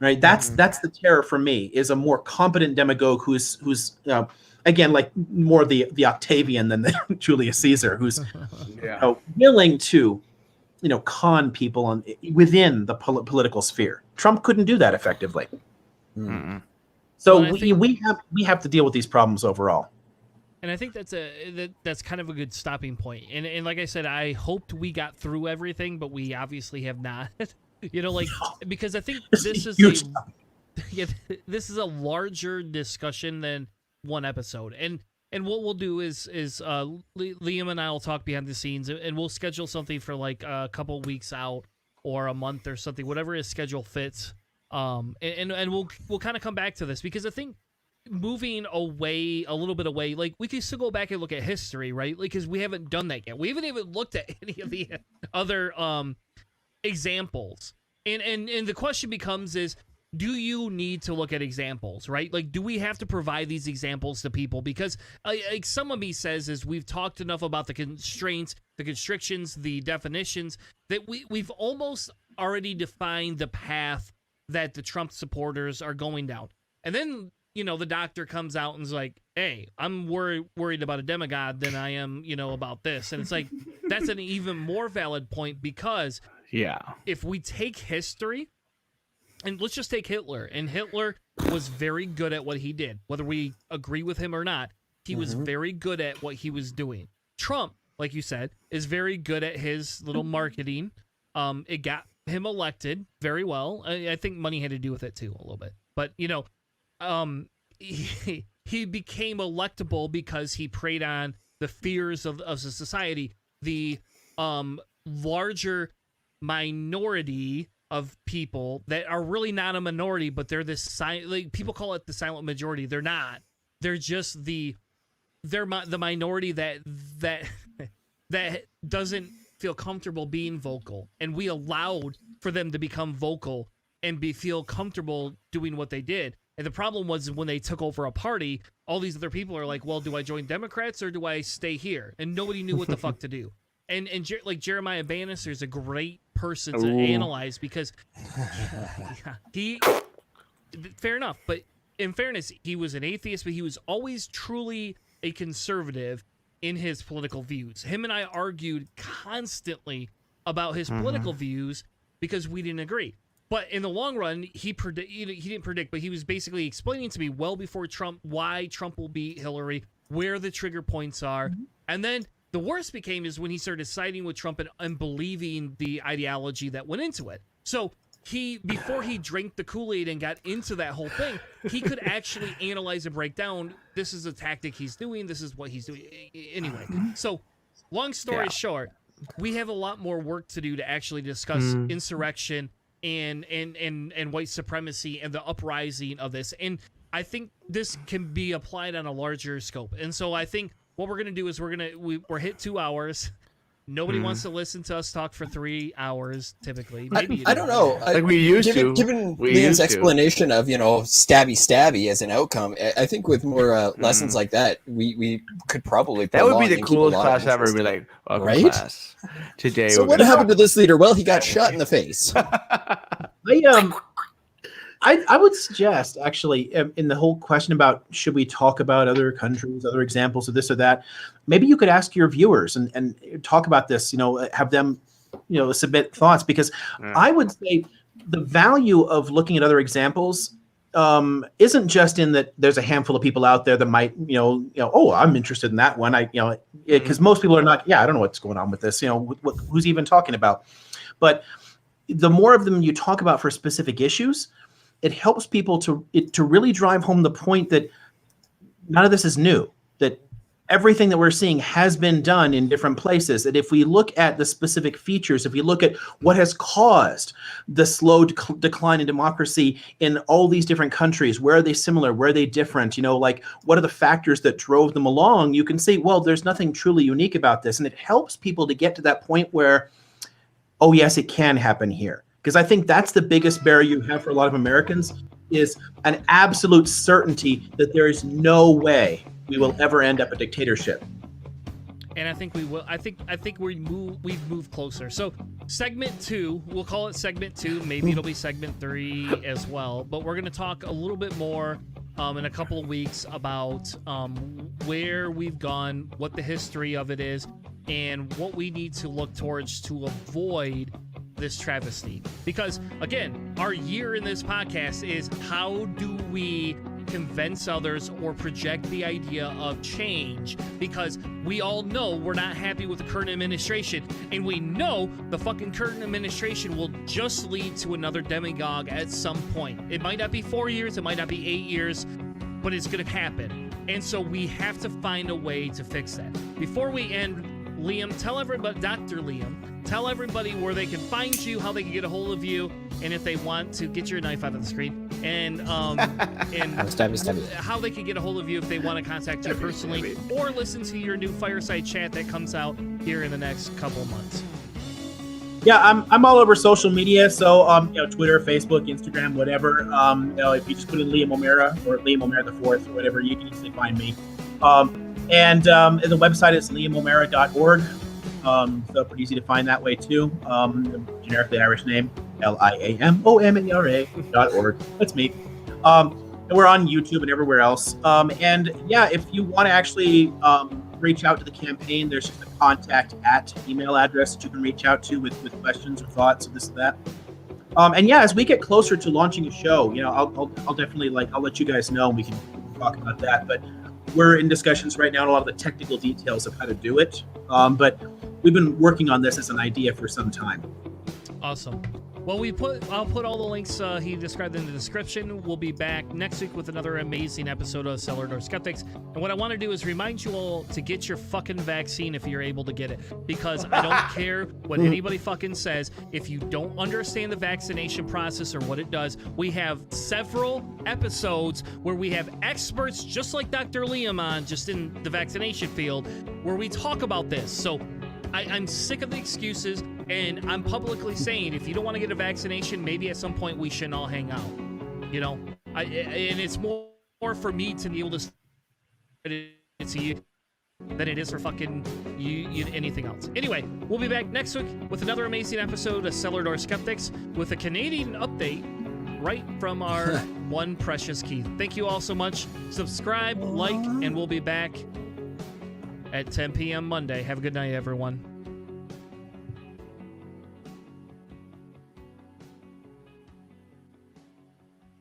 right? That's the terror for me, is a more competent demagogue who's again, like more the Octavian than the Julius Caesar, who's willing to con people within the political sphere. Trump couldn't do that effectively. So we have to deal with these problems overall. And I think that's kind of a good stopping point. And like I said, I hoped we got through everything, but we obviously have not. Because I think this is this is a larger discussion than one episode. And what we'll do is Liam and I will talk behind the scenes, and we'll schedule something for like a couple weeks out or a month or something, whatever his schedule fits. And we'll kind of come back to this, because I think moving away a little bit away, like we can still go back and look at history, right? Like, because we haven't done that yet. We haven't even looked at any of the other examples. And the question becomes is, do you need to look at examples, right? Like, do we have to provide these examples to people? Because like some of me says is we've talked enough about the constraints, the constrictions, the definitions, that we've almost already defined the path that the Trump supporters are going down. And then, the doctor comes out and is like, hey, I'm worried about a demagogue than I am, about this. And it's like, that's an even more valid point, because if we take history, and let's just take Hitler. And Hitler was very good at what he did. Whether we agree with him or not, he was very good at what he was doing. Trump, like you said, is very good at his little marketing. It got him elected very well. I think money had to do with it too, a little bit. But, he became electable because he preyed on the fears of the society. The larger minority of people that are really not a minority, but they're this like people call it the silent majority. They're not. They're just the minority that doesn't feel comfortable being vocal, and we allowed for them to become vocal and feel comfortable doing what they did. And the problem was when they took over a party, all these other people are like, well, do I join Democrats or do I stay here? And nobody knew what the fuck to do. And like Jeremiah Bannister is a great person to analyze, because he fair enough, but in fairness, he was an atheist, but he was always truly a conservative in his political views. Him and I argued constantly about his political views because we didn't agree. But in the long run, he didn't predict, but he was basically explaining to me well before Trump why Trump will beat Hillary, where the trigger points are. And then the worst became is when he started siding with Trump and believing the ideology that went into it. So before he drank the Kool-Aid and got into that whole thing, he could actually analyze and break down, this is a tactic he's doing, this is what he's doing. Anyway, so long story short, we have a lot more work to do to actually discuss insurrection and white supremacy and the uprising of this. And I think this can be applied on a larger scope. And so I think what we're going to do is we're hit 2 hours. Nobody wants to listen to us talk for 3 hours, typically. Maybe I don't know. Like we used to. Given Liam's explanation of, stabby as an outcome, I think with more lessons like that, we could probably that would be the coolest class ever. Be like, welcome right? Class. Today. So what happened to this leader? Well, he got shot in the face. I would suggest, actually, in the whole question about should we talk about other countries, other examples of this or that, maybe you could ask your viewers and talk about this, have them, submit thoughts, because I would say the value of looking at other examples isn't just in that there's a handful of people out there that might, oh, I'm interested in that one. Because most people are not, I don't know what's going on with this, who's even talking about. But the more of them you talk about for specific issues, it helps people to really drive home the point that none of this is new. That everything that we're seeing has been done in different places. And if we look at the specific features, if we look at what has caused the slow decline in democracy in all these different countries, where are they similar? Where are they different? You know, like what are the factors that drove them along? You can say, well, there's nothing truly unique about this. And it helps people to get to that point where, oh, yes, it can happen here. Because I think that's the biggest barrier you have for a lot of Americans is an absolute certainty that there is no way we will ever end up a dictatorship. And I think we will. I think we've moved closer. So segment 2, we'll call it segment 2. Maybe it'll be segment 3 as well. But we're going to talk a little bit more in a couple of weeks about where we've gone, what the history of it is, and what we need to look towards to avoid this travesty. Because again, our year in this podcast is how do we convince others or project the idea of change, because we all know we're not happy with the current administration, and we know the fucking current administration will just lead to another demagogue at some point. It might not be 4 years, it might not be 8 years, but it's going to happen. And so we have to find a way to fix that. Before we end, Liam, tell everybody, Dr. Liam, tell everybody where they can find you, how they can get a hold of you, and if they want to get your knife out of the screen, and how they can get a hold of you if they want to contact you personally or listen to your new fireside chat that comes out here in the next couple months. Yeah, I'm all over social media, so Twitter, Facebook, Instagram, whatever. If you just put in Liam O'Meara or Liam O'Meara the Fourth or whatever, you can easily find me. And the website is liamomera.org. So pretty easy to find that way too. Generically Irish name, liamomera.org. That's me. And we're on YouTube and everywhere else. And yeah, if you want to actually reach out to the campaign, there's just a contact at email address that you can reach out to with questions or thoughts or this and that. And yeah, as we get closer to launching a show, I'll definitely I'll let you guys know, and we can talk about that. But we're in discussions right now on a lot of the technical details of how to do it. But we've been working on this as an idea for some time. Awesome. Well, I'll put all the links he described in the description. We'll be back next week with another amazing episode of Cellar Door Skeptics. And what I want to do is remind you all to get your fucking vaccine if you're able to get it. Because I don't care what anybody fucking says. If you don't understand the vaccination process or what it does, we have several episodes where we have experts just like Dr. Liam on, just in the vaccination field, where we talk about this. So I'm sick of the excuses, and I'm publicly saying if you don't want to get a vaccination, maybe at some point we shouldn't all hang out. And it's more for me to be able to say to you than it is for fucking you anything else. Anyway, we'll be back next week with another amazing episode of Cellar Door Skeptics with a Canadian update right from our one precious Keith. Thank you all so much. Subscribe, like, and we'll be back at 10 p.m. Monday. Have a good night, everyone.